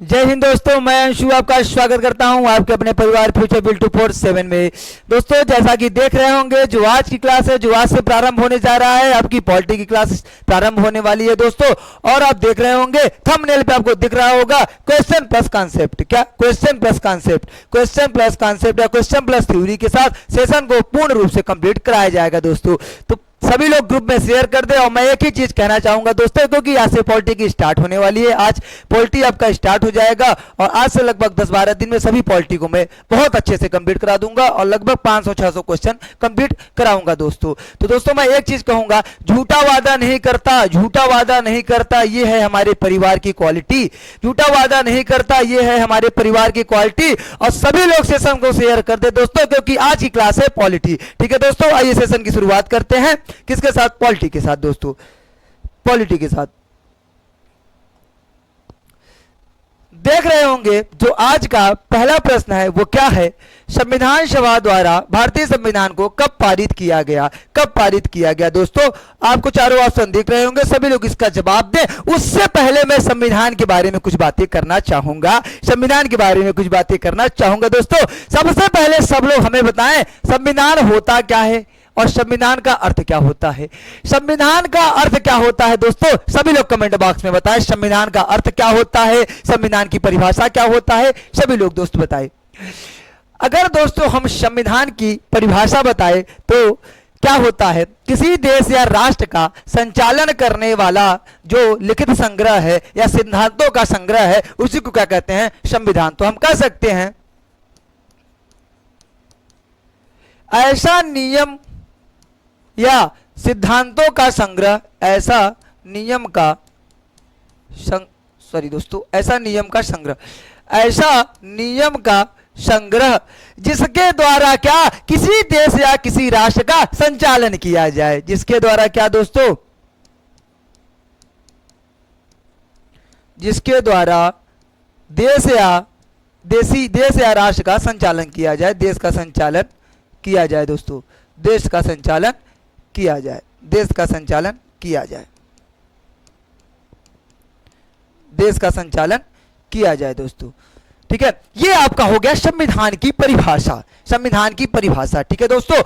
जय हिंद दोस्तों, मैं अंशु आपका स्वागत करता हूं आपके अपने परिवार फ्यूचर बिल 247 में। दोस्तों, जैसा कि देख रहे होंगे, जो आज की क्लास है, जो आज से प्रारंभ होने जा रहा है, आपकी पॉलिटी की क्लास प्रारंभ होने वाली है दोस्तों। और आप देख रहे होंगे थंबनेल पे आपको दिख रहा होगा क्वेश्चन प्लस कॉन्सेप्ट। क्या question plus concept? Question plus concept या क्वेश्चन प्लस थ्योरी के साथ सेशन को पूर्ण रूप से कंप्लीट कराया जाएगा दोस्तों। तो सभी लोग ग्रुप में शेयर कर दे। और मैं एक ही चीज कहना चाहूंगा दोस्तों, क्योंकि आज से पॉलिटी की स्टार्ट होने वाली है। आज पॉलिटी आपका स्टार्ट हो जाएगा और आज से लगभग 10-12 दिन में सभी पॉलिटी को मैं बहुत अच्छे से कंप्लीट करा दूंगा और लगभग 500-600 क्वेश्चन कंप्लीट कराऊंगा दोस्तों। तो दोस्तों, मैं एक चीज कहूंगा, झूठा वादा नहीं करता, झूठा वादा नहीं करता, ये है हमारे परिवार की क्वालिटी। झूठा वादा नहीं करता, ये है हमारे परिवार की क्वालिटी। और सभी लोग सेशन को शेयर कर दे दोस्तों, क्योंकि आज की क्लास है पॉलिटी। ठीक है दोस्तों, आइए सेशन की शुरुआत करते हैं। किसके साथ? पॉलिटी के साथ दोस्तों, पॉलिटी के साथ। देख रहे होंगे जो आज का पहला प्रश्न है वो क्या है? संविधान सभा द्वारा भारतीय संविधान को कब पारित किया गया? कब पारित किया गया दोस्तों? आपको चारों ऑप्शन दिख रहे होंगे, सभी लोग इसका जवाब दें। उससे पहले मैं संविधान के बारे में कुछ बातें करना चाहूंगा। संविधान के बारे में कुछ बातें करना चाहूंगा दोस्तों। सबसे पहले सब लोग हमें बताएं संविधान होता क्या है और संविधान का अर्थ क्या होता है। संविधान का अर्थ क्या होता है दोस्तों? सभी लोग कमेंट बॉक्स में बताएं संविधान का अर्थ क्या होता है, संविधान की परिभाषा क्या होता है। सभी लोग दोस्त बताएं। अगर दोस्तों हम संविधान की परिभाषा बताएं तो क्या होता है? किसी देश या राष्ट्र का संचालन करने वाला जो लिखित संग्रह है या सिद्धांतों का संग्रह है, उसी को क्या कहते हैं? संविधान। तो हम कह सकते हैं ऐसा नियम या सिद्धांतों का संग्रह, ऐसा नियम का ऐसा नियम का संग्रह, ऐसा नियम का संग्रह जिसके द्वारा क्या किसी देश या किसी राष्ट्र का संचालन किया जाए। जिसके द्वारा क्या दोस्तों? जिसके द्वारा देश या राष्ट्र का संचालन किया जाए, देश का संचालन किया जाए दोस्तों, देश का संचालन किया जाए, देश का संचालन किया जाए, देश का संचालन किया जाए दोस्तों। ठीक है, ये आपका हो गया संविधान की परिभाषा। संविधान की परिभाषा, ठीक है दोस्तों।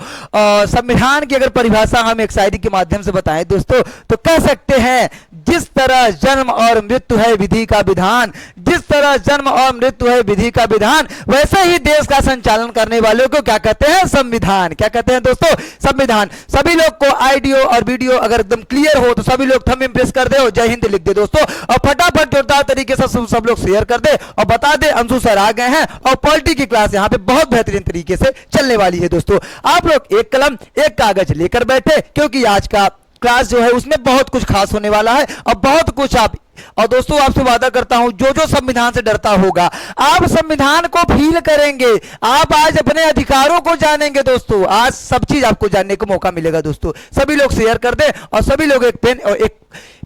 संविधान की अगर परिभाषा हम एक शायरी के माध्यम से बताएं दोस्तों, तो कह सकते हैं जिस तरह जन्म और मृत्यु है विधि का विधान, जिस तरह जन्म और मृत्यु है विधि का विधान, वैसे ही देश का संचालन करने वालों को क्या कहते हैं? संविधान। क्या कहते हैं दोस्तों? संविधान। सभी लोग को ऑडियो और वीडियो अगर एकदम क्लियर हो तो सभी लोग थंब इम्प्रेस कर दे और जय हिंद लिख दे दोस्तों। और फटाफट जोरदार तरीके से सब लोग शेयर कर दे और बता दे अंशु सर आ गए हैं और पॉलिटी की क्लास यहाँ पे बहुत बेहतरीन तरीके से चलने वाली है दोस्तों। आप लोग एक कलम एक कागज लेकर बैठे, क्योंकि आज का क्लास जो है उसमें बहुत कुछ खास होने वाला है और बहुत कुछ और दोस्तों आपसे वादा करता हूं, जो संविधान से डरता होगा, आप संविधान को फील करेंगे, आप आज अपने अधिकारों को जानेंगे दोस्तों। आज सब चीज आपको जानने को मौका मिलेगा दोस्तों। सभी लोग शेयर कर दें और सभी लोग एक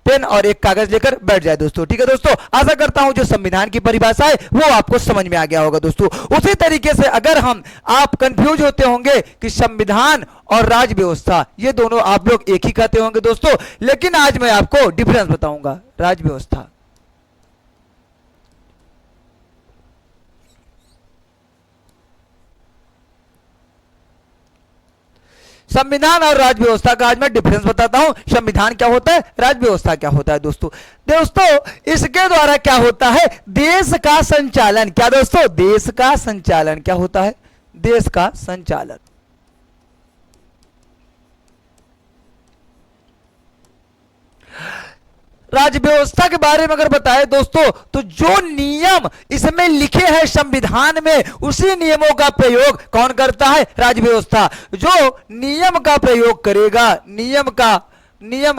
पेन और एक कागज लेकर बैठ जाए दोस्तों। ठीक है दोस्तों, आशा करता हूं जो संविधान की परिभाषा है वो आपको समझ में आ गया होगा दोस्तों। उसी तरीके से अगर आप कंफ्यूज होते होंगे कि संविधान और राज व्यवस्था ये दोनों आप लोग एक ही कहते होंगे दोस्तों, लेकिन आज मैं आपको डिफरेंस बताऊंगा। राज व्यवस्था, संविधान और राज व्यवस्था का आज मैं डिफरेंस बताता हूं। संविधान क्या होता है, राज व्यवस्था क्या होता है दोस्तों। इसके द्वारा क्या होता है? देश का संचालन। क्या दोस्तों? देश का संचालन। क्या होता है? देश का संचालन। राज्य व्यवस्था के बारे में अगर बताएं दोस्तों, तो जो नियम इसमें लिखे हैं संविधान में, उसी नियमों का प्रयोग कौन करता है? राज्य व्यवस्था। जो नियम का प्रयोग करेगा, नियम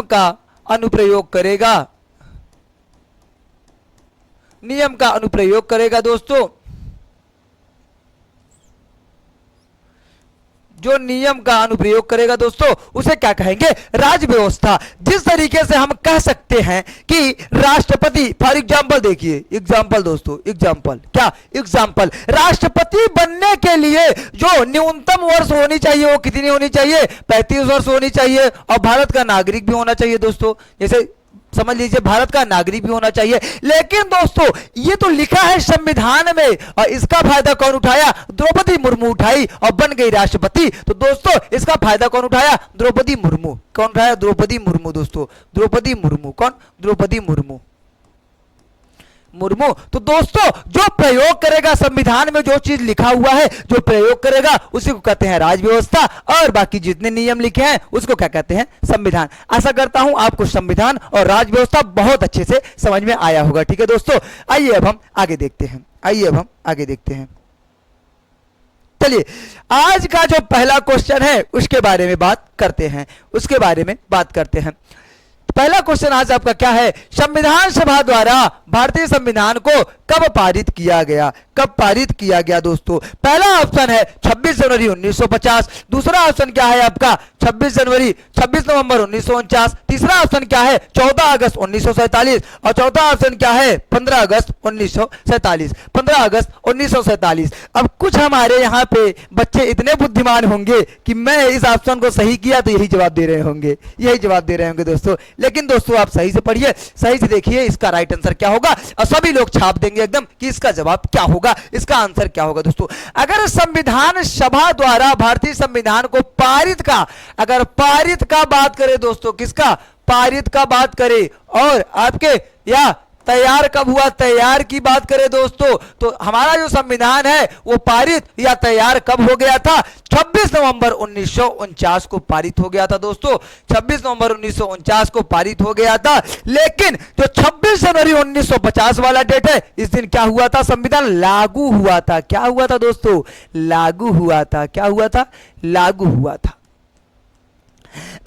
का अनुप्रयोग करेगा, नियम का अनुप्रयोग करेगा दोस्तों, जो नियम का अनुप्रयोग करेगा दोस्तों, उसे क्या कहेंगे? राज व्यवस्था। जिस तरीके से हम कह सकते हैं कि राष्ट्रपति, फॉर एग्जाम्पल देखिए, एग्जाम्पल दोस्तों, एग्जाम्पल क्या? एग्जाम्पल, राष्ट्रपति बनने के लिए जो न्यूनतम वर्ष होनी चाहिए वो कितनी होनी चाहिए? 35 वर्ष होनी चाहिए और भारत का नागरिक भी होना चाहिए दोस्तों। जैसे समझ लीजिए भारत का नागरिक भी होना चाहिए। लेकिन दोस्तों ये तो लिखा है संविधान में, और इसका फायदा कौन उठाया? द्रौपदी मुर्मू उठाई और बन गई राष्ट्रपति। तो दोस्तों इसका फायदा कौन उठाया? द्रौपदी मुर्मू। कौन उठाया? द्रौपदी मुर्मू। दोस्तों द्रौपदी मुर्मू। कौन? द्रौपदी मुर्मू। मुर्मू। तो दोस्तों जो प्रयोग करेगा संविधान में, जो चीज लिखा हुआ है, जो प्रयोग करेगा उसी को कहते हैं राज व्यवस्था, और बाकी जितने नियम लिखे हैं उसको क्या कहते हैं? संविधान। आशा करता हूं आपको संविधान और राज व्यवस्था बहुत अच्छे से समझ में आया होगा। ठीक है दोस्तों, आइए अब हम आगे देखते हैं। आइए अब हम आगे देखते हैं। चलिए आज का जो पहला क्वेश्चन है उसके बारे में बात करते हैं। उसके बारे में बात करते हैं। पहला क्वेश्चन आज आपका क्या है? संविधान सभा द्वारा भारतीय संविधान को कब पारित किया गया? कब पारित किया गया दोस्तों? पहला ऑप्शन है 26 जनवरी 1950। दूसरा ऑप्शन क्या है आपका? 26 नवंबर 1949। तीसरा ऑप्शन क्या है? 14 अगस्त 1947। और चौथा ऑप्शन क्या है? 15 अगस्त 1947। 15 अगस्त 1947। अब कुछ हमारे यहाँ पे बच्चे इतने बुद्धिमान होंगे कि मैं इस ऑप्शन को सही किया तो यही जवाब दे रहे होंगे, यही जवाब दे रहे होंगे दोस्तों। लेकिन दोस्तों आप सही से पढ़िए, सही से देखिए इसका राइट आंसर क्या होगा, और सभी लोग छाप देंगे एकदम कि इसका जवाब क्या होगा, इसका आंसर क्या होगा। दोस्तों अगर संविधान सभा द्वारा भारतीय संविधान को पारित का, अगर पारित का बात करें दोस्तों, किसका? पारित का बात करें, और आपके या तैयार कब हुआ, तैयार की बात करें दोस्तों, तो हमारा जो संविधान है वो पारित या तैयार कब हो गया था? 26 नवंबर 1949 को पारित हो गया था दोस्तों। 26 नवंबर 1949 को पारित हो गया था। लेकिन जो 26 जनवरी 1950 वाला डेट है, इस दिन क्या हुआ था? संविधान लागू हुआ था। क्या हुआ था दोस्तों? लागू हुआ था। क्या हुआ था? लागू हुआ था।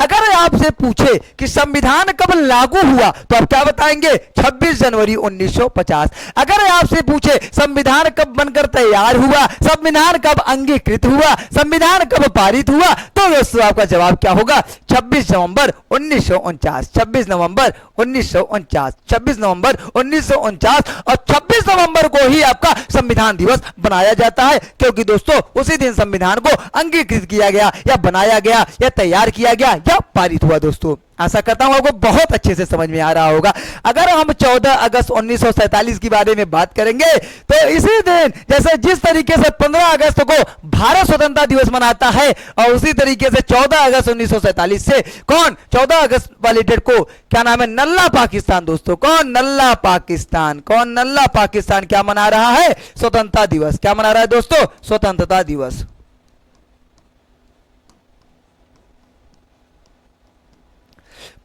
अगर आपसे पूछे कि संविधान कब लागू हुआ तो आप क्या बताएंगे? 26 जनवरी 1950। अगर आपसे पूछे संविधान कब बनकर तैयार हुआ, संविधान कब अंगीकृत हुआ, संविधान कब पारित हुआ, तो दोस्तों आपका जवाब क्या होगा? 26 नवंबर 1949। 26 नवंबर 1949। 26 नवंबर 1949। और 26 नवंबर को ही आपका संविधान दिवस बनाया जाता है, क्योंकि दोस्तों उसी दिन संविधान को अंगीकृत किया गया, या बनाया गया, या तैयार किया गया, या पारित हुआ। दोस्तों आशा करता हूं आपको बहुत अच्छे से समझ में आ रहा होगा। अगर हम 14 अगस्त 1947 के बारे में बात करेंगे तो इसी दिन, जैसे जिस तरीके से 15 अगस्त को भारत स्वतंत्रता दिवस मनाता है, और उसी तरीके से 14 अगस्त 1947 से कौन 14 अगस्त वाली डेट को क्या नाम है? नल्ला पाकिस्तान। दोस्तों कौन? नल्ला पाकिस्तान। कौन? नल्ला पाकिस्तान क्या मना रहा है? स्वतंत्रता दिवस। क्या मना रहा है दोस्तों? स्वतंत्रता दिवस।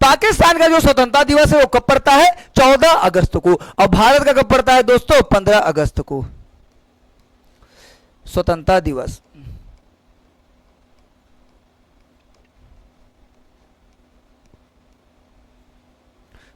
पाकिस्तान का जो स्वतंत्रता दिवस है वो कब पड़ता है? 14 अगस्त को। और भारत का कब पड़ता है दोस्तों? 15 अगस्त को स्वतंत्रता दिवस।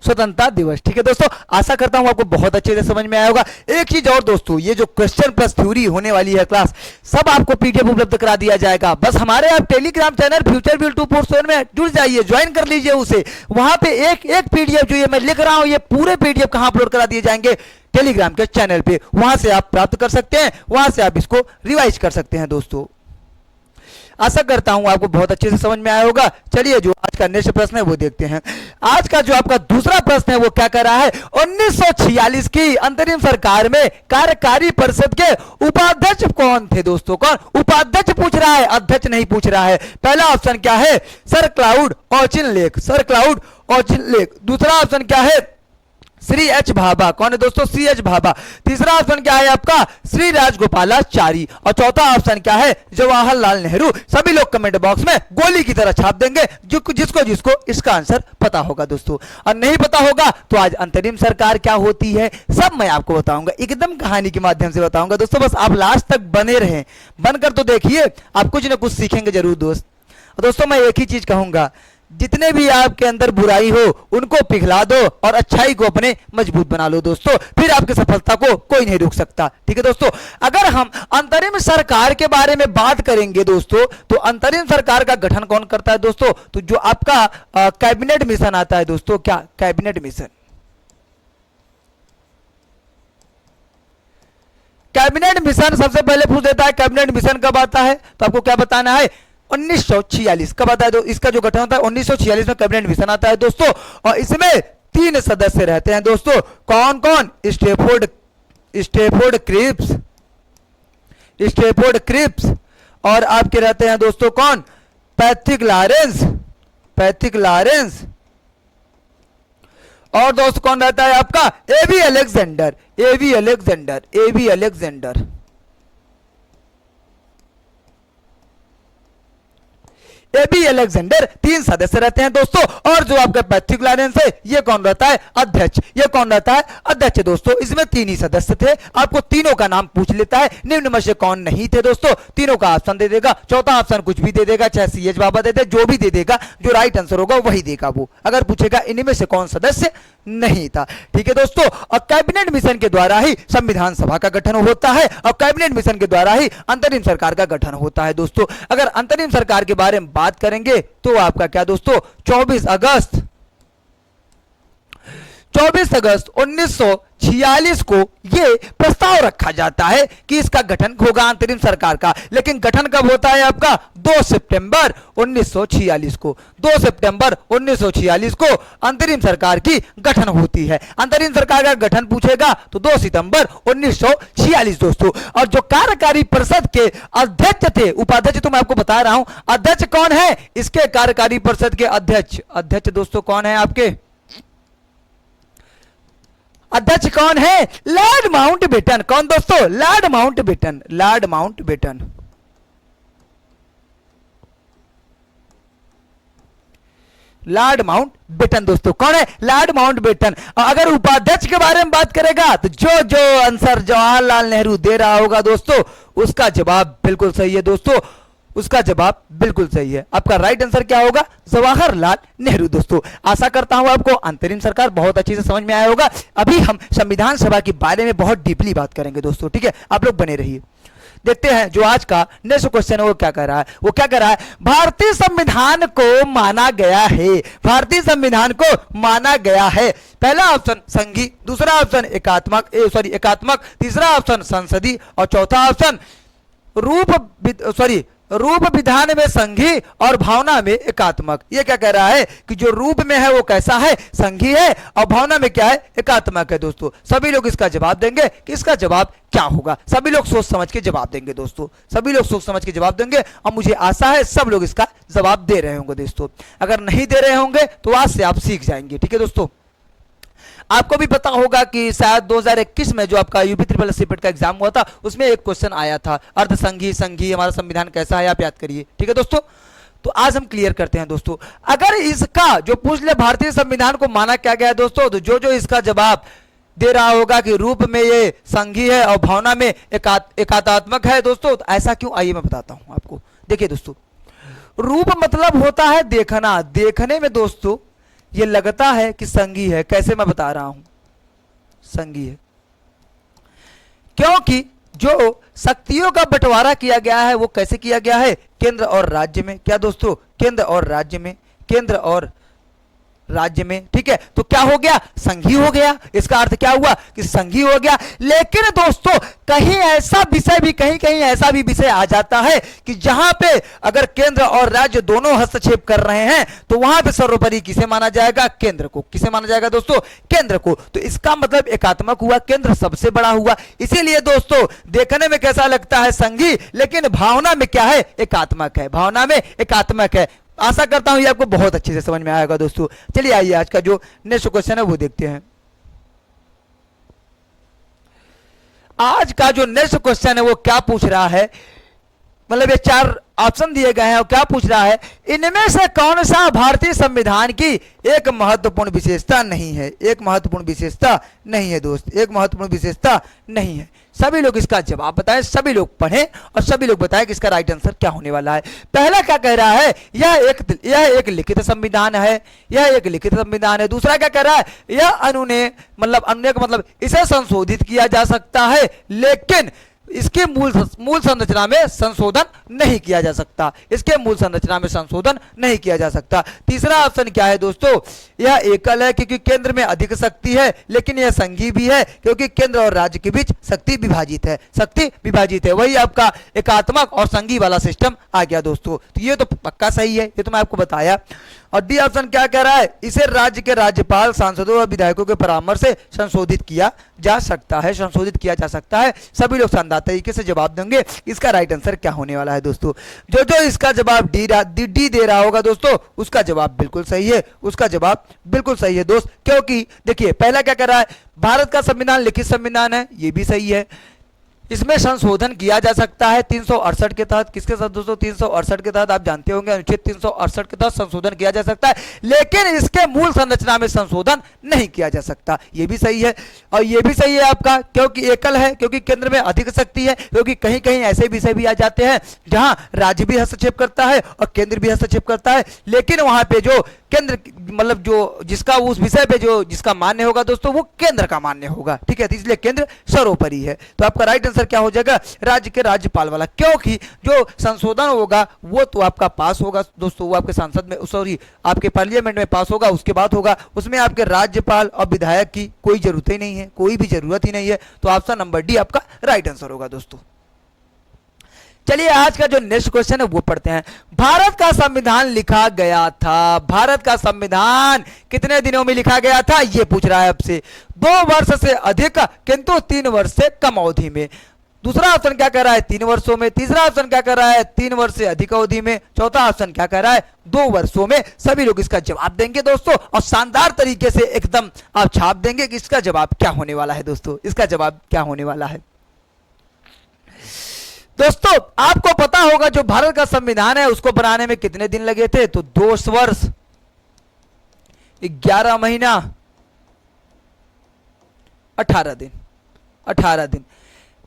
स्वतंत्रता दिवस। ठीक है दोस्तों, आशा करता हूं आपको बहुत अच्छे से समझ में आया होगा। एक चीज और दोस्तों, ये जो क्वेश्चन प्लस थ्योरी होने वाली है क्लास, सब आपको पीडीएफ उपलब्ध करा दिया जाएगा। बस हमारे आप टेलीग्राम चैनल फ्यूचर बिल 247 में जुड़ जाइए, ज्वाइन कर लीजिए उसे। वहां पे एक एक पीडीएफ जो ये मैं लिख रहा हूं, ये पूरे पीडीएफ कहां अपलोड करा दिए जाएंगे? टेलीग्राम के चैनल पे। वहां से आप प्राप्त कर सकते हैं, वहां से आप इसको रिवाइज कर सकते हैं दोस्तों। आशा करता हूं आपको बहुत अच्छे से समझ में आया होगा। चलिए जो आज का नेक्स्ट प्रश्न है वो देखते हैं। आज का जो आपका दूसरा प्रश्न है वो क्या कर रहा है? 1946 की अंतरिम सरकार में कार्यकारी परिषद के उपाध्यक्ष कौन थे दोस्तों? कौन? उपाध्यक्ष पूछ रहा है, अध्यक्ष नहीं पूछ रहा है। पहला ऑप्शन क्या है? Sir cloud Auchinleck. Sir cloud Auchinleck. दूसरा ऑप्शन क्या है? श्री एच भाभा। कौन है दोस्तों? श्री एच भाभा। तीसरा ऑप्शन क्या है आपका? श्री राजगोपालाचारी। और चौथा ऑप्शन क्या है? जवाहरलाल नेहरू। सभी लोग कमेंट बॉक्स में गोली की तरह छाप देंगे जिसको जिसको इसका आंसर पता होगा दोस्तों। और नहीं पता होगा तो आज अंतरिम सरकार क्या होती है सब मैं आपको बताऊंगा, एकदम कहानी के माध्यम से बताऊंगा दोस्तों। बस आप लास्ट तक बने रहें, बनकर तो देखिए, आप कुछ ना कुछ सीखेंगे जरूर दोस्तों मैं एक ही चीज कहूंगा, जितने भी आपके अंदर बुराई हो उनको पिघला दो और अच्छाई को अपने मजबूत बना लो दोस्तों, फिर आपकी सफलता को कोई नहीं रोक सकता। ठीक है दोस्तों, अगर हम अंतरिम सरकार के बारे में बात करेंगे दोस्तों, तो अंतरिम सरकार का गठन कौन करता है दोस्तों? तो जो आपका कैबिनेट मिशन आता है दोस्तों, क्या कैबिनेट मिशन, कैबिनेट मिशन सबसे पहले पूछ देता है कैबिनेट मिशन कब आता है, तो आपको क्या बताना है? 1946 कब आता है? तो इसका जो गठन होता है 1946 में कैबिनेट मिशन आता है दोस्तों, और इसमें 3 सदस्य रहते हैं दोस्तों। कौन कौन? स्टेफोर्ड क्रिप्स और आपके रहते हैं दोस्तों कौन? पैट्रिक लॉरेंस और दोस्त कौन रहता है आपका? AB Alexander. एबी अलेक्जेंडर 3 सदस्य रहते हैं दोस्तों। और जो आपका पैट्रिक लॉरेंस है ये कौन रहता है? अध्यक्ष। ये कौन रहता है? अध्यक्ष दोस्तों। इसमें 3 ही सदस्य थे। आपको तीनों का नाम पूछ लेता है, निम्न में से कौन नहीं थे दोस्तों। तीनों का ऑप्शन दे देगा, चौथा ऑप्शन कुछ भी दे देगा, चाहे सीएच बाबा दे दे, जो भी दे देगा, जो राइट आंसर होगा वही देगा वो। अगर पूछेगा इनमें से कौन सदस्य नहीं था। ठीक है दोस्तों। और कैबिनेट मिशन के द्वारा ही संविधान सभा का गठन होता है और कैबिनेट मिशन के द्वारा ही अंतरिम सरकार का गठन होता है दोस्तों। अगर अंतरिम सरकार के बारे में बात करेंगे तो आपका क्या दोस्तों? 24 अगस्त 1946 को ये प्रस्ताव रखा जाता है कि इसका गठन होगा अंतरिम सरकार का। लेकिन गठन कब होता है आपका? 2 सितंबर 1946 को। 2 सितंबर 1946 को अंतरिम सरकार की गठन होती है। अंतरिम सरकार का गठन पूछेगा तो 2 सितंबर 1946 दोस्तों। और जो कार्यकारी परिषद के अध्यक्ष थे, उपाध्यक्ष तो मैं आपको बता रहा हूं, अध्यक्ष कौन है इसके? कार्यकारी परिषद के अध्यक्ष दोस्तों कौन है आपके? अध्यक्ष कौन है? Lord Mountbatten. कौन दोस्तों? Lord Mountbatten. लॉर्ड माउंटबेटन दोस्तों कौन है? Lord Mountbatten. अगर उपाध्यक्ष के बारे में बात करेगा तो जो आंसर जवाहरलाल नेहरू दे रहा होगा दोस्तों उसका जवाब बिल्कुल सही है दोस्तों। उसका जवाब बिल्कुल सही है। आपका राइट आंसर क्या होगा? जवाहरलाल नेहरू दोस्तों। आशा करता हूं आपको अंतरिम सरकार बहुत अच्छे से समझ में आया होगा। अभी हम संविधान सभा के बारे में बहुत डीपली बात करेंगे दोस्तों। ठीक है, आप लोग बने रहिए। देखते हैं जो आज का नेक्स्ट क्वेश्चन है वो क्या कह रहा है। वो क्या कह रहा है? भारतीय संविधान को माना गया है। भारतीय संविधान को माना गया है। पहला ऑप्शन संघी, दूसरा ऑप्शन एकात्मक, तीसरा ऑप्शन संसदीय और चौथा ऑप्शन रूप विधान में संघी और भावना में एकात्मक। ये क्या कह रहा है कि जो रूप में है वो कैसा है? संघी है और भावना में क्या है? एकात्मक है दोस्तों। सभी लोग इसका जवाब देंगे कि इसका जवाब क्या होगा। सभी लोग सोच समझ के जवाब देंगे दोस्तों। सभी लोग सोच समझ के जवाब देंगे और मुझे आशा है सब लोग इसका जवाब दे रहे होंगे दोस्तों। अगर नहीं दे रहे होंगे तो आज से आप सीख जाएंगे। ठीक है दोस्तों। आपको भी पता होगा कि शायद 2021 में जो आपका यूपी ट्रिपल एस का एग्जाम हुआ था उसमें एक क्वेश्चन आया था, संघी हमारा संविधान कैसा है, आप याद करिए। ठीक है दोस्तों। तो आज हम क्लियर करते हैं दोस्तों। अगर इसका जो पूछ ले भारतीय संविधान को माना क्या गया है दोस्तों, तो जो इसका जवाब दे रहा होगा कि रूप में ये संघी है और भावना में एकात्मक है दोस्तों, तो ऐसा क्यों? आइए मैं बताता हूं आपको। देखिए दोस्तों, रूप मतलब होता है देखना। देखने में दोस्तों ये लगता है कि संघी है। कैसे? मैं बता रहा हूं, संघी है क्योंकि जो शक्तियों का बंटवारा किया गया है वो कैसे किया गया है? केंद्र और राज्य में। क्या दोस्तों? केंद्र और राज्य में। ठीक है, तो क्या हो गया? संघी हो गया। इसका अर्थ क्या हुआ कि संघी हो गया। लेकिन दोस्तों कहीं ऐसा विषय भी कहीं ऐसा भी विषय आ जाता है कि जहां पे अगर केंद्र और राज्य दोनों हस्तक्षेप कर रहे हैं तो वहां पे सर्वोपरि किसे माना जाएगा? केंद्र को। किसे माना जाएगा दोस्तों? केंद्र को। तो इसका मतलब एकात्मक हुआ, केंद्र सबसे बड़ा हुआ। इसीलिए दोस्तों देखने में कैसा लगता है? संघी, लेकिन भावना में क्या है? एकात्मक है। भावना में एकात्मक है। आशा करता हूं ये आपको बहुत अच्छे से समझ में आएगा दोस्तों। चलिए आइए आज का जो नेक्स्ट क्वेश्चन है वो देखते हैं। आज का जो नेक्स्ट क्वेश्चन है वो क्या पूछ रहा है? मतलब ये 4 ऑप्शन दिए गए हैं और क्या पूछ रहा है? इनमें से कौन सा भारतीय संविधान की एक महत्वपूर्ण विशेषता नहीं है? एक महत्वपूर्ण विशेषता नहीं है दोस्त, एक महत्वपूर्ण विशेषता नहीं है। सभी लोग इसका जवाब बताएं, सभी लोग पढ़ें और सभी लोग बताएं कि इसका राइट आंसर क्या होने वाला है। पहला क्या कह रहा है? यह एक लिखित संविधान है। यह एक लिखित संविधान है। दूसरा क्या कह रहा है? यह अनुने का मतलब इसे संशोधित किया जा सकता है लेकिन इसके मूल संरचना में संशोधन नहीं किया जा सकता। इसके मूल संरचना में संशोधन नहीं किया जा सकता। तीसरा ऑप्शन क्या है दोस्तों? यह एकल है क्योंकि केंद्र में अधिक शक्ति है, लेकिन यह संघी भी है क्योंकि केंद्र और राज्य के बीच शक्ति विभाजित है। शक्ति विभाजित है। वही आपका एकात्मक और संघी वाला सिस्टम आ गया दोस्तों। तो ये तो पक्का सही है, ये तो मैं आपको बताया। और डी ऑप्शन क्या कह रहा है, इसे राज्य के राज्यपाल, सांसदों और विधायकों के परामर्श से संशोधित किया जा सकता है, संशोधित किया जा सकता है। सभी लोग शानदार तरीके से जवाब देंगे। इसका राइट आंसर क्या होने वाला है दोस्तों, जो जो इसका जवाब डी दे रहा होगा दोस्तों, उसका जवाब बिल्कुल सही है, उसका जवाब बिल्कुल सही है दोस्त। क्योंकि देखिए पहला क्या कर रहा है, भारत का संविधान लिखित संविधान है, ये भी सही है। इसमें संशोधन किया जा सकता है 368 के तहत, किसके साथ दोस्तों, 368 के तहत, आप जानते होंगे अनुच्छेद 368 के तहत संशोधन किया जा सकता है, लेकिन इसके मूल संरचना में संशोधन नहीं किया जा सकता, ये भी सही है। और ये भी सही है आपका, क्योंकि एकल है, क्योंकि केंद्र में अधिक शक्ति है, क्योंकि कहीं कहीं ऐसे विषय भी आ जाते हैं जहां राज्य भी हस्तक्षेप करता है और केंद्र भी हस्तक्षेप करता है, लेकिन वहां पे जो केंद्र मतलब जो जिसका उस विषय पे जो जिसका मान्य होगा दोस्तों, वो केंद्र का मान्य होगा, ठीक है। तो इसलिए केंद्र सर्वोपरि है। तो आपका राइट आंसर क्या हो जाएगा, राज्य के राज्यपाल वाला, क्योंकि जो संशोधन होगा वो तो आपका पास होगा दोस्तों, वो आपके सांसद में, सॉरी आपके पार्लियामेंट में पास होगा, उसके बाद होगा, उसमें आपके राज्यपाल और विधायक की कोई जरूरत ही नहीं है, कोई भी जरूरत ही नहीं है। तो ऑप्शन नंबर डी आपका राइट आंसर होगा दोस्तों। चलिए आज का जो नेक्स्ट क्वेश्चन है वो पढ़ते हैं। भारत का संविधान लिखा गया था, भारत का संविधान कितने दिनों में लिखा गया था, ये पूछ रहा है आपसे। 2 वर्ष से अधिक किंतु 3 वर्ष से कम अवधि में। दूसरा ऑप्शन क्या कह रहा है, 3 वर्षों में। तीसरा ऑप्शन क्या कह रहा है, 3 वर्ष से अधिक अवधि में। चौथा ऑप्शन क्या कह रहा है, 2 वर्षों में। सभी लोग इसका जवाब देंगे दोस्तों, और शानदार तरीके से एकदम आप छाप देंगे कि इसका जवाब क्या होने वाला है दोस्तों, इसका जवाब क्या होने वाला है। दोस्तों आपको पता होगा जो भारत का संविधान है उसको बनाने में कितने दिन लगे थे, तो 2 वर्ष 11 महीना 18 दिन, 18 दिन,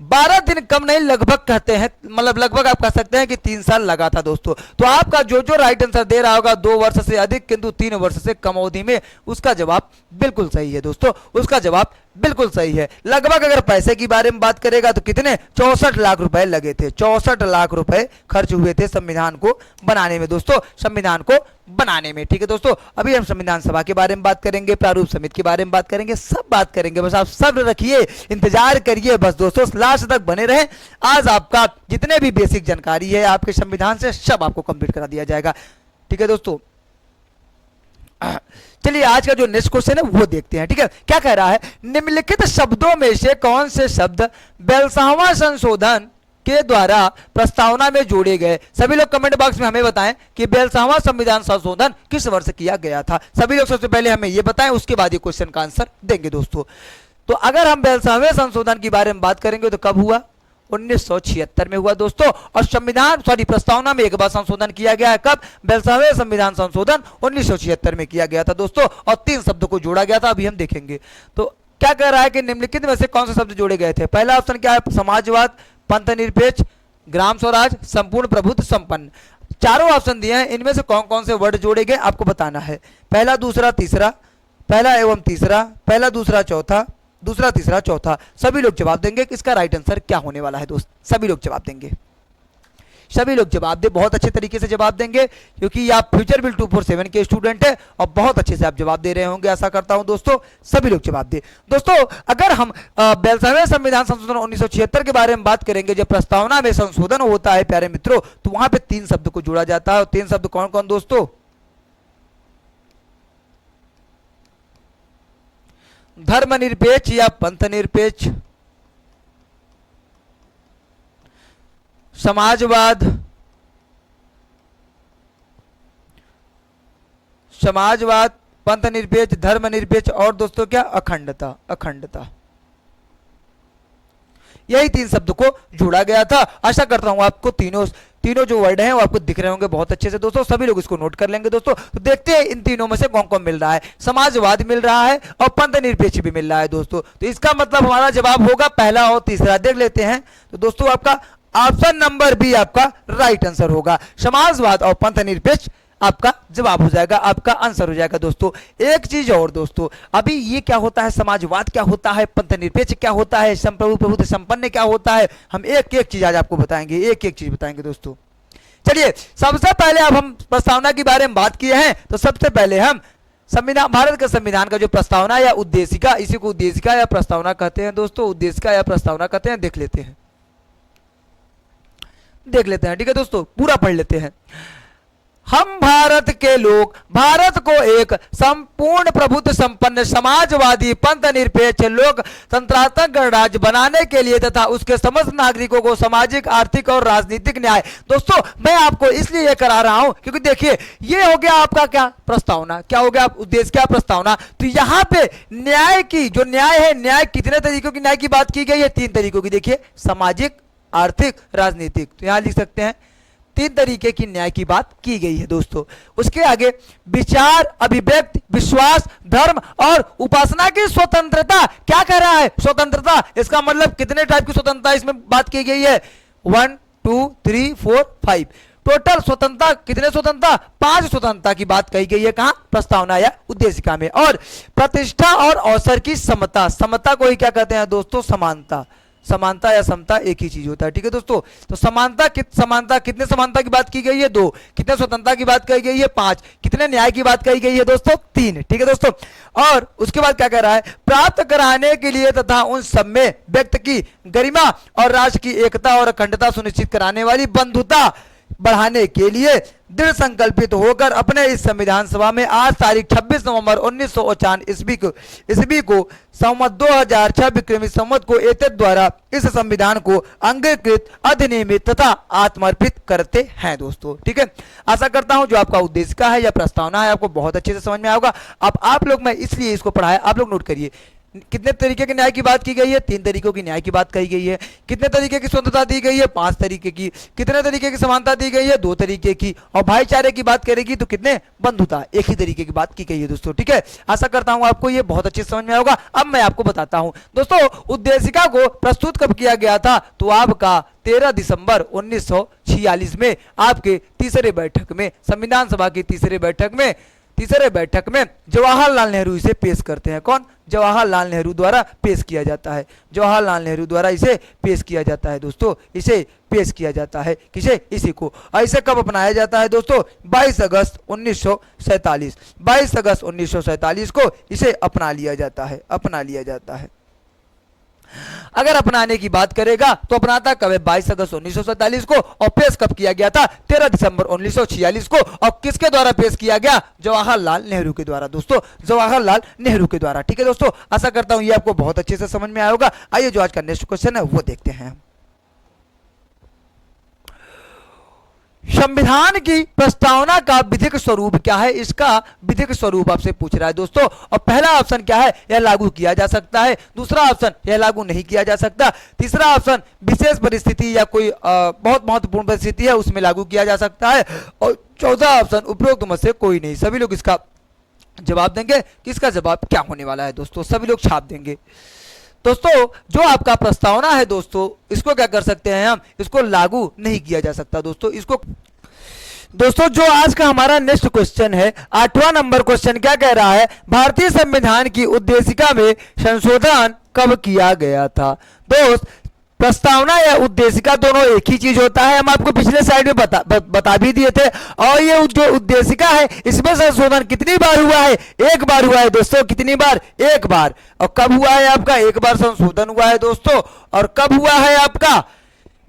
12 दिन कम नहीं, लगभग कहते हैं, मतलब लगभग आप कह सकते हैं कि 3 साल लगा था दोस्तों। तो आपका जो जो राइट आंसर दे रहा होगा 2 वर्ष से अधिक किंतु 3 वर्ष से कम अवधि में, उसका जवाब बिल्कुल सही है दोस्तों, उसका जवाब बिल्कुल सही है। लगभग अगर पैसे की बारे में बात करेगा तो कितने 64 लाख रुपए लगे थे, 64 लाख रुपए खर्च हुए थे संविधान को बनाने में दोस्तों, संविधान को बनाने में, ठीक है दोस्तों। अभी हम संविधान सभा के बारे में बात करेंगे, प्रारूप समिति के बारे में बात करेंगे, सब बात करेंगे, बस आप सब्र रखिए, इंतजार करिए बस दोस्तों, लास्ट तक बने रहें। आज आपका जितने भी बेसिक जानकारी है आपके संविधान से सब आपको कंप्लीट करा दिया जाएगा, ठीक है दोस्तों। चलिए आज का जो नेक्स्ट क्वेश्चन है वो देखते हैं, ठीक है। क्या कह रहा है, निम्नलिखित शब्दों में से कौन से शब्द 42वां संशोधन के द्वारा प्रस्तावना में जोड़े गए। सभी लोग कमेंट बॉक्स में हमें बताएं कि 42वां संविधान संशोधन किस वर्ष किया गया था। सभी लोग सबसे पहले हमें ये बताएं, उसके बाद ये क्वेश्चन का आंसर देंगे दोस्तों। तो अगर हम 42वें संशोधन की बारे में बात करेंगे तो कब हुआ, 1976 में हुआ दोस्तों। और संविधान प्रस्तावना में एक बार संशोधन किया गया है, कब, 42वें संविधान संशोधन 1976 में किया गया था दोस्तों, और 3 शब्दों को जोड़ा गया था, अभी हम देखेंगे। तो क्या कह रहा है कि निम्नलिखित में से कौन से शब्द जोड़े गए थे। पहला ऑप्शन क्या है, समाजवाद, पंथ निरपेक्ष, ग्राम स्वराज, संपूर्ण प्रभुत्व, संपन्न। चारों ऑप्शन दिए हैं, इनमें से कौन कौन से वर्ड जोड़े गए आपको बताना है। पहला, दूसरा, तीसरा, पहला एवं तीसरा, पहला, दूसरा, चौथा, दूसरा, तीसरा, चौथा। सभी लोग जवाब देंगे कि इसका राइट आंसर क्या होने वाला है दोस्त, सभी लोग जवाब देंगे, सभी लोग जवाब दे, बहुत अच्छे तरीके से जवाब देंगे, क्योंकि आप फ्यूचर बिल 247 के स्टूडेंट है और बहुत अच्छे से आप जवाब दे रहे होंगे, आशा करता हूं दोस्तों। सभी लोग जवाब दे दोस्तों। अगर हम 42वें संविधान संशोधन 1976 के बारे में बात करेंगे, जब प्रस्तावना में संशोधन होता है प्यारे मित्रों, तो वहां पे 3 शब्द को जोड़ा जाता है, और 3 शब्द कौन कौन दोस्तों, धर्मनिरपेक्ष या पंथ निरपेक्ष, समाजवाद, समाजवाद, पंथ निरपेक्ष, धर्मनिरपेक्ष, और दोस्तों क्या, अखंडता, अखंडता। यही 3 शब्द को जोड़ा गया था। आशा करता हूं आपको तीनों जो वर्ड हैं वो आपको दिख रहे होंगे बहुत अच्छे से दोस्तों, सभी लोग इसको नोट कर लेंगे दोस्तों। तो देखते हैं इन तीनों में से कौन कौन मिल रहा है। समाजवाद मिल रहा है और पंथ निरपेक्ष भी मिल रहा है दोस्तों, तो इसका मतलब हमारा जवाब होगा पहला और तीसरा। देख लेते हैं, तो दोस्तों आपका ऑप्शन नंबर बी आपका राइट आंसर होगा, समाजवाद और पंथ निरपेक्ष आपका जवाब हो जाएगा, आपका आंसर हो जाएगा दोस्तों। एक चीज और दोस्तों, अभी ये क्या होता है, समाजवाद क्या होता है, पंथ निरपेक्ष क्या होता है, संप्रभु प्रभुत्व संपन्न क्या होता है, हम एक एक चीज आज आपको बताएंगे, एक एक चीज बताएंगे दोस्तों। चलिए सबसे पहले अब हम प्रस्तावना के बारे में बात किए हैं, तो सबसे पहले हम संविधान, भारत के संविधान का जो प्रस्तावना या उद्देशिका, इसी को उद्देशिका या प्रस्तावना कहते हैं दोस्तों, उद्देशिका या प्रस्तावना कहते हैं, देख लेते हैं, देख लेते हैं, ठीक है दोस्तों, पूरा पढ़ लेते हैं। हम भारत के लोग भारत को एक संपूर्ण प्रभुत्व संपन्न समाजवादी पंथ निरपेक्ष लोक तंत्रात्मक गणराज्य बनाने के लिए तथा उसके समस्त नागरिकों को सामाजिक आर्थिक और राजनीतिक न्याय। दोस्तों मैं आपको इसलिए ये करा रहा हूं क्योंकि देखिए ये हो गया आपका क्या प्रस्तावना, क्या हो गया उद्देश्य, क्या प्रस्तावना। तो यहां पे न्याय की जो न्याय है, न्याय कितने तरीकों की न्याय की बात की गई है? 3 तरीकों की। देखिए सामाजिक, आर्थिक, राजनीतिक। तो यहां लिख सकते हैं 3 तरीके की न्याय की बात की गई है दोस्तों। उसके आगे विचार, अभिव्यक्ति, विश्वास, धर्म और उपासना की स्वतंत्रता। क्या कह रहा है? स्वतंत्रता। इसका मतलब कितने टाइप की स्वतंत्रता इसमें बात की गई है? 1 2 3 4 5 टोटल स्वतंत्रता। कितने स्वतंत्रता? 5 स्वतंत्रता की बात कही गई है। कहां? प्रस्तावना या उद्देशिका में। और प्रतिष्ठा और अवसर की समता। समता को ही क्या कहते हैं दोस्तों? समानता। समानता या समता एक ही चीज होता है। ठीक है दोस्तों। तो समानता कितने समानता की बात की गई है? 2। कितने स्वतंत्रता की बात कही गई है? 5। कितने न्याय की बात कही गई है दोस्तों? 3। ठीक है दोस्तों। और उसके बाद क्या कह रहा है? प्राप्त कराने के लिए तथा उन सब में व्यक्ति की गरिमा और राष्ट्र की एकता और अखंडता सुनिश्चित कराने वाली बंधुता बढ़ाने के लिए दृढ़ संकल्पित होकर अपने इस संविधान सभा में आज तारीख 26 नवंबर 1995 ईस्वी को संवत 2006 विक्रमी संवत को एतद द्वारा इस संविधान को अंगीकृत, अधिनियमित तथा आत्मर्पित करते हैं दोस्तों। ठीक है, आशा करता हूं जो आपका उद्देश्य का है या प्रस्तावना है आपको बहुत अच्छे से समझ में आएगा। अब आप लोग, मैं इसलिए इसको पढ़ाया, आप लोग नोट करिए कितने तरीके के न्याय की बात की गई है? 3 तरीकों की न्याय की बात कही गई है। कितने तरीके की स्वतंत्रता दी गई है? 5 तरीके की। कितने तरीके की समानता दी गई है? 2 तरीके की। और भाईचारे की बात करेगी तो कितने? बंधुता, एक ही तरीके की बात की गई है दोस्तों। ठीक है, आशा करता हूं आपको ये बहुत अच्छे समझ में आएगा। अब मैं आपको बताता हूं दोस्तों उद्देशिका को प्रस्तुत कब किया गया था? तो आपका 13 दिसंबर 1946 में आपके तीसरे बैठक में, संविधान सभा की तीसरे बैठक में जवाहरलाल नेहरू इसे पेश करते हैं। कौन? जवाहरलाल नेहरू द्वारा पेश किया जाता है। जवाहरलाल नेहरू द्वारा इसे पेश किया जाता है दोस्तों। इसे पेश किया जाता है किसे? इसी को। इसे कब अपनाया जाता है दोस्तों? 22 अगस्त 1947। 22 अगस्त 1947 को इसे अपना लिया जाता है। अगर अपनाने की बात करेगा तो अपनाता कब है? 22 अगस्त 1947 को। और पेश कब किया गया था? 13 दिसंबर 1946 को। और किसके द्वारा पेश किया गया? जवाहरलाल नेहरू के द्वारा दोस्तों, जवाहरलाल नेहरू के द्वारा। ठीक है दोस्तों, आशा करता हूं ये आपको बहुत अच्छे से समझ में आया होगा। आइए जो आज का नेक्स्ट क्वेश्चन है वो देखते हैं। संविधान की प्रस्तावना का विधिक स्वरूप क्या है? इसका विधिक स्वरूप आपसे पूछ रहा है दोस्तों। और पहला ऑप्शन क्या है? यह लागू किया जा सकता है। दूसरा ऑप्शन यह लागू नहीं किया जा सकता। तीसरा ऑप्शन विशेष परिस्थिति या कोई बहुत महत्वपूर्ण परिस्थिति है उसमें लागू किया जा सकता है। और चौथा ऑप्शन उपरोक्त में से कोई नहीं। सभी लोग इसका जवाब देंगे। किसका जवाब क्या होने वाला है दोस्तों? सभी लोग छाप देंगे। दोस्तों जो आपका प्रस्तावना है दोस्तों, इसको क्या कर सकते हैं हम? इसको लागू नहीं किया जा सकता दोस्तों। इसको दोस्तों जो आज का हमारा नेक्स्ट क्वेश्चन है, 8वां नंबर क्वेश्चन क्या कह रहा है? भारतीय संविधान की उद्देशिका में संशोधन कब किया गया था? दोस्त प्रस्तावना या उद्देशिका दोनों एक ही चीज होता है। हम आपको पिछले साइड में बता भी दिए थे। और ये जो उद्देशिका है इसमें संशोधन कितनी बार हुआ है? 1 बार हुआ है दोस्तों। कितनी बार? 1 बार। और कब हुआ है आपका? 1 बार संशोधन हुआ है दोस्तों। और कब हुआ है आपका?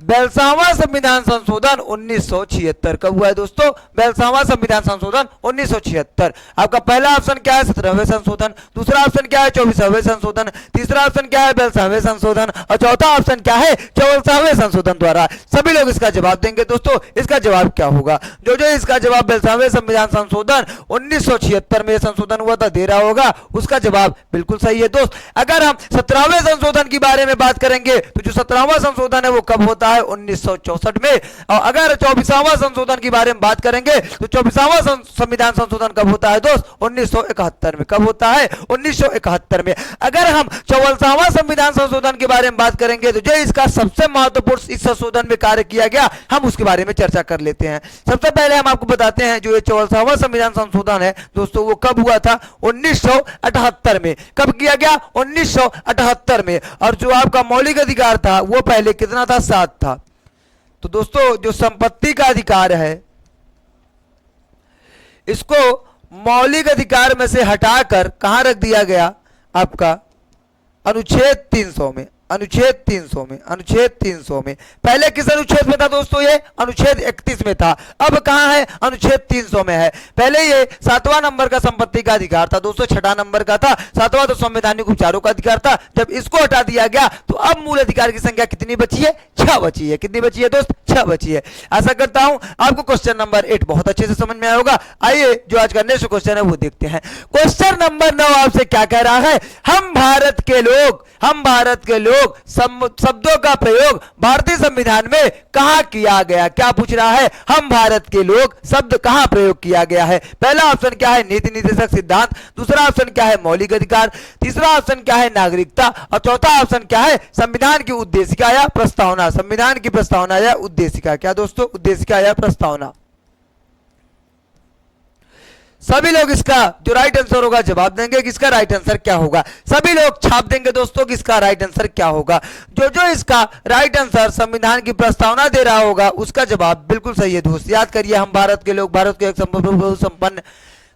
42वां संविधान संशोधन 1976। कब हुआ है दोस्तों? 42वां संविधान संशोधन 1976। आपका पहला ऑप्शन क्या है? 17वें संशोधन। दूसरा ऑप्शन क्या है? 24वें संशोधन। तीसरा ऑप्शन क्या है? 42वें संशोधन। और चौथा ऑप्शन क्या है? 54वें संशोधन द्वारा। सभी लोग इसका जवाब देंगे दोस्तों। इसका जवाब क्या होगा? जो इसका जवाब 42वें संविधान संशोधन 1976 में संशोधन हुआ था दे रहा होगा, उसका जवाब बिल्कुल सही है दोस्त। अगर हम 17वें संशोधन की बारे में बात करेंगे तो जो 17वां संशोधन है वो कब होता है? 1964 में। और अगर 24वां संशोधन की बारे में बात करेंगे तो 24वां संविधान संशोधन कब होता है दोस्त? 1971 में। कब होता है? 1971 में। अगर हम 54वां संविधान संशोधन के बारे में बात करेंगे तो जो इसका सबसे महत्वपूर्ण इस संशोधन में कार्य किया गया, हम उसके बारे में चर्चा कर लेते हैं। सबसे पहले हम आपको बताते हैं जो ये 54वां संविधान संशोधन है दोस्तों वो कब हुआ था? 1978 में। कब किया गया? 1978 में। और जो आपका मौलिक अधिकार था वो पहले कितना था? 7 था। तो दोस्तों जो संपत्ति का अधिकार है इसको मौलिक अधिकार में से हटाकर कहां रख दिया गया? आपका अनुच्छेद 300 में। अनुच्छेद 300 में, अनुच्छेद 300 में। पहले किस अनुच्छेद में था दोस्तों? ये अनुच्छेद 31 में था। अब कहां है? अनुच्छेद 300 में है। पहले ये 7वां नंबर का संपत्ति का अधिकार था दोस्तों, 6वां नंबर का था। 7वां तो संवैधानिक उपचारों का अधिकार था। जब इसको हटा दिया गया तो अब मूल अधिकार की संख्या कितनी बची है? 6 बची है। कितनी बची है दोस्त? 6 बची है। आशा करता हूं आपको क्वेश्चन नंबर 8 बहुत अच्छे से समझ में आया होगा। आइए जो आज का नेक्स्ट क्वेश्चन है वो देखते हैं। क्वेश्चन नंबर 9 आपसे क्या कह रहा है? हम भारत के लोग शब्दों का प्रयोग भारतीय संविधान में कहां किया गया? क्या पूछ रहा है? हम भारत के लोग शब्द कहां प्रयोग किया गया है? पहला ऑप्शन क्या है? नीति निर्देशक सिद्धांत। दूसरा ऑप्शन क्या है? मौलिक अधिकार। तीसरा ऑप्शन क्या है? नागरिकता। और चौथा ऑप्शन क्या है? संविधान की उद्देशिका या प्रस्तावना। संविधान की प्रस्तावना या उद्देशिका। क्या दोस्तों? उद्देशिका या प्रस्तावना। सभी लोग इसका जो राइट आंसर होगा जवाब देंगे कि इसका राइट आंसर क्या होगा। सभी लोग छाप देंगे दोस्तों कि इसका राइट आंसर क्या होगा। जो जो इसका राइट आंसर संविधान की प्रस्तावना दे रहा होगा उसका जवाब बिल्कुल सही है दोस्त। याद करिए, हम भारत के लोग भारत को एक संपन्न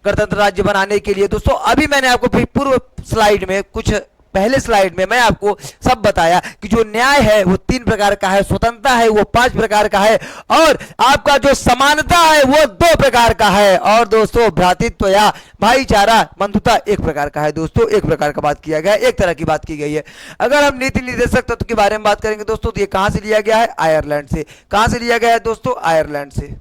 गणतंत्र राज्य बनाने के लिए दोस्तों, अभी मैंने आपको पूर्व स्लाइड में कुछ पहले स्लाइड में मैं आपको सब बताया कि जो न्याय है वो 3 प्रकार का है, स्वतंत्रता है वो 5 प्रकार का है, और आपका जो समानता है वो 2 प्रकार का है, और दोस्तों भ्रातृत्व या भाईचारा बंधुता 1 प्रकार का है दोस्तों। 1 प्रकार का बात किया गया है, एक तरह की बात की गई है। अगर हम नीति निर्देशक तत्व के बारे में बात करेंगे दोस्तों तो ये कहां से लिया गया है? आयरलैंड से। कहां से लिया गया है दोस्तों? आयरलैंड से,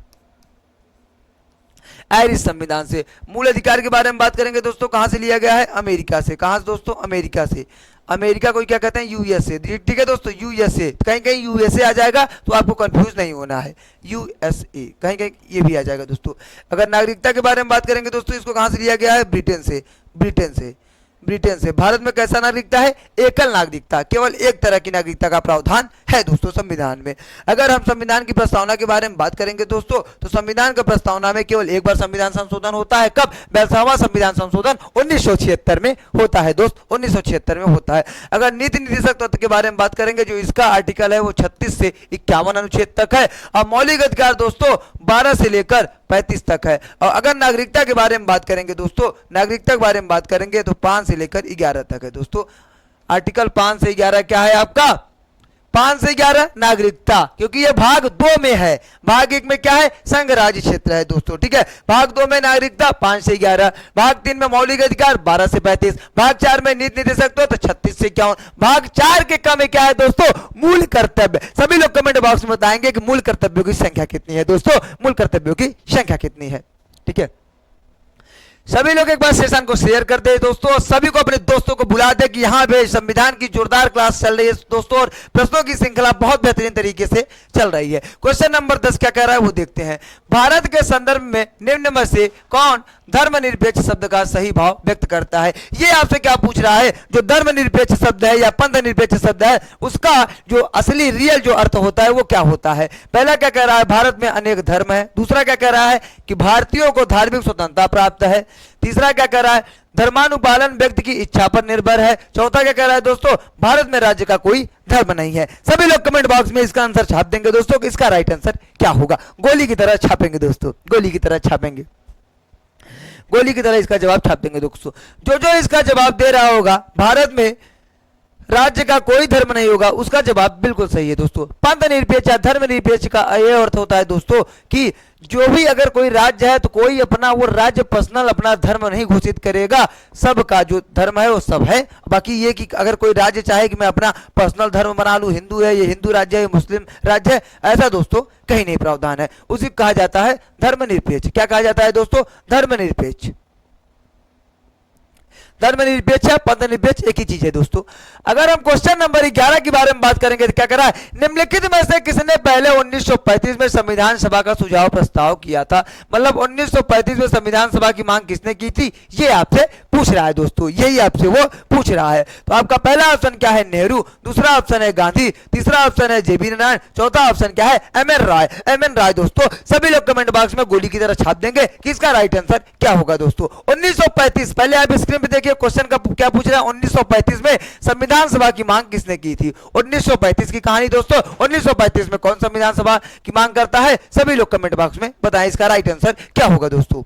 आयरिश संविधान से। मूल अधिकार के बारे में बात करेंगे दोस्तों, कहां से लिया गया है? अमेरिका से। कहां से दोस्तों? अमेरिका से। अमेरिका को क्या कहते हैं? यूएसए। ठीक है दोस्तों, यूएसए। कहीं कहीं यूएसए आ जाएगा तो आपको कंफ्यूज नहीं होना है, यूएसए कहीं कहीं ये भी आ जाएगा दोस्तों। अगर नागरिकता के बारे में बात करेंगे दोस्तों, इसको कहां से लिया गया है? ब्रिटेन से। ब्रिटेन से। भारत में कैसा नागरिकता है? एकल नागरिकता, केवल एक तरह की नागरिकता का प्रावधान है दोस्तों संविधान में। अगर हम संविधान की प्रस्तावना के बारे में बात करेंगे दोस्तों तो संविधान का प्रस्तावना में केवल एक बार संविधान संशोधन होता है। कब? 42वां संविधान संशोधन 1976 में होता है दोस्त, 1976 में होता है। अगर नीति निर्देशक तत्व के बारे में बात करेंगे, जो इसका आर्टिकल है वो 36 से 51 अनुच्छेद तक है, और मौलिक अधिकार दोस्तों 12 से लेकर 35 तक है। और अगर नागरिकता के बारे में बात करेंगे दोस्तों, नागरिकता के बारे में बात करेंगे तो 5 से लेकर 11 तक है दोस्तों। आर्टिकल 5 से 11 क्या है आपका? 5 से 11 नागरिकता, क्योंकि ये भाग 2 में है। भाग 1 में क्या है? संघ राज्य क्षेत्र है दोस्तों, ठीक है। भाग 2 में नागरिकता 5 से 11, भाग 3 में मौलिक अधिकार 12 से 35, भाग 4 में नीति निर्देशक तो 36 से 51, भाग 4 के क्रम में क्या है दोस्तों? मूल कर्तव्य। सभी लोग कमेंट बॉक्स में बताएंगे कि मूल कर्तव्यों की संख्या कितनी है दोस्तों, मूल कर्तव्यों की संख्या कितनी है, ठीक है। सभी लोग एक बार सेशन को शेयर कर दे दोस्तों, सभी को अपने दोस्तों को बुला दे कि यहाँ पे संविधान की जोरदार क्लास चल रही है दोस्तों, और प्रश्नों की श्रृंखला बहुत बेहतरीन तरीके से चल रही है। क्वेश्चन नंबर 10 क्या कह रहा है वो देखते हैं। भारत के संदर्भ में निम्न में से कौन धर्मनिरपेक्ष शब्द का सही भाव व्यक्त करता है? ये आपसे क्या पूछ रहा है? जो धर्मनिरपेक्ष शब्द है या पंथ निरपेक्ष शब्द है उसका जो असली रियल जो अर्थ होता है वो क्या होता है? पहला क्या कह रहा है? भारत में अनेक धर्म है। दूसरा क्या कह रहा है? कि भारतीयों को धार्मिक स्वतंत्रता प्राप्त है। तीसरा क्या कह रहा है? धर्मानुपालन व्यक्ति की इच्छा पर निर्भर है। चौथा क्या कह रहा है दोस्तों? भारत में राज्य का कोई धर्म नहीं है। सभी लोग कमेंट बॉक्स में इसका आंसर छाप देंगे दोस्तों कि इसका राइट आंसर क्या होगा। गोली की तरह छापेंगे दोस्तों, गोली की तरह छापेंगे, गोली की तरह इसका जवाब छाप देंगे दोस्तों। जो जो इसका जवाब दे रहा होगा भारत में राज्य का कोई धर्म नहीं होगा, उसका जवाब बिल्कुल सही है दोस्तों। पंथ निरपेक्ष या धर्म निरपेक्ष का यह अर्थ होता है दोस्तों कि जो भी अगर कोई राज्य है तो कोई अपना वो राज्य पर्सनल अपना धर्म नहीं घोषित करेगा, सबका जो धर्म है वो सब है। बाकी ये कि अगर कोई राज्य चाहे कि मैं अपना पर्सनल धर्म बना लूं, हिंदू है ये हिंदू राज्य है, मुस्लिम राज्य है, ऐसा दोस्तों कहीं नहीं प्रावधान है। उसी कहा जाता है धर्मनिरपेक्ष। क्या कहा जाता है दोस्तों? धर्मनिरपेक्ष। धर्मनिरपेक्ष या पंथ निरपेक्ष एक ही चीज है दोस्तों। अगर हम क्वेश्चन नंबर 11 के बारे में बात करेंगे तो क्या कर रहा है? निम्नलिखित में से किसने पहले 1935 में संविधान सभा का सुझाव प्रस्ताव किया था? मतलब 1935 में संविधान सभा की मांग किसने की थी, ये आपसे पूछ रहा है दोस्तों, यही आपसे वो पूछ रहा है। तो आपका पहला ऑप्शन क्या है? नेहरू। दूसरा ऑप्शन है गांधी। तीसरा ऑप्शन है जेबी नारायण। चौथा ऑप्शन क्या है? एमएन राय। एमएन राय दोस्तों। सभी लोग कमेंट बॉक्स में गोली की तरह छाप देंगे कि इसका राइट आंसर क्या होगा दोस्तों। 1935, पहले आप स्क्रीन पे देखिए क्वेश्चन का क्या पूछ रहा है। 1935 में संविधान सभा की मांग किसने की थी? 1935 की कहानी दोस्तों। 1935 में कौन संविधान सभा की मांग करता है? सभी लोग कमेंट बॉक्स में बताएं इसका राइट आंसर क्या होगा दोस्तों।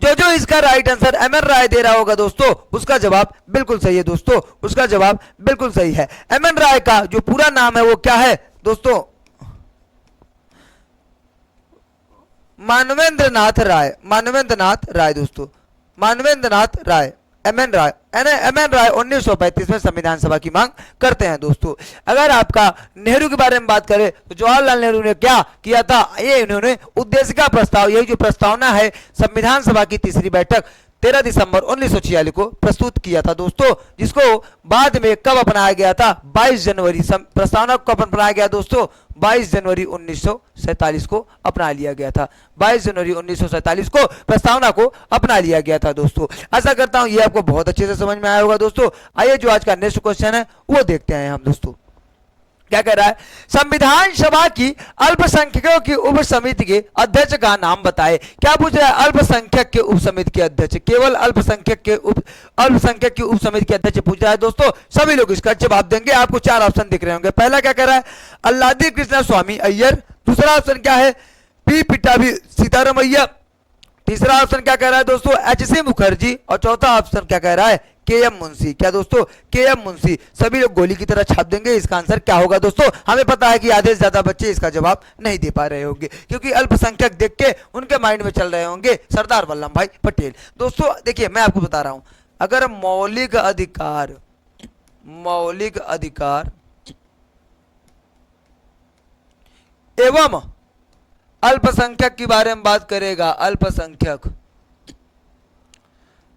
जो जो इसका राइट आंसर एम एन राय दे रहा होगा दोस्तों, उसका जवाब बिल्कुल सही है दोस्तों, उसका जवाब बिल्कुल सही है। एम एन राय का जो पूरा नाम है वो क्या है दोस्तों? मानवेंद्र नाथ राय, मानवेंद्र नाथ राय दोस्तों, मानवेंद्र नाथ राय, एम एन राय। एम एन राय 1935 में संविधान सभा की मांग करते हैं दोस्तों। अगर आपका नेहरू के बारे में बात करें तो जवाहरलाल नेहरू ने क्या किया था, ये इन्होंने उद्देश्य का प्रस्ताव, यही जो प्रस्तावना है संविधान सभा की तीसरी बैठक 13 दिसंबर 1946 को प्रस्तुत किया था दोस्तों, जिसको बाद में कब अपनाया गया था? 22 जनवरी, प्रस्तावना को कब अपनाया गया दोस्तों? 22 जनवरी 1947 को अपना लिया गया था। 22 जनवरी 1947 को प्रस्तावना को अपना लिया गया था दोस्तों। आशा करता हूं ये आपको बहुत अच्छे से समझ में आया होगा दोस्तों। आइए जो आज का नेक्स्ट क्वेश्चन है वो देखते हैं हम दोस्तों। क्या कह रहा है? संविधान सभा की अल्पसंख्यकों की उप समिति के अध्यक्ष का नाम बताए। क्या पूछ रहा है? अल्पसंख्यक के उप समिति के अध्यक्ष, केवल अल्पसंख्यक की उप समिति के अध्यक्ष पूछ रहा है दोस्तों। सभी लोग इसका जवाब देंगे। आपको 4 ऑप्शन दिख रहे होंगे। पहला क्या कह रहा है? अल्लादी कृष्णा स्वामी अय्यर। दूसरा ऑप्शन क्या है? पी पिटाभी सीतारामैया। तीसरा ऑप्शन क्या कह रहा है दोस्तों? एच.सी. मुखर्जी। और चौथा ऑप्शन क्या कह रहा है? के.एम. मुंशी। क्या दोस्तों? के.एम. मुंशी। सभी लोग गोली की तरह छाप देंगे। इसका आंसर क्या होगा दोस्तों? हमें पता है कि आधे से ज्यादा बच्चे इसका जवाब नहीं दे पा रहे होंगे, क्योंकि अल्पसंख्यक देख के उनके माइंड में चल रहे होंगे सरदार वल्लभ भाई पटेल। दोस्तों देखिए, मैं आपको बता रहा हूं, अगर मौलिक अधिकार एवं अल्पसंख्यक के बारे में बात करेगा, अल्पसंख्यक,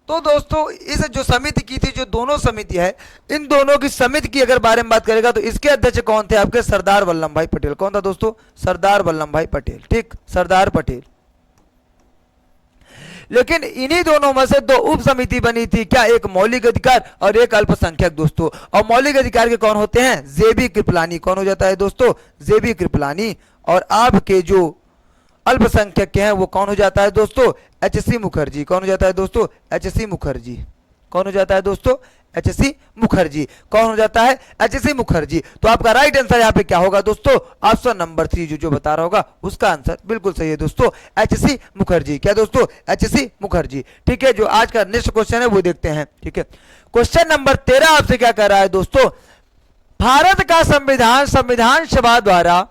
तो दोस्तों इस जो समिति की थी, जो दोनों समिति है, इन दोनों की समिति की अगर बारे में बात करेगा तो इसके अध्यक्ष कौन थे? आपके सरदार वल्लभ भाई पटेल। कौन था दोस्तों? सरदार वल्लभ भाई पटेल। ठीक, सरदार पटेल। लेकिन इन्हीं दोनों में से 2 उप समिति बनी थी। क्या? एक मौलिक अधिकार और एक अल्पसंख्यक दोस्तों। और मौलिक अधिकार के कौन होते हैं? जेबी कृपलानी। कौन हो जाता है दोस्तों? जेबी कृपलानी। और आपके जो अल्पसंख्यक के हैं वो कौन हो जाता है दोस्तों? एच.सी. मुखर्जी। कौन हो जाता है दोस्तों? एच.सी. मुखर्जी। कौन हो जाता है दोस्तों? एच.सी. मुखर्जी। कौन हो जाता है? एच.सी. मुखर्जी। तो आपका राइट आंसर यहाँ पे क्या होगा दोस्तों? ऑप्शन नंबर 3 जो बता रहा होगा उसका आंसर बिल्कुल सही है दोस्तों, एच.सी. मुखर्जी। क्या दोस्तों? एच.सी. मुखर्जी। ठीक है, जो आज का नेक्स्ट क्वेश्चन है वो देखते हैं। ठीक है, क्वेश्चन नंबर 13 आपसे क्या कर रहा है दोस्तों? भारत का संविधान सभा द्वारा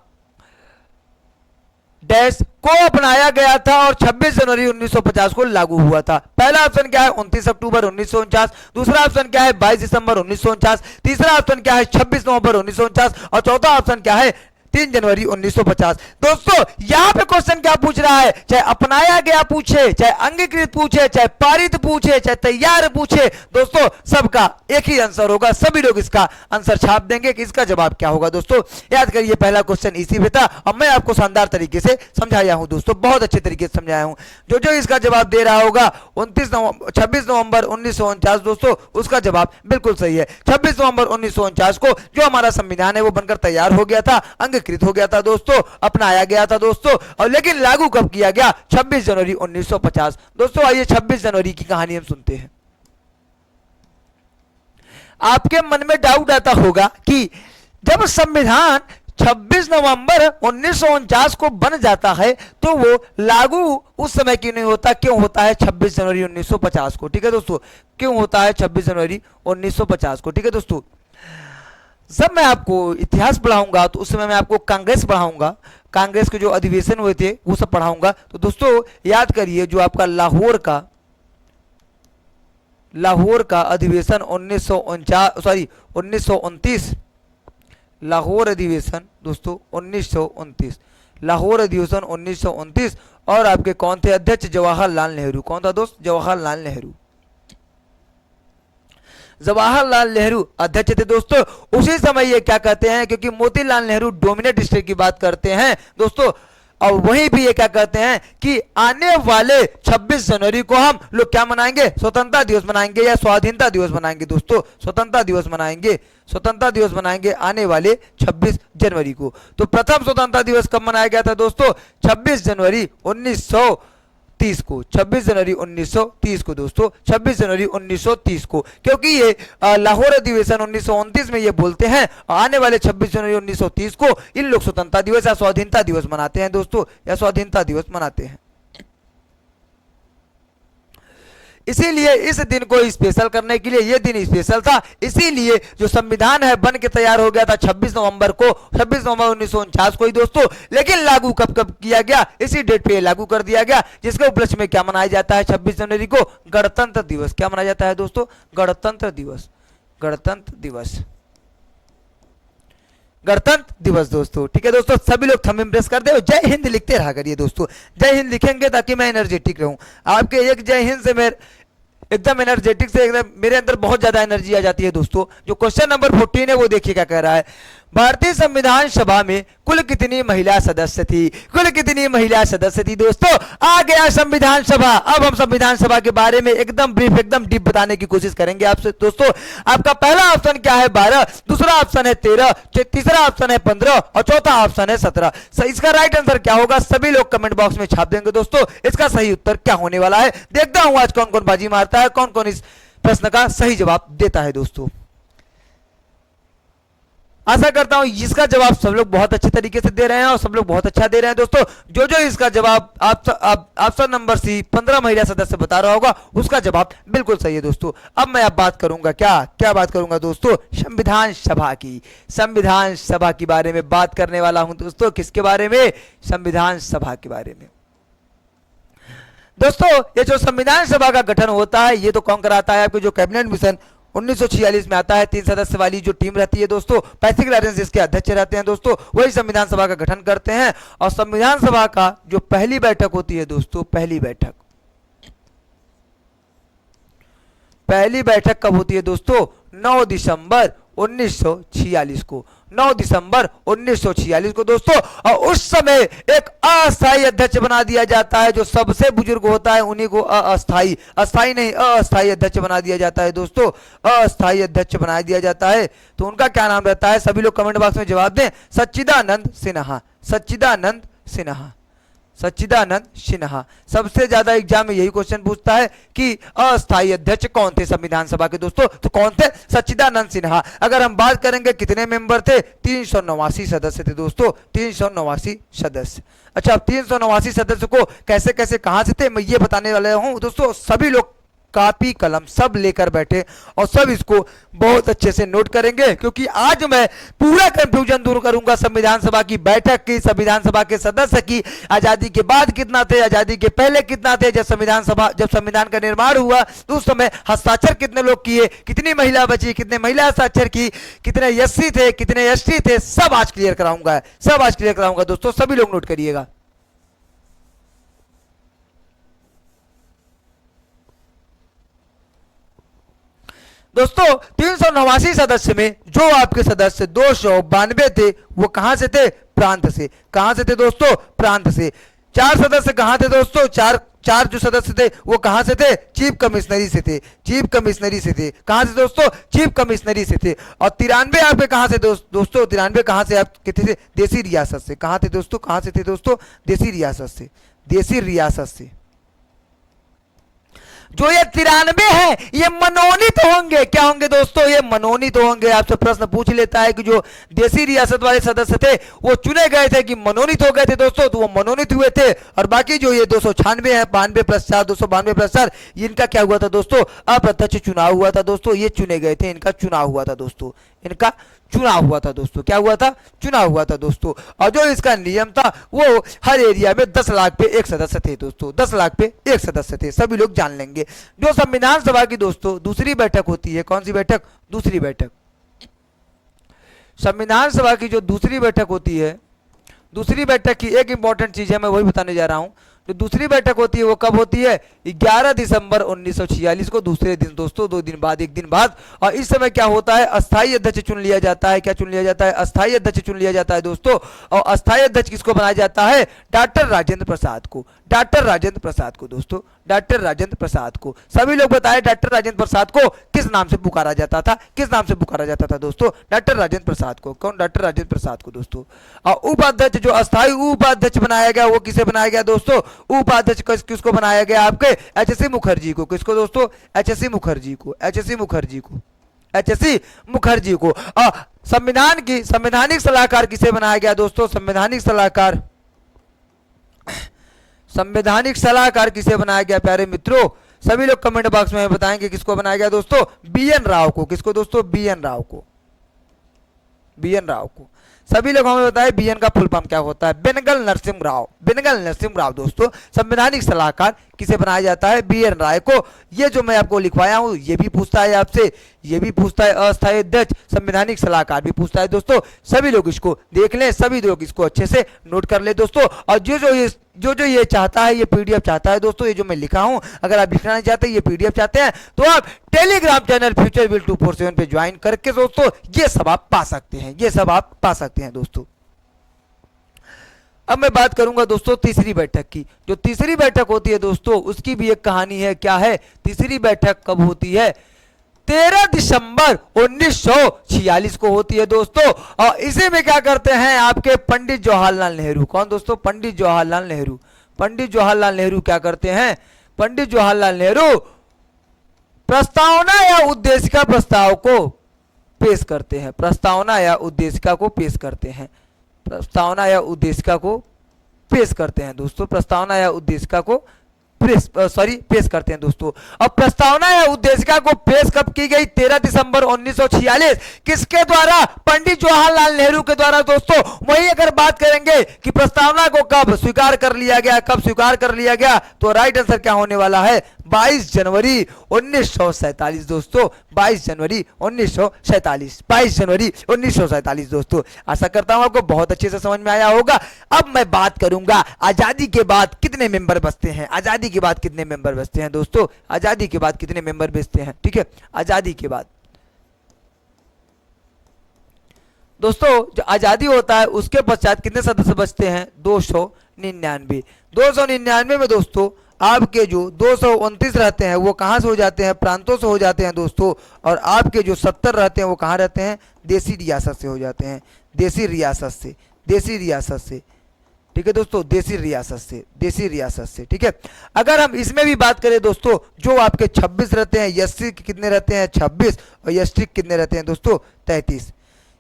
डैश को अपनाया गया था और 26 जनवरी 1950 को लागू हुआ था। पहला ऑप्शन क्या है? 29 अक्टूबर 1949। दूसरा ऑप्शन क्या है? 22 दिसंबर 1949। तीसरा ऑप्शन क्या है? 26 नवंबर 1949। और चौथा ऑप्शन क्या है? 3 जनवरी 1950। दोस्तों यहां पे क्वेश्चन क्या पूछ रहा है? चाहे अपनाया गया पूछे, चाहे अंगीकृत पूछे, चाहे पारित पूछे, चाहे तैयार पूछे, दोस्तों सबका एक ही आंसर होगा। सभी लोग इसका आंसर छाप देंगे कि इसका जवाब क्या होगा। दोस्तों याद करिए, पहला क्वेश्चन इसी पे था और मैं आपको शानदार तरीके से समझाया हूं दोस्तों, बहुत अच्छे तरीके से समझाया हूं। जो जो इसका जवाब दे रहा होगा 26 नवंबर 1949 दोस्तों, उसका जवाब बिल्कुल सही है। 26 नवंबर 1949 को जो हमारा संविधान है वो बनकर तैयार हो गया था, अंगीकृत हो गया था दोस्तों, अपनाया गया था दोस्तों। और लेकिन लागू कब किया गया? 26 जनवरी 1950। दोस्तों आइए 26 जनवरी की कहानी हम सुनते हैं। आपके मन में डाउट आता होगा कि जब संविधान 26 नवंबर 1949 को बन जाता है तो वो लागू उस समय क्यों नहीं होता? क्यों होता है 26 जनवरी 1950 को? ठीक है दोस्तों, क्यों होता है 26 जनवरी 1950 को? ठीक है दोस्तों, जब मैं आपको इतिहास पढ़ाऊंगा तो उस समय मैं आपको कांग्रेस पढ़ाऊंगा, कांग्रेस के जो अधिवेशन हुए थे वो सब पढ़ाऊंगा। तो दोस्तों याद करिए, जो आपका लाहौर का अधिवेशन 1929, लाहौर अधिवेशन दोस्तों 1929, लाहौर अधिवेशन 1929। और आपके कौन थे अध्यक्ष? जवाहरलाल नेहरू। कौन था दोस्त? जवाहरलाल नेहरू। जवाहरलाल नेहरू अध्यक्ष थे दोस्तों। उसी समय ये क्या कहते हैं, क्योंकि मोतीलाल नेहरू डोमिनेट स्टेट की बात करते हैं दोस्तों, और वहीं भी ये क्या कहते हैं कि आने वाले 26 जनवरी को हम लोग क्या मनाएंगे? स्वतंत्रता दिवस मनाएंगे या स्वाधीनता दिवस मनाएंगे दोस्तों? स्वतंत्रता दिवस मनाएंगे, स्वतंत्रता दिवस मनाएंगे आने वाले 26 जनवरी को। तो प्रथम स्वतंत्रता दिवस कब मनाया गया था दोस्तों? 26 जनवरी 1930 को, 26 जनवरी 1930 को दोस्तों, 26 जनवरी 1930 को, क्योंकि ये लाहौर अधिवेशन 1929 में ये बोलते हैं आने वाले 26 जनवरी 1930 को इन लोग स्वतंत्रता दिवस या स्वाधीनता दिवस मनाते हैं दोस्तों, या स्वाधीनता दिवस मनाते हैं। इसीलिए इस दिन को स्पेशल करने के लिए, ये दिन स्पेशल था, इसीलिए जो संविधान है बन के तैयार हो गया था 26 नवंबर को, 26 नवंबर 1949 को ही दोस्तों। लेकिन लागू कब कब किया गया, इसी डेट पे लागू कर दिया गया, जिसके उपलक्ष्य में क्या मनाया जाता है 26 जनवरी को, गणतंत्र दिवस। क्या मनाया जाता है दोस्तों, गणतंत्र दिवस, गणतंत्र दिवस, गणतंत्र दिवस दोस्तों। ठीक है दोस्तों, सभी लोग थंब इम्प्रेस कर दे और जय हिंद लिखते रहा करिए दोस्तों, जय हिंद लिखेंगे ताकि मैं एनर्जेटिक रहूं। आपके एक जय हिंद से मेरे एकदम एनर्जेटिक से एकदम मेरे अंदर बहुत ज्यादा एनर्जी आ जाती है दोस्तों। जो क्वेश्चन नंबर 14 है वो देखिए क्या कह रहा है, भारतीय संविधान सभा में कुल कितनी महिला सदस्य थी, कुल कितनी महिला सदस्य थी दोस्तों। आ गया संविधान सभा। अब हम संविधान सभा के बारे में एकदम ब्रीफ, एकदम डीप बताने की कोशिश करेंगे आपसे दोस्तों। आपका पहला ऑप्शन क्या है 12, दूसरा ऑप्शन है 13, तीसरा ऑप्शन है 15 और चौथा ऑप्शन है 17। इसका राइट आंसर क्या होगा, सभी लोग कमेंट बॉक्स में छाप देंगे दोस्तों। इसका सही उत्तर क्या होने वाला है, देखता हूं आज कौन कौन बाजी मारता है, कौन कौन इस प्रश्न का सही जवाब देता है दोस्तों। आशा करता हूं इसका जवाब सब लोग बहुत अच्छे तरीके से दे रहे हैं और सब लोग बहुत अच्छा दे रहे हैं दोस्तों। जो जो इसका जवाब ऑप्शन नंबर सी 15 महिला सदस्य बता रहा होगा उसका जवाब बिल्कुल सही है दोस्तों। अब मैं अब बात करूंगा क्या बात करूंगा दोस्तों, संविधान सभा की। संविधान सभा के बारे में बात करने वाला हूं दोस्तों। किसके बारे में, संविधान सभा के बारे में दोस्तों। ये जो संविधान सभा का गठन होता है ये तो कौन कराता है, आपके जो कैबिनेट मिशन 1946 में आता है, 3 सदस्य वाली जो टीम रहती है दोस्तों, पैसिफिक अलायंस जिसके अध्यक्ष रहते हैं दोस्तों, वही संविधान सभा का गठन करते हैं। और संविधान सभा का जो पहली बैठक होती है दोस्तों, पहली बैठक कब होती है दोस्तों, 9 दिसंबर 1946 को, 9 दिसंबर 1946 को दोस्तों। और उस समय एक अस्थायी अध्यक्ष बना दिया जाता है, जो सबसे बुजुर्ग होता है उन्हीं को अस्थायी अध्यक्ष बना दिया जाता है दोस्तों, अस्थायी अध्यक्ष बना दिया जाता है। तो उनका क्या नाम रहता है, सभी लोग कमेंट बॉक्स में जवाब दें। सच्चिदानंद सिन्हा, सच्चिदानंद सिन्हा, सच्चिदानंद सिन्हा। सबसे ज्यादा एग्जाम में यही क्वेश्चन पूछता है कि अस्थायी अध्यक्ष कौन थे संविधान सभा के दोस्तों, तो कौन थे, सच्चिदानंद सिन्हा। अगर हम बात करेंगे कितने मेंबर थे, 389 सदस्य थे दोस्तों, 389 सदस्य। अच्छा, अब 389 सदस्य को कैसे कैसे कहां से थे मैं ये बताने वाला हूं दोस्तों। सभी लोग कॉपी कलम सब लेकर बैठे और सब इसको बहुत अच्छे से नोट करेंगे, क्योंकि आज मैं पूरा कंफ्यूजन दूर करूंगा संविधान सभा की बैठक की, संविधान सभा के सदस्य की। आजादी के बाद कितना थे, आजादी के पहले कितना थे, जब संविधान का निर्माण हुआ तो उस समय हस्ताक्षर कितने लोग किए, कितनी महिला बची, कितने महिला हस्ताक्षर की, कितने एससी थे, कितने एसटी थे, सब आज क्लियर कराऊंगा, सब आज क्लियर कराऊंगा दोस्तों। सभी लोग नोट करिएगा दोस्तों। 389 सदस्य में जो आपके सदस्य 292 थे वो कहां से थे, प्रांत से। कहां से थे दोस्तों, प्रांत से। 4 सदस्य कहां थे दोस्तों, चार जो सदस्य थे वो कहां से थे, चीफ कमिश्नरी से थे, चीफ कमिश्नरी से थे। कहां से दोस्तों, चीफ कमिश्नरी से थे। और 93 आपके कहां से दोस्तों, 93 कहां से आप कितने थे, देसी रियासत से। कहां थे दोस्तों, कहां से थे दोस्तों, देसी रियासत से, देसी रियासत से। जो ये 93 है ये मनोनीत होंगे, क्या होंगे दोस्तों, ये मनोनीत होंगे। आपसे प्रश्न पूछ लेता है कि जो देसी रियासत वाले सदस्य थे वो चुने गए थे कि मनोनीत हो गए थे दोस्तों, तो वो मनोनीत हुए थे। और बाकी जो ये 296 है, 92 + 4, 292 + 4, इनका क्या हुआ था दोस्तों, अप्रत्यक्ष चुनाव हुआ था दोस्तों। ये चुने गए थे, इनका चुनाव हुआ था दोस्तों, इनका चुनाव हुआ था दोस्तों। क्या हुआ था, चुनाव हुआ था दोस्तों। और जो इसका नियम था वो हर एरिया में 10 लाख पे एक सदस्य थे दोस्तों, 10 लाख पे एक सदस्य थे, सभी लोग जान लेंगे। जो संविधान सभा की दोस्तों दूसरी बैठक होती है, कौन सी बैठक, दूसरी बैठक। संविधान सभा की जो दूसरी बैठक होती है, दूसरी बैठक की एक इंपॉर्टेंट चीज है, मैं वही बताने जा रहा हूं। जो दूसरी बैठक होती है वो कब होती है, 11 दिसंबर 1946 को, दूसरे दिन दोस्तों, 2 दिन बाद, 1 दिन बाद। और इस समय क्या होता है, अस्थायी अध्यक्ष चुन लिया जाता है। क्या चुन लिया जाता है, अस्थायी अध्यक्ष चुन लिया जाता है दोस्तों। और अस्थायी अध्यक्ष किसको बनाया जाता है, डॉक्टर राजेंद्र प्रसाद को, डॉक्टर राजेंद्र प्रसाद को दोस्तों, डॉक्टर राजेंद्र प्रसाद को। सभी लोग बताएं डॉक्टर राजेंद्र प्रसाद को किस नाम से पुकारा जाता था, किस नाम से पुकारा जाता था दोस्तों, डॉक्टर राजेंद्र प्रसाद को। कौन, डॉक्टर राजेंद्र प्रसाद को दोस्तों। और उपाध्यक्ष, जो अस्थायी उपाध्यक्ष बनाया गया वो किसे बनाया गया दोस्तों, उपाध्यक्ष किसको बनाया गया, आपके एचएससी मुखर्जी को। किसको दोस्तों, एचएससी मुखर्जी को, एचएससी मुखर्जी को, एचएससी मुखर्जी को। संविधान की संवैधानिक सलाहकार किसे बनाया गया दोस्तों, संवैधानिक सलाहकार किसे बनाया गया प्यारे मित्रों, सभी लोग कमेंट बॉक्स में बताएंगे किसको बनाया गया दोस्तों, BN राव को। किसको दोस्तों, BN राव को, BN राव को। सभी लोग हमें बताएं BN का फुल फॉर्म क्या होता है, बेनगल नरसिम्हा राव। बेनगल नरसिम्हा राव दोस्तों संवैधानिक सलाहकार किसे बनाया जाता है, BN राय को। ये जो मैं आपको लिखवाया हूं ये भी पूछता है आपसे, ये भी पूछता है अस्थायी अध्यक्ष, संवैधानिक सलाहकार भी पूछता है दोस्तों। सभी लोग इसको देख लें, सभी लोग इसको अच्छे से नोट कर ले दोस्तों। और जो ये चाहता है, ये PDF चाहता है दोस्तों, ये जो मैं लिखा हूं, अगर आप लिखना नहीं चाहते, ये PDF चाहते हैं, तो आप टेलीग्राम चैनल फ्यूचर विल 247 पे ज्वाइन करके दोस्तों ये सब आप पा सकते हैं, ये सब आप पा सकते हैं दोस्तों। अब मैं बात करूंगा दोस्तों तीसरी बैठक की। जो तीसरी बैठक होती है दोस्तों उसकी भी एक कहानी है। क्या है, तीसरी बैठक कब होती है, 13 दिसंबर 1946 को होती है दोस्तों। और इसी में क्या करते हैं आपके पंडित जवाहरलाल नेहरू। कौन दोस्तों, पंडित जवाहरलाल नेहरू। पंडित जवाहरलाल नेहरू क्या करते हैं, पंडित जवाहरलाल नेहरू प्रस्तावना या उद्देशिका प्रस्ताव को पेश करते हैं, प्रस्तावना या उद्देशिका को पेश करते हैं, प्रस्तावना या उद्देशिका को पेश करते हैं दोस्तों, प्रस्तावना या उद्देशिका को पेश करते हैं दोस्तों। अब प्रस्तावना या उद्देशिका को पेश कब की गई, 13 दिसंबर 1946। किसके द्वारा, पंडित जवाहरलाल नेहरू के द्वारा दोस्तों। वही अगर बात करेंगे कि प्रस्तावना को कब स्वीकार कर लिया गया, कब स्वीकार कर लिया गया, तो राइट आंसर क्या होने वाला है, 22 जनवरी 1947 दोस्तों, 22 जनवरी 1947, 22 जनवरी 1947 दोस्तों। आशा करता हूं आपको बहुत अच्छे से समझ में आया होगा। अब मैं बात करूंगा आजादी के बाद कितने मेंबर बचते हैं, आजादी के बाद कितने मेंबर बचते हैं दोस्तों, आजादी के बाद कितने मेंबर बचते हैं। ठीक है, आजादी के बाद दोस्तों जो आजादी होता है उसके पश्चात कितने सदस्य बचते हैं, 299। 299 में दोस्तों आपके जो 229 रहते हैं वो कहां से हो जाते हैं, प्रांतों से हो जाते हैं दोस्तों। और आपके जो 70 रहते हैं वो कहां रहते हैं, देसी रियासत से हो जाते हैं, देसी रियासत से, देसी रियासत से। ठीक है दोस्तों, देसी रियासत से, देसी रियासत से। ठीक है, अगर हम इसमें भी बात करें दोस्तों, जो आपके 26 रहते हैं, एससी कितने रहते हैं, 26, और एसटी कितने रहते हैं दोस्तों, 33।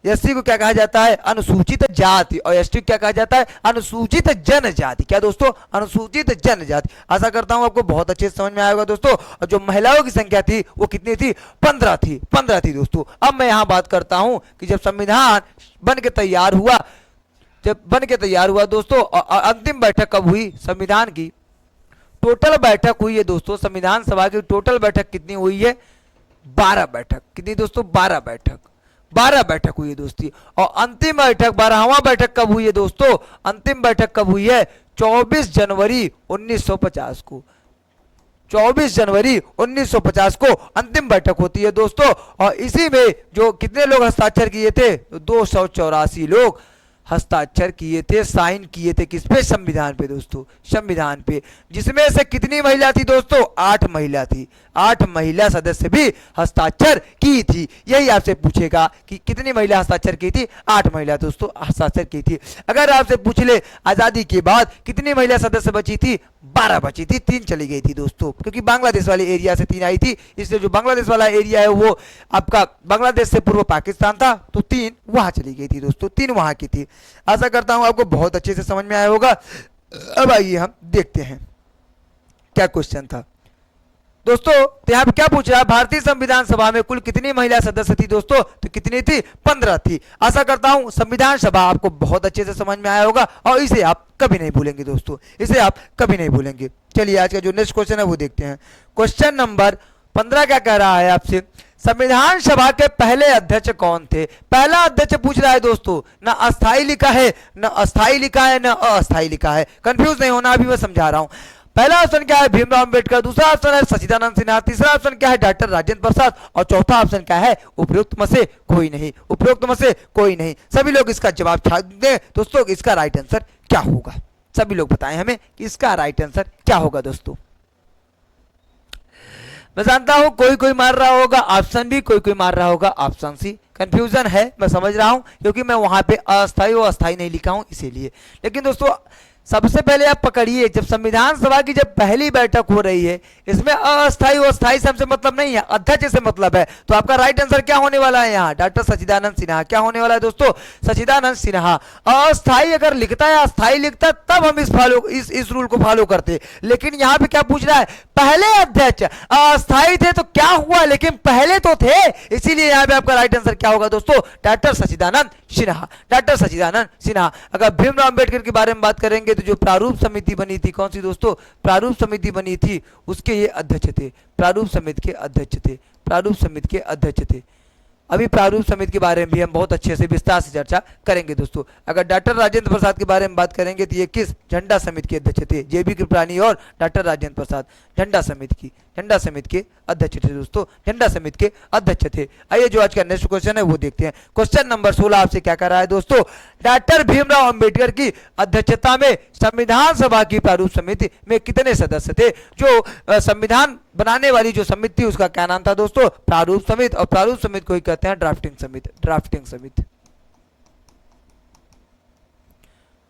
एससी को क्या कहा जाता है, अनुसूचित जाति, और एसटी क्या कहा जाता है, अनुसूचित जनजाति। क्या दोस्तों, अनुसूचित जनजाति। आशा करता हूं आपको बहुत अच्छे से समझ में आएगा दोस्तों। और जो महिलाओं की संख्या थी वो कितनी थी, 15 थी, 15 थी दोस्तों। अब मैं यहां बात करता हूं कि जब संविधान बन के तैयार हुआ, जब बन के तैयार हुआ दोस्तों, अंतिम बैठक कब हुई, संविधान की टोटल बैठक हुई है दोस्तों, संविधान सभा की टोटल बैठक कितनी हुई है, 12 बैठक। कितनी दोस्तों, 12 बैठक, 12 बैठक हुई है दोस्ती। और अंतिम बैठक 12वां बैठक कब हुई है दोस्तों, अंतिम बैठक कब हुई है, 24 जनवरी 1950 को, 24 जनवरी 1950 को अंतिम बैठक होती है दोस्तों। और इसी में जो कितने लोग हस्ताक्षर किए थे, 284 लोग हस्ताक्षर किए थे, साइन किए थे, किस पे, संविधान पे दोस्तों, संविधान पे। जिसमें से कितनी महिला थी दोस्तों, 8 महिला थी, 8 महिला सदस्य भी हस्ताक्षर की थी। यही आपसे पूछेगा कि कितनी महिला हस्ताक्षर की थी, 8 महिला दोस्तों हस्ताक्षर की थी। अगर आपसे पूछ ले आजादी के बाद कितनी महिला सदस्य बची थी, 12 बची थी, 3 चली गई थी दोस्तों, क्योंकि बांग्लादेश वाले एरिया से 3 आई थी। इसलिए जो बांग्लादेश वाला एरिया है वो आपका बांग्लादेश से पूर्व पाकिस्तान था, तो 3 वहां चली गई थी दोस्तों, 3 वहां की थी। आशा करता हूं आपको बहुत अच्छे से समझ में आया होगा। अब आइए हम देखते हैं क्या क्वेश्चन था दोस्तों। तो यहाँ पे क्या पूछ रहा है, भारतीय संविधान सभा में कुल कितनी महिला सदस्य थी दोस्तों, तो कितनी थी, 15 थी। आशा करता हूं संविधान सभा आपको बहुत अच्छे से समझ में आया होगा और इसे आप कभी नहीं भूलेंगे दोस्तों, इसे आप कभी नहीं भूलेंगे। चलिए आज का जो नेक्स्ट क्वेश्चन है वो देखते हैं। क्वेश्चन नंबर 15 क्या कह रहा है आपसे, संविधान सभा के पहले अध्यक्ष कौन थे। पहला अध्यक्ष पूछ रहा है दोस्तों, ना अस्थाई लिखा है, ना अस्थाई लिखा है, ना अस्थाई लिखा है। कंफ्यूज नहीं होना, अभी मैं समझा रहा हूं। पहला ऑप्शन क्या है, भीमराव अंबेडकर। दूसरा ऑप्शन है सच्चिदानंद सिन्हा। तीसरा ऑप्शन क्या है, डॉक्टर राजेंद्र प्रसाद। और चौथा ऑप्शन क्या है, उपयुक्त में से कोई नहीं, उपयुक्त में से कोई नहीं। सभी लोग इसका जवाब दें दोस्तों, इसका राइट आंसर क्या होगा, सभी लोग बताएं हमें कि इसका राइट आंसर क्या होगा दोस्तों। मैं जानता हूं कोई कोई मार रहा होगा ऑप्शन बी, कोई कोई मार रहा होगा ऑप्शन सी। कंफ्यूजन है, मैं समझ रहा हूं, क्योंकि मैं वहां पे अस्थाई और अस्थाई नहीं लिखा हूं इसीलिए। लेकिन दोस्तों सबसे पहले आप पकड़िए, जब संविधान सभा की जब पहली बैठक हो रही है, इसमें अस्थायी और स्थायी से हमसे मतलब नहीं है, अध्यक्ष से मतलब है। तो आपका राइट आंसर क्या होने वाला है यहाँ? डॉक्टर सच्चिदानंद सिन्हा। क्या होने वाला है दोस्तों? सच्चिदानंद सिन्हा। अस्थायी अगर लिखता है, अस्थायी लिखता है, तब हम इस रूल को फॉलो करते। लेकिन यहाँ पे क्या पूछ रहा है? पहले अध्यक्ष अस्थायी थे तो क्या हुआ, लेकिन पहले तो थे, इसीलिए यहाँ पे आपका राइट आंसर क्या होगा दोस्तों? डॉक्टर सच्चिदानंद सिन्हा। डॉक्टर सच्चिदानंद सिन्हा। अगर भीमराव अंबेडकर के बारे में बात करेंगे तो जो प्रारूप समिति बनी थी, कौन सी दोस्तों? प्रारूप समिति बनी थी, उसके ये अध्यक्ष थे। प्रारूप समिति के अध्यक्ष थे। प्रारूप समिति के अध्यक्ष थे। अभी प्रारूप समिति के बारे में भी हम बहुत अच्छे से विस्तार से चर्चा करेंगे दोस्तों। अगर डॉक्टर राजेंद्र प्रसाद के बारे में बात करेंगे तो ये किस झंडा समिति के अध्यक्ष थे? जेबी कृपलानी और डॉक्टर राजेंद्र प्रसाद झंडा समिति के अध्यक्ष थे दोस्तों। झंडा समिति के अध्यक्ष थे। आइए जो आज का नेक्स्ट क्वेश्चन है वो देखते हैं। क्वेश्चन नंबर 16 आपसे क्या कर रहा है दोस्तों? डॉक्टर भीमराव अंबेडकर की अध्यक्षता में संविधान सभा की प्रारूप समिति में कितने सदस्य थे? जो संविधान बनाने वाली जो समिति थी उसका क्या नाम था दोस्तों? प्रारूप समिति। और प्रारूप समिति को ही कहते हैं ड्राफ्टिंग समिति। ड्राफ्टिंग समिति।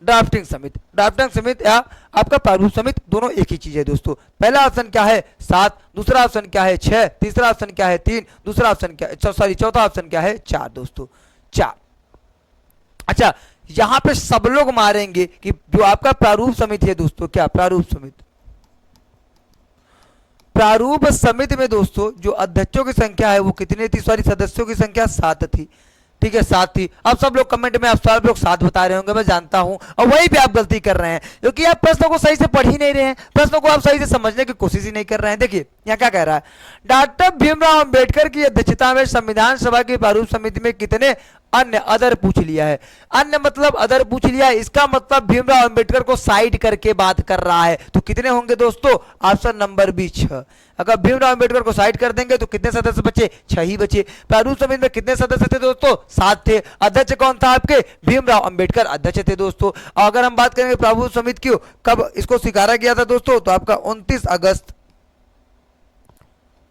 ड्राफ्टिंग समिति। ड्राफ्टिंग समिति या आपका प्रारूप समिति दोनों एक ही चीज है दोस्तों। पहला ऑप्शन क्या है? 7, दूसरा ऑप्शन क्या है? 6, तीसरा ऑप्शन क्या है? 3, दूसरा ऑप्शन क्या है? सॉरी, चौथा ऑप्शन क्या है? 4 दोस्तों, 4। अच्छा, यहां पे सब लोग मारेंगे कि जो आपका प्रारूप समिति है दोस्तों, क्या प्रारूप समिति? प्रारूप समिति में दोस्तों जो अध्यक्षों की संख्या है वो कितनी थी? सॉरी, सदस्यों की संख्या 7 थी। ठीक है, 7 थी। अब सब लोग कमेंट में आप सब लोग 7 बता रहे होंगे, मैं जानता हूं, और वहीं पे आप गलती कर रहे हैं क्योंकि आप प्रश्नों को सही से पढ़ ही नहीं रहे हैं, प्रश्नों को आप सही से समझने की कोशिश ही नहीं कर रहे हैं। देखिए यहाँ क्या कह रहा है? डॉक्टर भीमराव अंबेडकर की अध्यक्षता में संविधान सभा की प्रारूप समिति में कितने अन्य अदर पूछ लिया है। अन्य मतलब अदर पूछ लिया है, इसका मतलब भीमराव अंबेडकर को साइड करके बात कर रहा है। तो कितने होंगे दोस्तों? Option number B 6। अगर भीमराव अंबेडकर को साइड कर देंगे तो कितने सदस्य बचे? 6 ही बचे। प्रारूप समिति में कितने सदस्य थे दोस्तों? 7 थे। अध्यक्ष कौन था आपके? भीमराव अंबेडकर अध्यक्ष थे दोस्तों। और अगर हम बात करेंगे प्रारूप समिति की कब इसको स्वीकारा गया था दोस्तों, तो आपका 29 अगस्त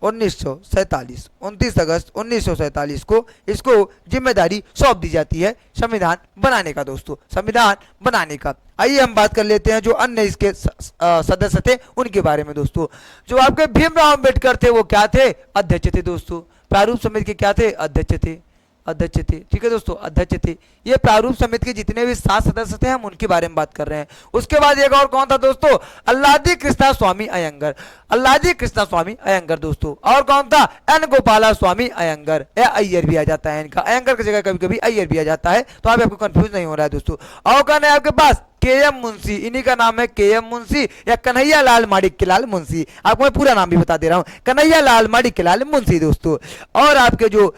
1947 को इसको जिम्मेदारी सौंप दी जाती है संविधान बनाने का दोस्तों, संविधान बनाने का। आइए हम बात कर लेते हैं जो अन्य इसके सदस्य थे उनके बारे में दोस्तों। जो आपके भीमराव अंबेडकर थे वो क्या थे? अध्यक्ष थे दोस्तों। प्रारूप समिति के क्या थे? अध्यक्ष थे। अध्यक्ष थे। ठीक है दोस्तों, अध्यक्ष थे। ये प्रारूप समिति के जितने भी 7 सदस्य थे हम उनके बारे में बात कर रहे हैं। उसके बाद एक और कौन था दोस्तों? अल्लादी कृष्णा स्वामी अयंगर। अल्लादी कृष्णा स्वामी अयंगर दोस्तों। और कौन था? एन गोपाला स्वामी अयंगर, या अय्यर भी आ जाता है इनका, अयंगर की जगह कभी कभी अय्यर भी आ जाता है, तो आपको कंफ्यूज नहीं हो रहा है दोस्तों। और कौन है आपके पास? के.एम. मुंशी। इन्हीं का नाम है के.एम. मुंशी या कन्हैया लाल माणिक्यलाल मुंशी। आपको मैं पूरा नाम भी बता दे रहा हूं, कन्हैया लाल माणिक्यलाल मुंशी दोस्तों। और आपके जो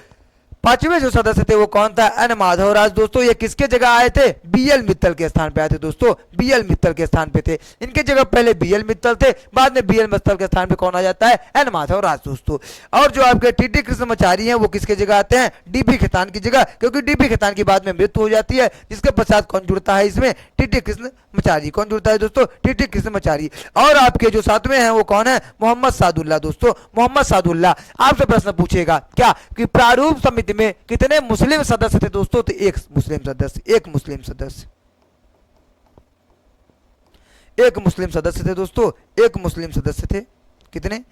5वें जो सदस्य थे वो कौन था? एन माधवराज दोस्तों। ये किसके जगह आए थे? बी.एल. मित्तल के स्थान पे आए थे दोस्तों, बी.एल. मित्तल के स्थान पे थे। इनके जगह पहले बी.एल. मित्तल थे, बाद में बी.एल. मित्तल के स्थान पे कौन आ जाता है? एन माधवराज दोस्तों। और जो आपके टी.टी. कृष्णमाचारी हैं वो किसके जगह आते हैं? डी.पी. खेतान की जगह, क्योंकि डी.पी. खेतान की बाद में मृत्यु हो जाती है, जिसके पश्चात कौन जुड़ता है इसमें? टी.टी. कृष्णमाचारी। कौन जुड़ता है दोस्तों? टी.टी. कृष्णमाचारी। और आपके जो 7वें हैं वो कौन है? मोहम्मद सादुल्ला दोस्तों, मोहम्मद सादुल्ला। आपसे प्रश्न पूछेगा क्या कि प्रारूप समिति में कितने मुस्लिम सदस्य थे दोस्तों? तो एक मुस्लिम सदस्य, एक मुस्लिम सदस्य, एक मुस्लिम सदस्य थे दोस्तों, एक मुस्लिम सदस्य थे। कितने?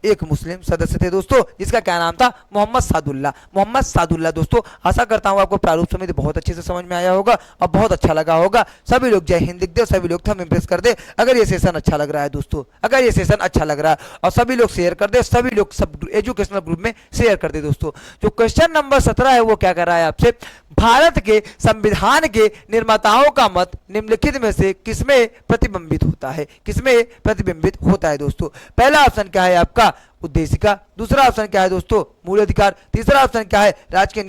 एक मुस्लिम सदस्य थे दोस्तों, जिसका क्या नाम था? मोहम्मद सादुल्ला। मोहम्मद सादुल्ला दोस्तों। आशा करता हूं आपको प्रारूप समिति बहुत अच्छे से समझ में आया होगा और बहुत अच्छा लगा होगा। सभी लोग जय हिंद लिख दे, सभी लोग थंब इंप्रेस कर दे अगर ये सेशन अच्छा लग रहा है दोस्तों, अगर ये सेशन अच्छा लग रहा है, और सभी लोग शेयर कर दे, सभी लोग सब एजुकेशनल ग्रुप में शेयर कर दे दोस्तों। जो क्वेश्चन नंबर 17 है वो क्या कर रहा है आपसे? भारत के संविधान के निर्माताओं का मत निम्नलिखित में से किसमें प्रतिबिंबित होता है? किसमें प्रतिबिंबित होता है दोस्तों? पहला ऑप्शन क्या है आपका? उद्देशिका। दूसरा ऑप्शन क्या है दोस्तों? मूल अधिकार। तीसरा ऑप्शन क्या है? राज की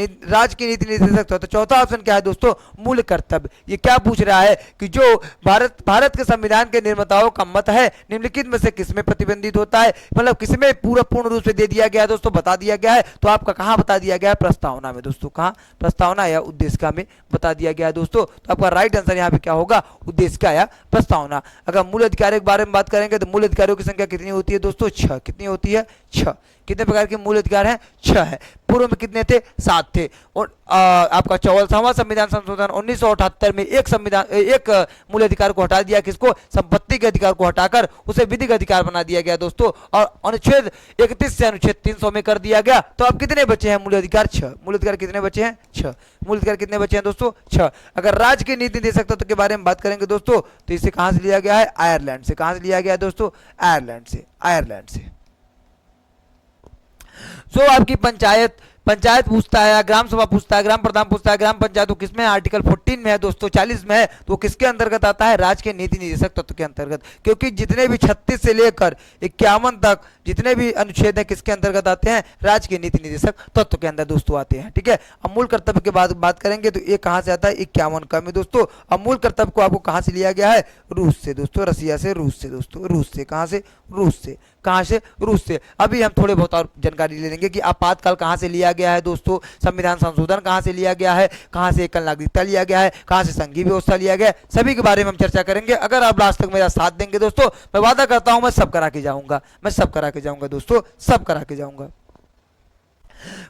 नीति निर्देशक। तो चौथा ऑप्शन क्या है दोस्तों? मूल कर्तव्य। ये क्या पूछ रहा है कि जो भारत के संविधान के निर्माताओं का मत है निम्नलिखित में से किसमें प्रतिबंधित होता है, मतलब किसमें पूर्ण रूप से दे दिया गया है दोस्तों, बता दिया गया है। तो आपका कहां बता दिया गया है? प्रस्तावना में दोस्तों। कहां? प्रस्तावना या उद्देशिका में बता दिया गया है दोस्तों। तो आपका राइट आंसर यहाँ पे क्या होगा? उद्देशिका या प्रस्तावना। अगर मूल अधिकारियों के बारे में बात करेंगे तो मूल अधिकारियों की संख्या कितनी होती है दोस्तों? 6। कितनी होती है? है 6। कितने प्रकार के मूल अधिकार हैं 6 है। पूर्व में कितने थे 7 थे। और आपका 44वां संविधान संशोधन 1978 में एक मूल अधिकार को हटा दिया, किसको, संपत्ति के अधिकार को हटाकर उसे विधिक अधिकार बना दिया गया दोस्तों, और अनुच्छेद 31 से अनुच्छेद 300 में कर दिया गया। तो अब कितने बचे हैं मूल अधिकार 6। मूल अधिकार कितने बचे हैं 6। मूल अधिकार कितने बचे हैं दोस्तों 6। अगर राज्य की नीति निदेशक तत्व के बारे में बात करेंगे दोस्तों तो इसे कहां से लिया गया है, आयरलैंड से। कहां से लिया गया है दोस्तों, आयरलैंड से। आयरलैंड से जो आपकी पंचायत पूछता है, ग्राम सभा पूछता है, ग्राम प्रधान पूछता है, ग्राम पंचायत तो किसमें, आर्टिकल 14 में है दोस्तों, 40 में है, तो किसके अंतर्गत आता है, राज्य के नीति निदेशक तत्व के अंतर्गत। क्योंकि जितने भी 36 से लेकर 51 तक जितने भी अनुच्छेद हैं किसके अंतर्गत आते हैं, राज्य के नीति निदेशक तत्व के अंदर दोस्तों आते हैं। ठीक है। अब मूल कर्तव्य के बाद बात करेंगे तो ये कहां से आता है, 51 का में दोस्तों। अब मूल कर्तव्य को आपको कहां से लिया गया है, रूस से दोस्तों, रसिया से, रूस से दोस्तों, रूस से। कहां से, रूस से। कहां से, रूस से। अभी हम थोड़े बहुत और जानकारी ले लेंगे कि आपातकाल कहां से लिया गया है दोस्तों, संविधान संशोधन कहां से लिया गया है, कहां से एकल नागरिकता लिया गया है, कहां से संघीय व्यवस्था लिया गया है, सभी के बारे में हम चर्चा करेंगे। अगर आप लास्ट तक मेरा साथ देंगे दोस्तों, मैं वादा करता हूं मैं सब करा के जाऊंगा, मैं सब करा के जाऊंगा दोस्तों, सब करा के जाऊंगा।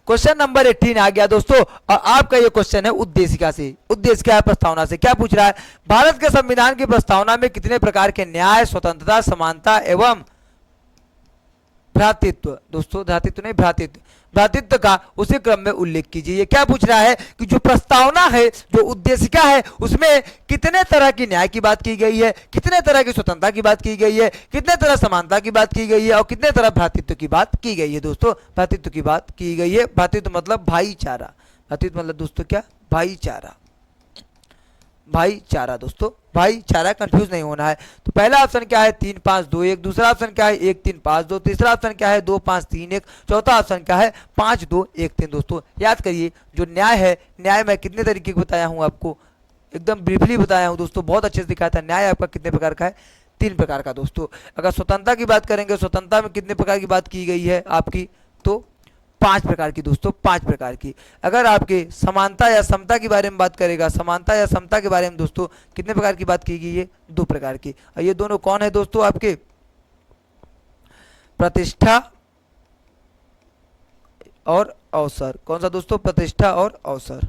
क्वेश्चन नंबर 18 आ गया दोस्तों, और आपका ये क्वेश्चन है उद्देशिका से। उद्देश्य क्या है, प्रस्तावना से। क्या पूछ रहा है, भारत के संविधान की प्रस्तावना में कितने प्रकार के न्याय, स्वतंत्रता, समानता एवं भ्रातृत्व, दोस्तों भ्रातृत्व नहीं, भ्रातृत्व का उसी क्रम में उल्लेख कीजिए। ये क्या पूछ रहा है कि जो प्रस्तावना है, जो उद्देशिका है, उसमें कितने तरह की न्याय की बात की गई है, कितने तरह की स्वतंत्रता की बात की गई है, कितने तरह समानता की बात की गई है, और कितने तरह भ्रातृत्व की बात की गई है दोस्तों। भ्रातृत्व की बात की गई है। भ्रातृत्व मतलब भाईचारा। भ्रातृत्व मतलब दोस्तों क्या, भाईचारा। भाईचारा दोस्तों, भाईचारा, कंफ्यूज नहीं होना है। तो पहला ऑप्शन क्या है, 3 5 2 1। दूसरा ऑप्शन क्या है, 1 3 5 2। तीसरा ऑप्शन क्या है, 2 5 3 1। चौथा ऑप्शन क्या है, 5 2 1 3 दोस्तों। याद करिए, जो न्याय है, न्याय मैं कितने तरीके का बताया हूं आपको, एकदम ब्रीफली बताया हूं दोस्तों, बहुत अच्छे से दिखाया था। न्याय आपका कितने प्रकार का है, 3 प्रकार का दोस्तों। अगर स्वतंत्रता की बात करेंगे, स्वतंत्रता में कितने प्रकार की बात की गई है आपकी, तो 5 प्रकार की दोस्तों, 5 प्रकार की। अगर आपके समानता या समता के बारे में बात करेगा, समानता या समता के बारे में दोस्तों कितने प्रकार की बात की गई है, 2 प्रकार की। और ये दोनों कौन है दोस्तों, आपके प्रतिष्ठा और अवसर। कौन सा दोस्तों, प्रतिष्ठा और अवसर।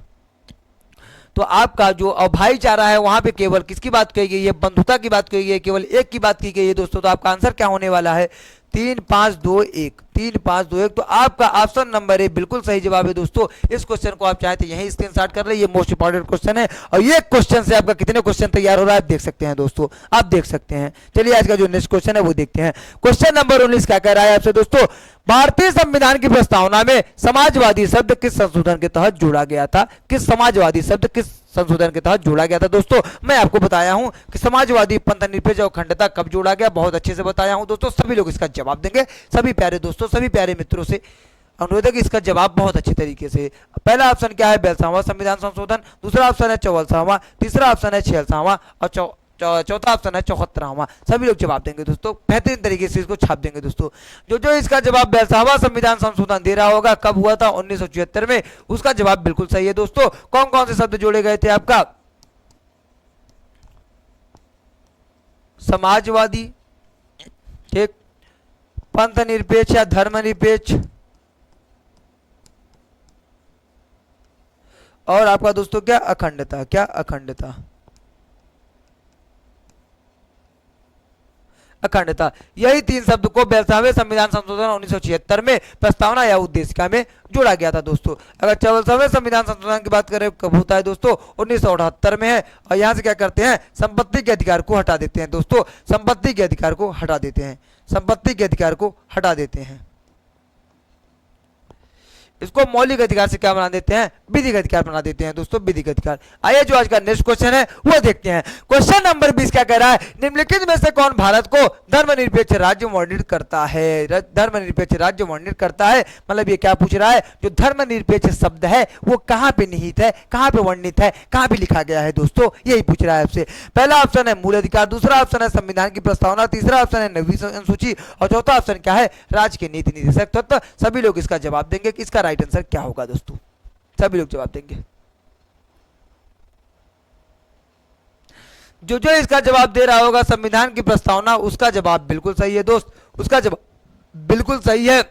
तो आपका जो भाईचारा है, वहां पे केवल किसकी बात कही गई है, बंधुता की बात कही गई है, केवल एक की बात की गई है दोस्तों। तो आपका आंसर क्या होने वाला है, 3 5 2 1। 3 5 2 1। तो आपका ऑप्शन नंबर ए बिल्कुल सही जवाब है दोस्तों। इस क्वेश्चन को आप चाहते यहीं स्क्रीनशॉट कर ले, ये मोस्ट इंपॉर्टेंट क्वेश्चन है, और ये क्वेश्चन से आपका कितने क्वेश्चन तैयार हो रहा है आप देख सकते हैं दोस्तों, आप देख सकते हैं। चलिए आज का जो नेक्स्ट क्वेश्चन है वो देखते हैं। क्वेश्चन नंबर 19 क्या कह रहा है आपसे दोस्तों, भारतीय संविधान की प्रस्तावना में समाजवादी शब्द किस संशोधन के तहत जोड़ा गया था। किस समाजवादी शब्द किस संशोधन के तहत जोड़ा गया था दोस्तों। मैं आपको बताया हूं कि समाजवादी, पंथ निरपेक्ष और अखंडता कब जोड़ा गया, बहुत अच्छे से बताया हूं दोस्तों। सभी लोग इसका जवाब देंगे, सभी प्यारे दोस्तों, सभी प्यारे मित्रों से अनुरोध है कि इसका जवाब बहुत अच्छे तरीके से। पहला ऑप्शन क्या है, 42वां संविधान संशोधन। दूसरा ऑप्शन है 44वां। तीसरा ऑप्शन है 46वां, और चौथा ऑप्शन है 74वां। सभी लोग जवाब देंगे दोस्तों, बेहतरीन तरीके से इसको छाप देंगे दोस्तों। जो इसका जवाब 42वां संविधान संशोधन दे रहा होगा, कब हुआ था, 1976 में, उसका जवाब बिल्कुल सही है दोस्तों। कौन कौन से शब्द जोड़े गए थे, आपका समाजवादी, ठीक, पंथ निरपेक्ष या धर्म निरपेक्ष, और आपका दोस्तों क्या, अखंडता। क्या, अखंडता। अखंडता। यही 3 शब्द को 42वें संविधान संशोधन 1976 में प्रस्तावना या उद्देशिका में जोड़ा गया था दोस्तों। अगर 44वें संविधान संशोधन की बात करें, कब होता है दोस्तों, 1978 में है। और यहां से क्या करते हैं, संपत्ति के अधिकार को हटा देते हैं दोस्तों, संपत्ति के अधिकार को हटा देते हैं, संपत्ति के अधिकार को हटा देते हैं। इसको मौलिक अधिकार से क्या बना देते हैं, विधिक अधिकार बना देते हैं दोस्तों, विधिक अधिकार। आइए जो आज का नेक्स्ट क्वेश्चन है वो देखते हैं। क्वेश्चन नंबर 20 क्या कह रहा है, निम्नलिखित में से कौन भारत को धर्मनिरपेक्ष राज्य वर्णित करता है। धर्मनिरपेक्ष राज्य वर्णित करता है मतलब ये क्या पूछ रहा है, जो धर्मनिरपेक्ष शब्द है वो कहां पे निहित है, कहां पे वर्णित है, कहां पे लिखा गया है दोस्तों, यही पूछ रहा है आपसे। पहला ऑप्शन है मूल अधिकार, दूसरा ऑप्शन है संविधान की प्रस्तावना, तीसरा ऑप्शन है 9वीं अनुसूची, और चौथा ऑप्शन क्या है, राज्य के नीति निदेशक तत्व। सभी लोग इसका जवाब देंगे कि इसका राइट आंसर क्या होगा दोस्तों, सभी लोग जवाब देंगे। जो इसका जवाब दे रहा होगा संविधान की प्रस्तावना, उसका जवाब बिल्कुल सही है दोस्त, उसका जवाब बिल्कुल सही है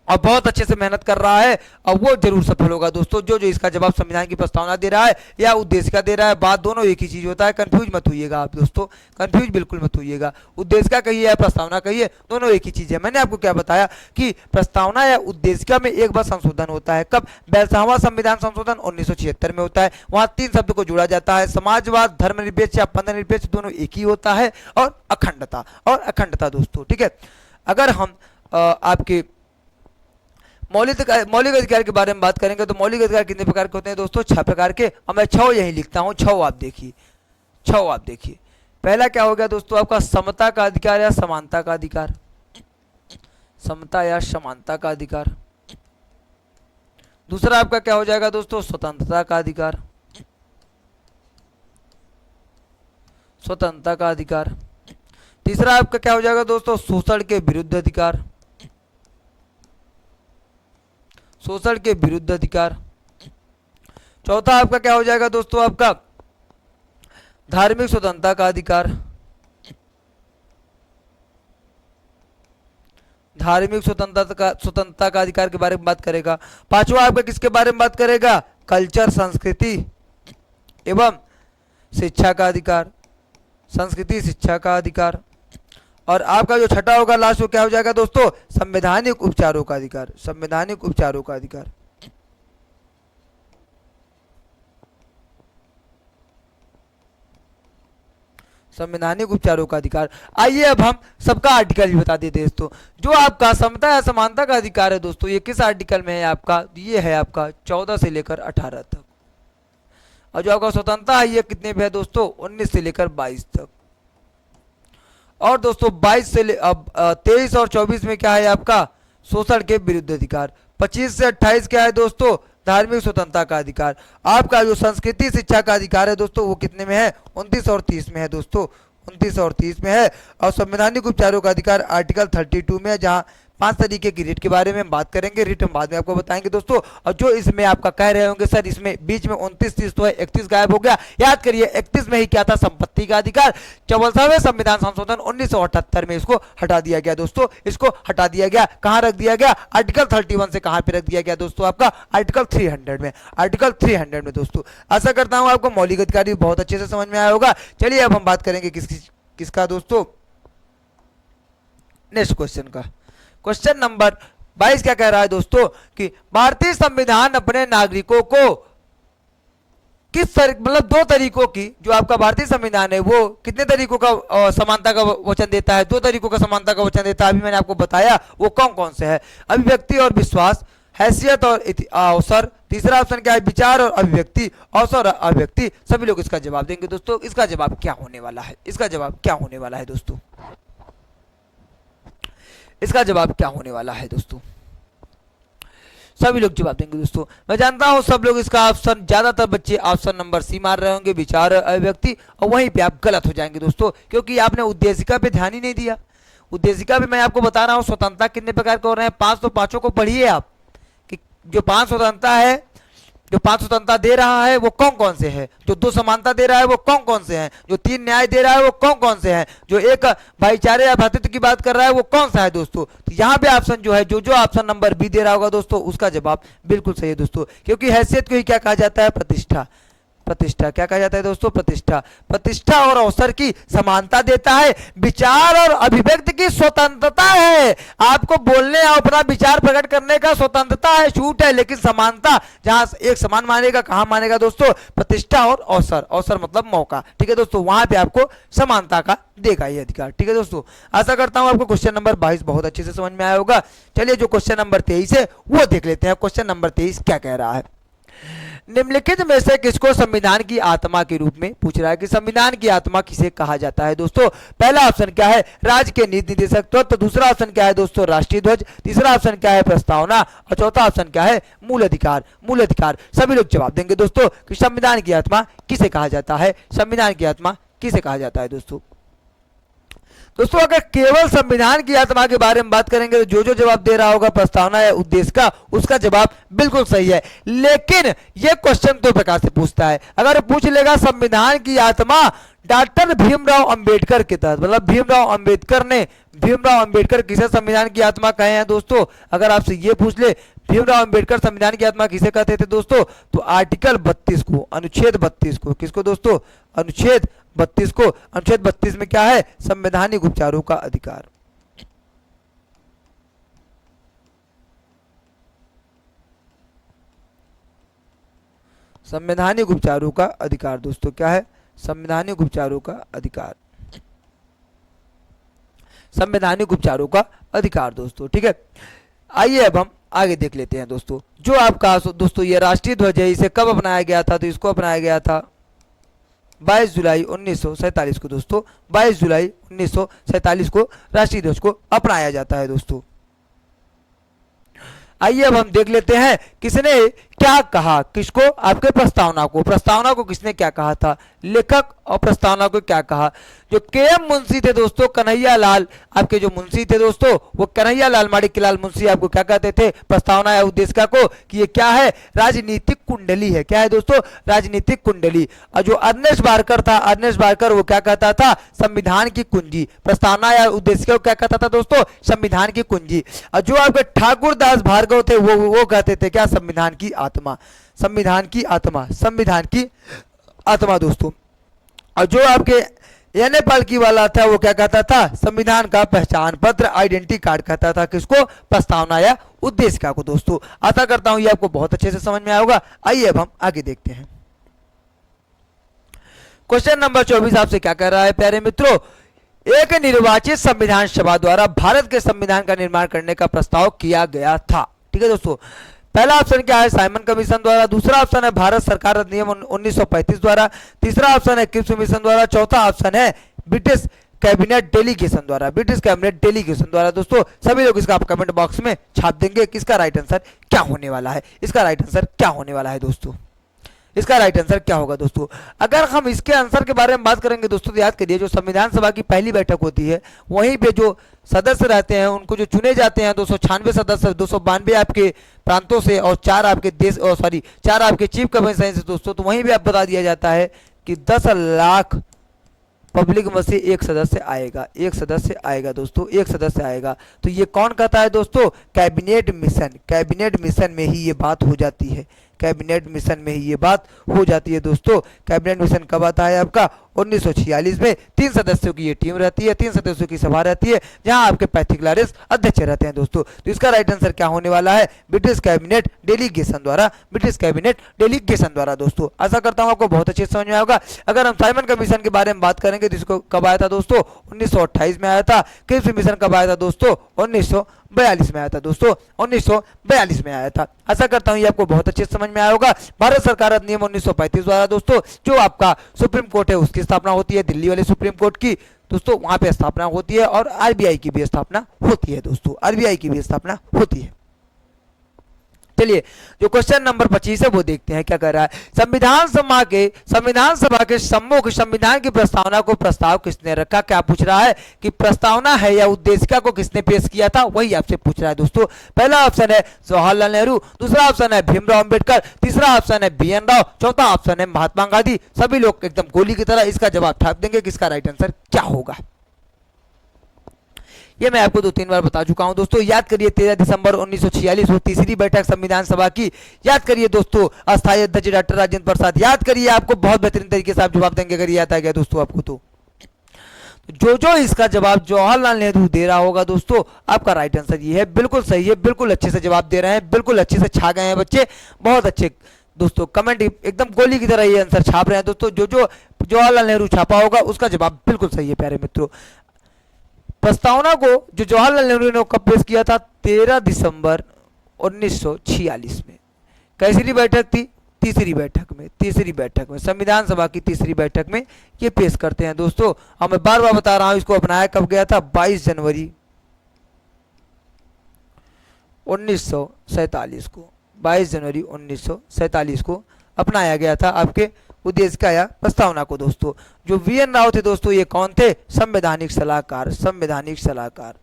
और बहुत अच्छे से मेहनत कर रहा है और वो जरूर सफल होगा दोस्तों। जो जो इसका जवाब संविधान की प्रस्तावना दे रहा है या उद्देशिका दे रहा है, बात दोनों एक ही चीज होता है। कंफ्यूज मत होइएगा आप दोस्तों, कंफ्यूज बिल्कुल मत होइएगा। उद्देशिका कहिए या प्रस्तावना कहिए, दोनों एक ही चीज है। मैंने आपको क्या बताया कि प्रस्तावना या उद्देशिका में एक बार संशोधन होता है। कब? 42वां संविधान संशोधन 1976 में होता है। वहां 3 शब्द को जोड़ा जाता है, समाजवाद, धर्मनिरपेक्ष या पंथनिरपेक्ष, दोनों एक ही होता है, और अखंडता दोस्तों। ठीक है, अगर हम आपके मौलिक अधिकार के बारे में बात करेंगे तो मौलिक अधिकार कितने प्रकार के होते हैं दोस्तों? 6 प्रकार के। और मैं 6 यही लिखता हूं, 6 आप देखिए, 6 आप देखिए। पहला क्या हो गया दोस्तों आपका? समता का अधिकार या समानता का अधिकार, समता या समानता का अधिकार। दूसरा आपका क्या हो जाएगा दोस्तों? स्वतंत्रता का अधिकार, स्वतंत्रता का अधिकार। तीसरा आपका क्या हो जाएगा दोस्तों? शोषण के विरुद्ध अधिकार, शोषण के विरुद्ध अधिकार। चौथा आपका क्या हो जाएगा दोस्तों? आपका धार्मिक स्वतंत्रता का अधिकार, धार्मिक स्वतंत्रता का अधिकार के बारे में बात करेगा। पांचवा आपका किसके बारे में बात करेगा? कल्चर, संस्कृति एवं शिक्षा का अधिकार, संस्कृति शिक्षा का अधिकार। और आपका जो छठा होगा लास्ट, वो क्या हो जाएगा दोस्तों? संवैधानिक उपचारों का अधिकार, संवैधानिक उपचारों का अधिकार। संवैधानिक उपचारों का अधिकार। आइए अब हम सबका आर्टिकल भी बता देते हैं दोस्तों। जो आपका समता या समानता का अधिकार है दोस्तों, ये किस आर्टिकल में है आपका? ये है आपका 14 से लेकर 18 तक। और जो आपका स्वतंत्रता है ये कितने पे है दोस्तों? 19 से लेकर 22 तक। और दोस्तों 22 से 23 और 24 में क्या है आपका? शोषण के विरुद्ध अधिकार। 25 से 28 क्या है दोस्तों? धार्मिक स्वतंत्रता का अधिकार। आपका जो संस्कृति शिक्षा का अधिकार है दोस्तों, वो कितने में है? 29 और 30 में है दोस्तों, 29 और 30 में है। और संवैधानिक उपचारों का अधिकार आर्टिकल 32 में है, जहां 5 तरीके की रिट के बारे में बात करेंगे। रिट हम बाद में आपको बताएंगे दोस्तों। और जो इसमें आपका कह रहे होंगे सर इसमें बीच में 29 30 तो है, 31 गायब हो गया। याद करिए 31 में ही क्या था? संपत्ति का अधिकार। 44वें संविधान संशोधन 1978 में इसको हटा दिया गया दोस्तों, इसको हटा दिया गया। कहां रख दिया गया? आर्टिकल 31 से कहां पे रख दिया गया दोस्तों? आपका आर्टिकल 300 में, आर्टिकल 300 में दोस्तों। आशा करता हूं आपको मौलिक अधिकार भी बहुत अच्छे से समझ में आया होगा। चलिए अब हम बात करेंगे किसका दोस्तों? नेक्स्ट क्वेश्चन का। क्वेश्चन नंबर 22 क्या कह रहा है दोस्तों? कि भारतीय संविधान अपने नागरिकों को किस मतलब 2 तरीकों की, जो आपका भारतीय संविधान है वो कितने तरीकों का समानता का वचन देता है? 2 तरीकों का समानता का वचन देता है। अभी मैंने आपको बताया वो कौन कौन से है। अभिव्यक्ति और विश्वास, हैसियत और अवसर। तीसरा ऑप्शन क्या है? विचार और अभिव्यक्ति, अवसर और अभिव्यक्ति। सभी लोग इसका जवाब देंगे दोस्तों। इसका जवाब क्या होने वाला है? इसका जवाब क्या होने वाला है दोस्तों? इसका जवाब क्या होने वाला है दोस्तों? सभी लोग जवाब देंगे दोस्तों। मैं जानता हूं सब लोग इसका ऑप्शन, ज्यादातर बच्चे ऑप्शन नंबर सी मार रहे होंगे, विचार और अभिव्यक्ति। और वहीं पे आप गलत हो जाएंगे दोस्तों, क्योंकि आपने उद्देशिका पे ध्यान ही नहीं दिया। उद्देशिका पे मैं आपको बता रहा हूं स्वतंत्रता कितने प्रकार के हो रहे हैं। 5 तो पांचों को पढ़िए आप, कि जो 5 स्वतंत्रता है, जो 5 स्वतंत्रता दे रहा है वो कौन कौन से है। जो 2 समानता दे रहा है वो कौन कौन से हैं। जो 3 न्याय दे रहा है वो कौन कौन से हैं। जो 1 भाईचारे या भ्रातृत्व की बात कर रहा है वो कौन सा है दोस्तों। तो यहाँ पे ऑप्शन जो है, जो ऑप्शन नंबर बी दे रहा होगा दोस्तों, उसका जवाब बिल्कुल सही है दोस्तों। क्योंकि हैसियत को ही क्या कहा जाता है? प्रतिष्ठा। प्रतिष्ठा क्या कहा जाता है दोस्तों? प्रतिष्ठा। प्रतिष्ठा और अवसर की समानता देता है। विचार और अभिव्यक्ति की स्वतंत्रता है। आपको बोलने और अपना विचार प्रकट करने का स्वतंत्रता है, छूट है। लेकिन समानता जहां एक समान मानेगा, कहां मानेगा दोस्तों? प्रतिष्ठा और अवसर। अवसर मतलब मौका। ठीक है दोस्तों, वहां पे आपको समानता का देगा ये अधिकार। ठीक है दोस्तों, आशा करता हूं आपको क्वेश्चन नंबर 22 बहुत अच्छे से समझ में आया होगा। चलिए जो क्वेश्चन नंबर 23 है वो देख लेते हैं। क्वेश्चन नंबर 23 क्या कह रहा है? निम्नलिखित में से किसको संविधान की आत्मा के रूप में पूछ रहा है कि संविधान की आत्मा किसे कहा जाता है दोस्तों? पहला ऑप्शन क्या है? राज्य के नीति निर्देशक तत्व। दूसरा ऑप्शन क्या है दोस्तों? राष्ट्रीय ध्वज। तीसरा ऑप्शन क्या है? प्रस्तावना। और चौथा ऑप्शन क्या है? मूल अधिकार। मूल अधिकार। सभी लोग जवाब देंगे दोस्तों कि संविधान की आत्मा किसे कहा जाता है। संविधान की आत्मा किसे कहा जाता है दोस्तों? दोस्तों अगर केवल संविधान की आत्मा के बारे में बात करेंगे तो जो जवाब दे रहा होगा प्रस्तावना या उद्देश्य का, उसका जवाब बिल्कुल सही है। लेकिन यह क्वेश्चन दो प्रकार से पूछता है। अगर पूछ लेगा संविधान की आत्मा डॉक्टर भीमराव अंबेडकर के तहत, मतलब भीमराव अंबेडकर किसे संविधान की आत्मा कहे हैं दोस्तों? अगर आपसे ये पूछ ले भीमराव अंबेडकर संविधान की आत्मा किसे कहते थे दोस्तों, तो आर्टिकल 32 को, अनुच्छेद 32 को, किसको दोस्तों? अनुच्छेद 32 को। अनुच्छेद 32 में क्या है? संवैधानिक उपचारों का अधिकार। संवैधानिक उपचारों का अधिकार दोस्तों क्या है? संवैधानिक उपचारों का अधिकार, संवैधानिक उपचारों का अधिकार दोस्तों। ठीक है, आइए अब हम आगे देख लेते हैं दोस्तों। जो आपका दोस्तों ये राष्ट्रीय ध्वज है, इसे कब अपनाया गया था? तो इसको अपनाया गया था 22 जुलाई 1947 को दोस्तों। 22 जुलाई 1947 को राष्ट्रीय ध्वज को अपनाया जाता है दोस्तों। आइए अब हम देख लेते हैं किसने क्या कहा, किसको? आपके प्रस्तावना को। प्रस्तावना को किसने क्या कहा था? लेखक और प्रस्तावना को क्या कहा? जो के.एम. मुंशी थे दोस्तों, कन्हैया लाल, आपके जो मुंशी थे दोस्तों वो कन्हैया लाल माणिक्यलाल मुंशी आपको क्या कहते थे? प्रस्तावना या उद्देशिका को कि ये क्या है? राजनीतिक कुंडली है। क्या है दोस्तों? राजनीतिक कुंडली। और जो अर्नेस्ट बारकर था, अर्नेस्ट बारकर वो क्या कहता था? संविधान की कुंजी। प्रस्तावना या उद्देशिका को क्या कहता था दोस्तों? संविधान की कुंजी। और जो आपके ठाकुर दास भार्गव थे वो कहते थे क्या? संविधान की आत्मा। संविधान की आत्मा, संविधान की आत्मा दोस्तों। और जो आपके एन.ए. पालकी वाला था वो क्या कहता था? संविधान का पहचान पत्र, आइडेंटिटी कार्ड कहता था। किसको? प्रस्तावना या उद्देशिका को दोस्तों। आशा करता हूं ये आपको बहुत अच्छे से समझ में आया होगा। आइए अब हम आगे देखते हैं। क्वेश्चन नंबर 24 आपसे क्या कह रहा है प्यारे मित्रों? एक निर्वाचित संविधान सभा द्वारा भारत के संविधान का निर्माण करने का प्रस्ताव किया गया था। ठीक है दोस्तों, पहला ऑप्शन क्या है? साइमन कमीशन द्वारा। दूसरा ऑप्शन है भारत सरकार अधिनियम 1935 द्वारा। तीसरा ऑप्शन है क्रिप्स कमीशन द्वारा। चौथा ऑप्शन है ब्रिटिश कैबिनेट डेलीगेशन द्वारा। ब्रिटिश कैबिनेट डेलीगेशन द्वारा दोस्तों। सभी लोग इसका आप कमेंट बॉक्स में छाप देंगे कि इसका राइट आंसर क्या होने वाला है। इसका राइट आंसर क्या होने वाला है दोस्तों? इसका राइट आंसर क्या होगा दोस्तों? अगर हम इसके आंसर के बारे में बात करेंगे दोस्तों तो याद करिए जो संविधान सभा की पहली बैठक होती है वहीं पे जो सदस्य रहते हैं उनको जो चुने जाते हैं 296 सदस्य, 292 आपके प्रांतों से और 4 आपके देश और 4 आपके चीफ कमिश्नर से दोस्तों। तो वहीं भी आप बता दिया जाता है कि 10 लाख पब्लिक में से एक सदस्य आएगा, एक सदस्य आएगा दोस्तों, एक सदस्य आएगा। तो ये कौन कहता है दोस्तों? Cabinet mission. कैबिनेट मिशन में ही ये बात हो जाती है। कैबिनेट मिशन में ही ये बात हो जाती है दोस्तों। कैबिनेट मिशन कब आता है आपका? 1946 में। 3 सदस्यों की ये टीम रहती है, 3 सदस्यों की सभा रहती है जहां आपके पैथिकलारिस अध्यक्ष रहते हैं दोस्तों। तो इसका राइट आंसर क्या होने वाला है? ब्रिटिश कैबिनेट डेलीगेशन द्वारा। ब्रिटिश कैबिनेट डेलीगेशन द्वारा दोस्तों। आशा करता हूं आपको बहुत अच्छे से समझ में आएगा। अगर हम साइमन कमीशन के बारे में बात करेंगे तो इसको कब आया था दोस्तों? 1928 में आया था। क्रिप्स कमीशन कब आया था दोस्तों? 1942 में आया था दोस्तों। 1942 में आया था। आशा करता हूं ये आपको बहुत अच्छे से समझ में आया होगा। भारत सरकार अधिनियम 1935 द्वारा दोस्तों जो आपका सुप्रीम कोर्ट है उसकी स्थापना होती है, दिल्ली वाले सुप्रीम कोर्ट की दोस्तों वहां पे स्थापना होती है और आरबीआई की भी स्थापना होती है दोस्तों। आरबीआई की भी स्थापना होती है। चलिए जो क्वेश्चन नंबर 25 है वो देखते हैं क्या कर रहा है। संविधान सभा के सम्मुख संविधान की प्रस्तावना को प्रस्ताव किसने रखा? क्या पूछ रहा है कि प्रस्तावना है या उद्देशिका को किसने पेश किया था, वही आपसे पूछ रहा है दोस्तों। पहला ऑप्शन है जवाहरलाल नेहरू, दूसरा ऑप्शन है भीमराव अंबेडकर, तीसरा ऑप्शन है बी.एन. राव, चौथा ऑप्शन है महात्मा गांधी। सभी लोग एकदम गोली की तरह इसका जवाब ठाक देंगे कि इसका राइट आंसर क्या होगा। ये मैं आपको 2-3 बार बता चुका हूं दोस्तों। याद करिए 13 दिसंबर 1946 वो तीसरी बैठक संविधान सभा की। याद करिए दोस्तों अस्थायी अध्यक्ष डॉक्टर राजेंद्र प्रसाद। याद करिए, आपको बहुत बेहतरीन तरीके से आप जवाब देंगे अगर याद आ गया दोस्तों आपको। तो जो इसका जवाब जवाहरलाल नेहरू दे रहा होगा दोस्तों आपका राइट आंसर ये है। बिल्कुल सही है, बिल्कुल अच्छे से जवाब दे रहे हैं, बिल्कुल अच्छे से छा गए हैं बच्चे, बहुत अच्छे दोस्तों। कमेंट एकदम गोली की तरह ये आंसर छाप रहे हैं दोस्तों। जो जवाहरलाल नेहरू छापा होगा उसका जवाब बिल्कुल सही है प्यारे मित्रों। प्रस्तावना को जो जवाहरलाल नेहरू ने कब पेश किया था? 13 दिसंबर 1946 में। कैसी बैठक थी? तीसरी बैठक में। तीसरी बैठक में, संविधान सभा की तीसरी बैठक में ये पेश करते हैं दोस्तों। और मैं बार बार बता रहा हूं इसको अपनाया कब गया था? 22 जनवरी 1947 को। 22 जनवरी 1947 को अपनाया गया था आपके उद्देशिका या प्रस्तावना को दोस्तों। जो बी.एन. राव थे दोस्तों ये कौन थे? संवैधानिक सलाहकार। संवैधानिक सलाहकार,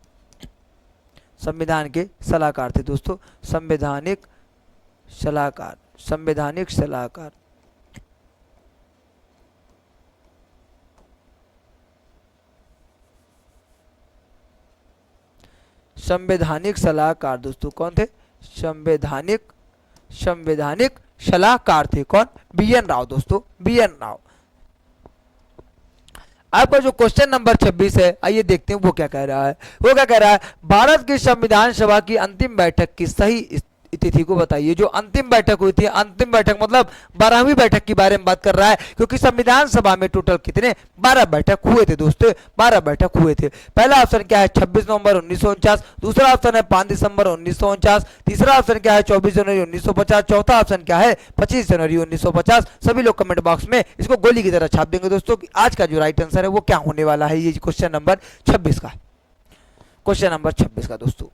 संविधान के सलाहकार थे दोस्तों। संवैधानिक सलाहकार, संवैधानिक सलाहकार। संवैधानिक सलाहकार दोस्तों कौन थे? संवैधानिक सलाहकार थे कौन? BN राव दोस्तों, BN राव। आपका जो क्वेश्चन नंबर 26 है, आइए देखते हैं वो क्या कह रहा है। वो क्या कह रहा है, भारत की संविधान सभा की अंतिम बैठक की सही तिथि को बताइए। जो अंतिम बैठक हुई थी, अंतिम बैठक मतलब 12वीं बैठक के बारे में बात कर रहा है, क्योंकि संविधान सभा में टोटल कितने 12 बैठक हुए थे दोस्तों, 12 बैठक हुए थे। पहला ऑप्शन क्या है 26 नवंबर 1949, दूसरा ऑप्शन है 5 दिसंबर 1949, तीसरा ऑप्शन क्या है 24 जनवरी 1950, चौथा ऑप्शन क्या है 25 जनवरी 1950। सभी लोग कमेंट बॉक्स में इसको गोली की तरह छाप देंगे दोस्तों कि आज का जो राइट आंसर है वो क्या होने वाला है। ये क्वेश्चन नंबर 26 का, क्वेश्चन नंबर 26 का दोस्तों।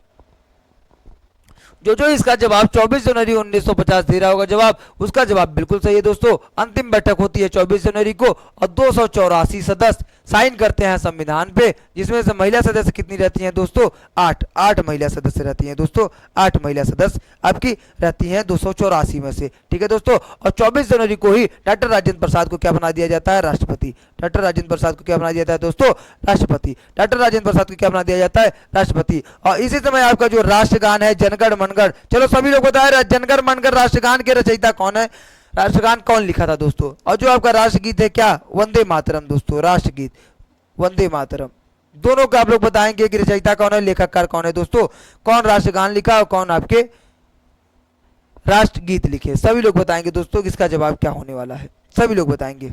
जो इसका जवाब 24 जनवरी 1950 दे रहा होगा जवाब, उसका जवाब बिल्कुल सही है दोस्तों। अंतिम बैठक होती है 24 जनवरी को और 284 सदस्य साइन करते हैं संविधान पे, जिसमें से महिला सदस्य कितनी रहती हैं दोस्तों? 8 महिला सदस्य रहती हैं दोस्तों, 8 महिला सदस्य आपकी रहती हैं 284 में से, ठीक है दोस्तों। और 24 जनवरी को ही डॉक्टर राजेंद्र प्रसाद को क्या बना दिया जाता है? राष्ट्रपति। डॉक्टर राजेंद्र प्रसाद को क्या बना दिया जाता है दोस्तों? राष्ट्रपति। डॉक्टर राजेंद्र प्रसाद को क्या बना दिया जाता है? राष्ट्रपति। और इसी समय आपका जो राष्ट्रगान है जनगण मनगढ़, चलो सभी लोग बताए जनगण मनगढ़ राष्ट्रगान के रचयिता कौन है? राष्ट्रगान कौन लिखा था दोस्तों? और जो आपका राष्ट्रगीत है क्या? वंदे मातरम दोस्तों, राष्ट्रगीत वंदे मातरम। दोनों का आप लोग बताएंगे कि रचयिता कौन है, लेखककार कौन है दोस्तों, कौन राष्ट्रगान लिखा और कौन आपके राष्ट्रगीत लिखे। सभी लोग बताएंगे दोस्तों कि इसका जवाब क्या होने वाला है, सभी लोग बताएंगे।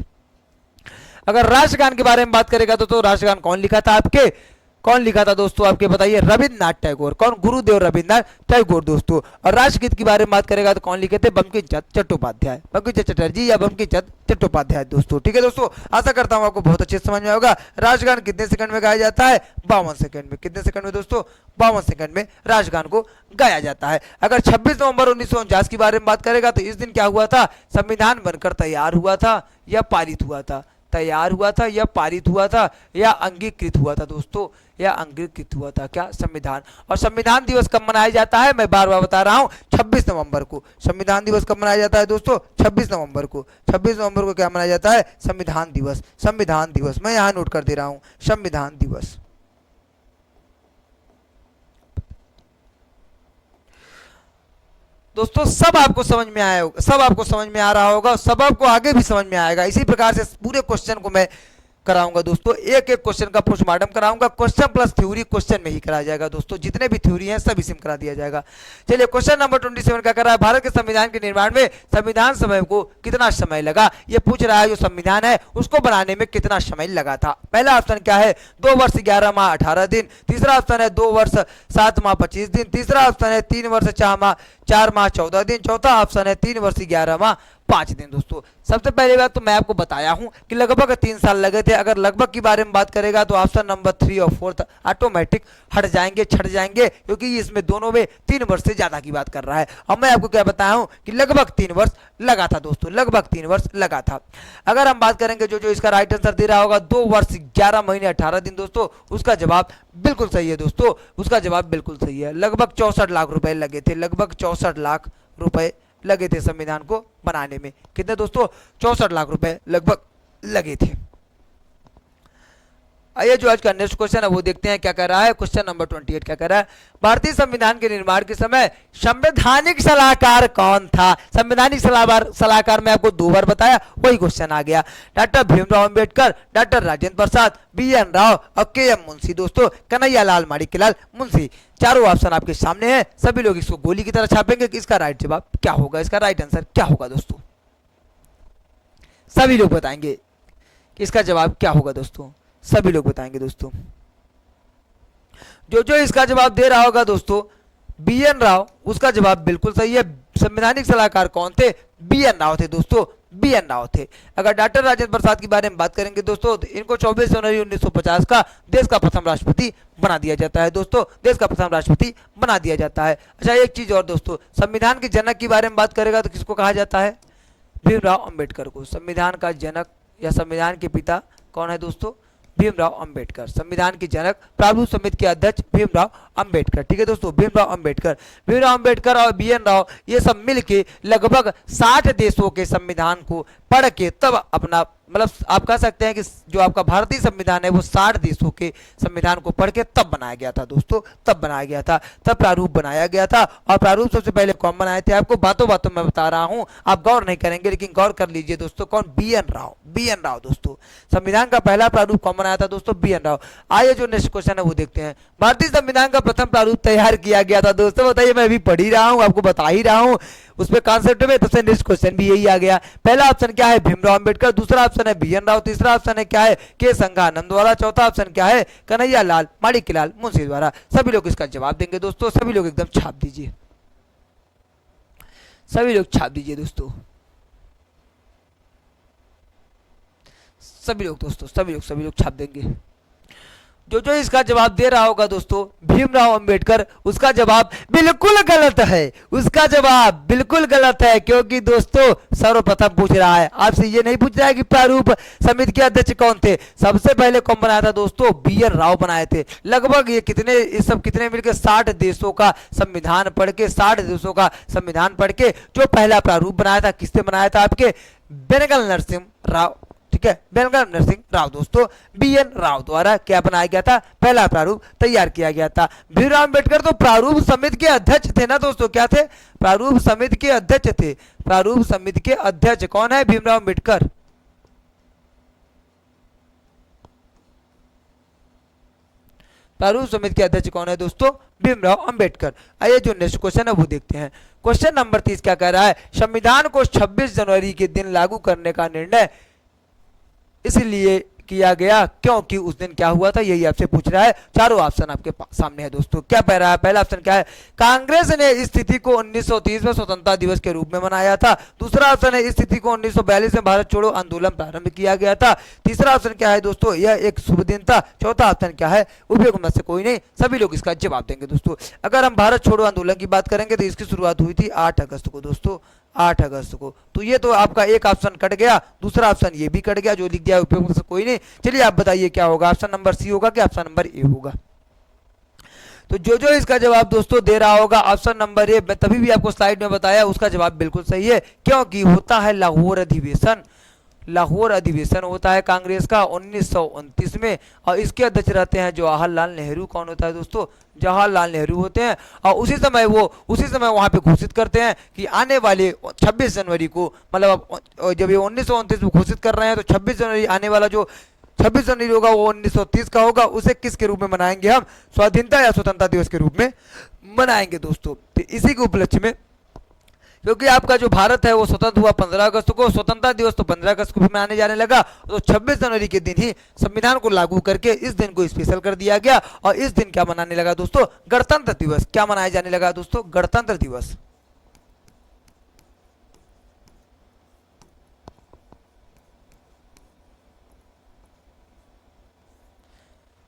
अगर राष्ट्रगान के बारे में बात करेगा तो राष्ट्रगान कौन लिखा था आपके? कौन लिखा था दोस्तों आपके बताइए? रविन्द्रनाथ टैगोर। कौन? गुरुदेव रविन्द्रनाथ टैगोर दोस्तों। और राष्ट्रगीत के बारे में बात करेगा तो कौन लिखे थे? बंकिम चंद्र चट्टोपाध्याय, बंकिम चंद्र चटर्जी या बंकिम चंद्र चट्टोपाध्याय दोस्तों, ठीक है दोस्तों। आशा करता हूं आपको बहुत अच्छे समझ में होगा। राष्ट्रगान कितने सेकंड में गाया जाता है? 52 सेकंड में। कितने सेकंड में दोस्तों? 52 सेकंड में राष्ट्रगान को गाया जाता है। अगर 26 नवंबर 1949 के बारे में बात करेगा तो इस दिन क्या हुआ था? संविधान बनकर तैयार हुआ था या पारित हुआ था? तैयार हुआ था या पारित हुआ था या अंगीकृत हुआ था दोस्तों? या अंगीकृत हुआ था क्या संविधान? और संविधान दिवस कब मनाया जाता है? मैं बार बार बता रहा हूं 26 नवंबर को। संविधान दिवस कब मनाया जाता है दोस्तों? 26 नवंबर को। 26 नवंबर को क्या मनाया जाता है? संविधान दिवस। संविधान दिवस मैं यहां नोट कर दे रहा हूं, संविधान दिवस। दोस्तों सब आपको समझ में आया होगा, सब आपको समझ में आ रहा होगा, सब आपको आगे भी समझ में आएगा। इसी प्रकार से पूरे क्वेश्चन को मैं कराऊंगा दोस्तों, एक एक क्वेश्चन का पोस्टमार्टम कराऊंगा। क्वेश्चन प्लस थ्योरी क्वेश्चन में ही कराया जाएगा दोस्तों, जितने भी थ्योरी हैं सब इसी में करा दिया जाएगा। चलिए क्वेश्चन नंबर 27 क्या कर रहा है? भारत के संविधान के निर्माण में संविधान सभा को कितना समय लगा? ये पूछ रहा है जो संविधान है उसको बनाने में कितना समय लगा था। पहला ऑप्शन क्या है? 2 वर्ष 11 माह 18 दिन, तीसरा ऑप्शन है 2 वर्ष 7 माह 25 दिन, तीसरा ऑप्शन है 3 वर्ष 4 माह 14 दिन, चौथा ऑप्शन है 3 वर्ष 11 माह 5 दिन। दोस्तों सबसे पहली बात तो मैं आपको बताया हूं कि लगभग 3 साल लगे थे। अगर लगभग के बारे में बात करेगा तो ऑप्शन नंबर 3 और 4 ऑटोमेटिक हट जाएंगे, छट जाएंगे, क्योंकि इसमें दोनों में 3 वर्ष से ज्यादा की बात कर रहा है। और मैं आपको क्या बताया हूं कि लगभग 3 वर्ष लगा था दोस्तों, लगभग 3 वर्ष लगा था। अगर हम बात करेंगे जो इसका राइट आंसर दे रहा होगा 2 वर्ष 11 महीने 18 दिन दोस्तों, उसका जवाब बिल्कुल सही है दोस्तों, उसका जवाब बिल्कुल सही है। लगभग 64 लाख रुपए लगे थे, लगभग 64 लाख रुपए लगे थे संविधान को बनाने में। कितने दोस्तों? 64 लाख रुपए लगभग लगे थे। आइए जो आज का नेक्स्ट क्वेश्चन है वो देखते हैं क्या कर रहा है। क्वेश्चन नंबर 28 क्या कर रहा है? भारतीय संविधान के निर्माण के समय संवैधानिक सलाहकार कौन था? संवैधानिक सलाहकार मैं आपको 2 बार बताया, वही क्वेश्चन आ गया। Doctor Bhimrao Ambedkar, doctor Rajendra Prasad, BN Rao और KM मुंशी दोस्तों, कन्हैया लाल माणिक्यलाल मुंशी। चारों ऑप्शन आपके सामने हैं, सभी लोग इसको गोली की तरह छापेंगे कि इसका राइट जवाब क्या होगा, इसका राइट आंसर क्या होगा दोस्तों। सभी लोग बताएंगे कि इसका जवाब क्या होगा दोस्तों, सभी लोग बताएंगे दोस्तों। जो इसका जवाब दे रहा होगा दोस्तों BN राव, उसका जवाब बिल्कुल सही है। संवैधानिक सलाहकार कौन थे? BN राव थे दोस्तों, BN राव थे। अगर डॉक्टर राजेंद्र प्रसाद के बारे में बात करेंगे दोस्तों तो इनको 24 जनवरी 1950 का देश का प्रथम राष्ट्रपति बना दिया जाता है दोस्तों, देश का प्रथम राष्ट्रपति बना दिया जाता है। अच्छा एक चीज और दोस्तों, संविधान के जनक के बारे में बात करेगा तो किसको कहा जाता है? भीमराव अंबेडकर को। संविधान का जनक या संविधान के पिता कौन है दोस्तों? भीमराव अंबेडकर। संविधान के जनक, प्रारूप समिति के अध्यक्ष भीमराव अंबेडकर, ठीक है दोस्तों, भीमराव अंबेडकर और BN राव ये सब मिलके लगभग 60 देशों के संविधान को पढ़ के तब अपना मतलब आप कह सकते हैं कि जो आपका भारतीय संविधान है वो 60 देशों के संविधान को पढ़ के तब बनाया गया था दोस्तों, तब बनाया गया था, तब प्रारूप बनाया गया था। और प्रारूप सबसे पहले कौन बनाए थे आपको बातों बातों में बता रहा हूं, आप गौर नहीं करेंगे लेकिन गौर कर लीजिए दोस्तों, कौन? BN राव, BN राव दोस्तों। संविधान का पहला प्रारूप कौन बनाया था दोस्तों? BN राव। आइए जो नेक्स्ट क्वेश्चन है वो देखते हैं। भारतीय संविधान का प्रथम प्रारूप तैयार किया गया था दोस्तों, बताइए, मैं अभी पढ़ ही रहा हूं, आपको बता ही रहा हूं उसमें कॉन्सेप्ट में, तो नेक्स्ट क्वेश्चन भी यही आ गया। पहला ऑप्शन क्या है? भीमराव अंबेडकर, दूसरा ऑप्शन है BN राव, तीसरा ऑप्शन है क्या है? के संघानंद द्वारा, चौथा ऑप्शन क्या है? कन्हैया लाल माणिक्यलाल मुंशी द्वारा। सभी लोग इसका जवाब देंगे दोस्तों, सभी लोग एकदम छाप दीजिए, सभी लोग छाप दीजिए दोस्तों, सभी लोग दोस्तों, सभी लोग छाप देंगे। जो इसका जवाब दे रहा होगा दोस्तों भीमराव अंबेडकर, उसका जवाब बिल्कुल गलत है, उसका जवाब बिल्कुल गलत है, क्योंकि दोस्तों सर्वप्रथम पूछ रहा है आपसे, ये नहीं पूछ रहा है कि प्रारूप समिति के अध्यक्ष कौन थे। सबसे पहले कौन बनाया था दोस्तों? BN राव बनाए थे। लगभग ये सब कितने मिलकर 60 देशों का संविधान पढ़ के, 60 देशों का संविधान पढ़ के जो पहला प्रारूप बनाया था, किससे बनाया था? आपके बेनगल नरसिंह राव, ठीक है, बेनगल नरसिंह राव दोस्तों, BN राव द्वारा क्या बनाया गया था? पहला प्रारूप तैयार किया गया था। भीमराव अंबेडकर तो प्रारूप समिति के अध्यक्ष थे ना दोस्तों, क्या थे? प्रारूप समिति के अध्यक्ष थे। प्रारूप समिति के अध्यक्ष कौन है? भीमराव अंबेडकर। प्रारूप समिति के अध्यक्ष कौन है दोस्तों? भीमराव अंबेडकर। आइए जो नेक्स्ट क्वेश्चन है वो देखते हैं। क्वेश्चन नंबर 30 क्या कह रहा है? संविधान को 26 जनवरी के दिन लागू करने का निर्णय इसलिए किया गया क्योंकि उस दिन क्या हुआ था, यही आपसे पूछ रहा है। चारों ऑप्शन आपके सामने है दोस्तों, क्या कह रहा है? पहला ऑप्शन क्या है? कांग्रेस ने इस तिथि को 1930 में स्वतंत्रता दिवस के रूप में मनाया था। दूसरा ऑप्शन है इस तिथि को 1942 में भारत छोड़ो आंदोलन प्रारंभ किया गया था। तीसरा ऑप्शन क्या है दोस्तों? यह एक शुभ दिन था। चौथा ऑप्शन क्या है? उपयोग में से कोई नहीं। सभी लोग इसका जवाब देंगे दोस्तों। अगर हम भारत छोड़ो आंदोलन की बात करेंगे तो इसकी शुरुआत हुई थी 8 अगस्त को दोस्तों, 8 अगस्त को। तो ये तो आपका एक ऑप्शन कट गया, दूसरा ऑप्शन ये भी कट गया, जो लिख दिया उपयोग में से कोई नहीं। चलिए आप बताइए क्या होगा, ऑप्शन नंबर सी होगा कि ऑप्शन नंबर ए होगा? तो जो इसका जवाब दोस्तों दे रहा होगा ऑप्शन नंबर ए, मैं तभी भी आपको स्लाइड में बताया, उसका जवाब बिल्कुल सही है, क्योंकि होता है लाहौर अधिवेशन। लाहौर अधिवेशन होता है कांग्रेस का 1929 में, और इसके अध्यक्ष रहते हैं जवाहरलाल नेहरू। कौन होता है दोस्तों? जवाहरलाल नेहरू होते हैं। और उसी समय वहां पे घोषित करते हैं कि आने वाले 26 जनवरी को, मतलब जब ये 1929 में घोषित कर रहे हैं, तो 26 जनवरी आने वाला जो 26 जनवरी होगा वो 1930 का होगा। उसे किसके रूप में मनाएंगे हम? स्वाधीनता या स्वतंत्रता दिवस के रूप में मनाएंगे दोस्तों। तो इसी के उपलक्ष्य में, क्योंकि आपका जो भारत है वो स्वतंत्र हुआ 15 अगस्त को, स्वतंत्रता दिवस तो 15 अगस्त को भी मनाने जाने लगा, तो 26 जनवरी के दिन ही संविधान को लागू करके इस दिन को स्पेशल कर दिया गया। और इस दिन क्या मनाने लगा दोस्तों? गणतंत्र दिवस। क्या मनाया जाने लगा दोस्तों? गणतंत्र दिवस।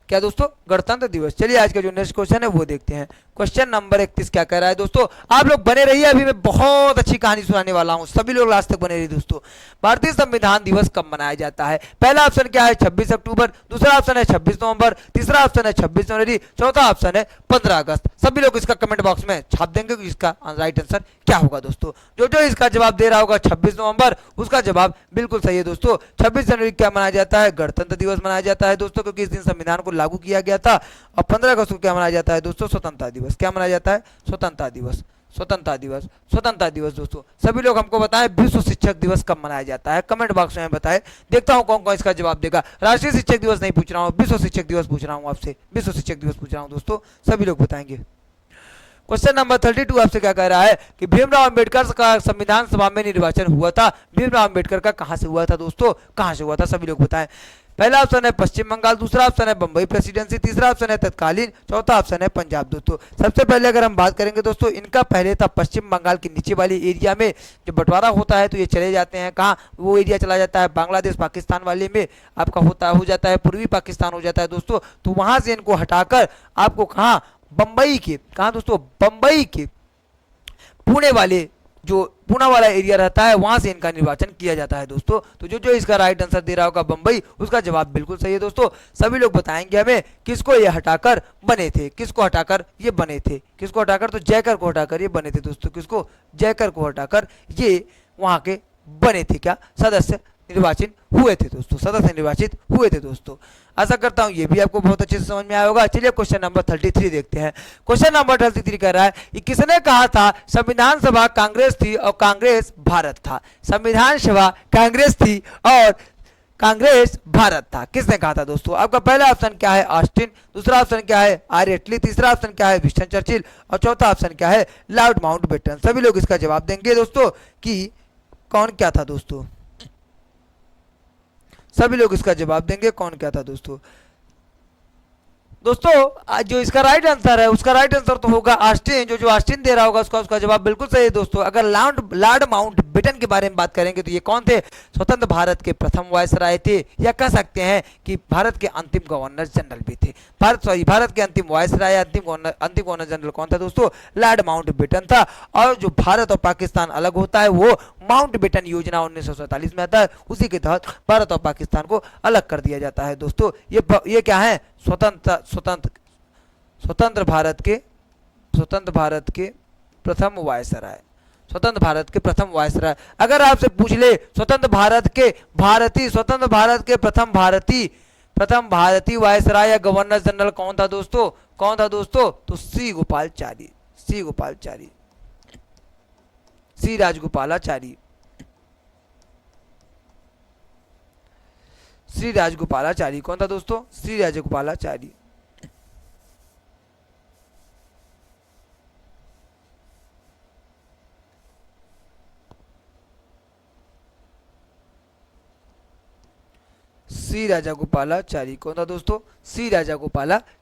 क्या दोस्तों? गणतंत्र दिवस। चलिए आज का जो नेक्स्ट क्वेश्चन है वो देखते हैं। क्वेश्चन नंबर 31 क्या कह रहा है दोस्तों? आप लोग बने रहिए, अभी मैं बहुत अच्छी कहानी सुनाने वाला हूं, सभी लोग लास्ट तक बने रहिए दोस्तों। भारतीय संविधान दिवस कब मनाया जाता है? पहला ऑप्शन क्या है? 26 अक्टूबर, दूसरा ऑप्शन है 26 नवंबर, तीसरा ऑप्शन है 26 जनवरी, चौथा ऑप्शन है 15 अगस्त। सभी लोग इसका कमेंट बॉक्स में छाप देंगे कि इसका राइट आंसर क्या होगा दोस्तों। जो इसका जवाब दे रहा होगा 26 नवंबर, उसका जवाब बिल्कुल सही है दोस्तों। 26 जनवरी क्या मनाया जाता है? गणतंत्र दिवस मनाया जाता है दोस्तों, क्योंकि इस दिन संविधान को लागू किया गया था। और 15 अगस्त को क्या मनाया जाता है दोस्तों? स्वतंत्रता दिवस। क्या मनाया जाता है? स्वतंत्रता दिवस। स्वतंत्रता दिवस, स्वतंत्रता दिवस दोस्तों। सभी लोग हमको बताएं विश्व शिक्षक दिवस कब मनाया जाता है, कमेंट बॉक्स में बताएं। देखता हूं कौन कौन इसका जवाब देगा। राष्ट्रीय शिक्षक दिवस नहीं पूछ रहा हूं, विश्व शिक्षक दिवस पूछ रहा हूं आपसे, विश्व शिक्षक दिवस पूछ रहा हूं दोस्तों, सभी लोग बताएंगे। क्वेश्चन नंबर 32 आपसे क्या कह रहा है कि भीमराव अंबेडकर का संविधान सभा में निर्वाचन हुआ था। भीमराव अंबेडकर का कहां से हुआ था दोस्तों? कहां से हुआ था? सभी लोग बताएं। पहला ऑप्शन है पश्चिम बंगाल, दूसरा ऑप्शन है बंबई प्रेसिडेंसी, तीसरा ऑप्शन है तत्कालीन, चौथा ऑप्शन है पंजाब दोस्तों। सबसे पहले अगर हम बात करेंगे दोस्तों, इनका पहले था पश्चिम बंगाल के नीचे वाले एरिया में। जब बंटवारा होता है तो ये चले जाते हैं कहाँ? वो एरिया चला जाता है बांग्लादेश पाकिस्तान वाले में, आपका हो जाता है पूर्वी पाकिस्तान हो जाता है दोस्तों। तो वहां से इनको हटाकर आपको कहाँ? बंबई के, कहाँ दोस्तों? बंबई के पुणे वाले, जो पुणे वाला एरिया रहता है, वहां से इनका निर्वाचन किया जाता है दोस्तों। तो जो इसका राइट आंसर दे रहा होगा बंबई, उसका जवाब बिल्कुल सही है दोस्तों। सभी लोग बताएंगे हमें किसको ये हटाकर बने थे, किसको हटाकर ये बने थे, किसको हटाकर? तो जयकर को हटाकर ये बने थे दोस्तों। किसको? जयकर को हटाकर ये वहां के बने थे, क्या सदस्य निर्वाचित हुए थे दोस्तों, सदस्य निर्वाचित हुए थे दोस्तों। आशा करता हूं ये भी आपको बहुत अच्छे से समझ में आया होगा। चलिए क्वेश्चन नंबर 33 देखते हैं। क्वेश्चन नंबर 33 कह रहा है कि किसने कहा था संविधान सभा कांग्रेस थी और कांग्रेस भारत था। संविधान सभा कांग्रेस थी और कांग्रेस भारत था, किसने कहा था दोस्तों? आपका पहला ऑप्शन क्या है? ऑस्टिन, दूसरा ऑप्शन क्या है? आर एटली, तीसरा ऑप्शन क्या है? विंस्टन चर्चिल और चौथा ऑप्शन क्या है? Lord Mountbatten. सभी लोग इसका जवाब देंगे दोस्तों कि कौन क्या था दोस्तों। सभी लोग इसका जवाब देंगे कौन क्या था दोस्तों। दोस्तों जो इसका राइट आंसर है उसका राइट आंसर तो होगा ऑस्टिन। जो ऑस्टिन दे रहा होगा उसका जवाब बिल्कुल सही है दोस्तों। अगर लॉर्ड माउंटबेटन के बारे में बात करेंगे तो ये कौन थे? स्वतंत्र भारत के प्रथम वायसराय थे, या कह सकते हैं कि भारत के अंतिम गवर्नर जनरल भी थे। भारत के अंतिम वायसराय, अंतिम गवर्नर जनरल कौन था दोस्तों? लॉर्ड माउंटबेटन था। और जो भारत और पाकिस्तान अलग होता है वो माउंटबेटन योजना 1947 में आता है, उसी के तहत भारत और पाकिस्तान को अलग कर दिया जाता है दोस्तों। ये क्या है? स्वतंत्र भारत के प्रथम वायसराय, स्वतंत्र भारत के प्रथम वायसराय। अगर आपसे पूछ ले स्वतंत्र भारत के प्रथम भारतीय वायसराय या गवर्नर जनरल कौन था दोस्तों? तो सी राजगोपालाचारी कौन था दोस्तों? सी राजगोपालाचारी। सी राजगोपालाचारी कौन था दोस्तों? सी राजगोपालाचारी।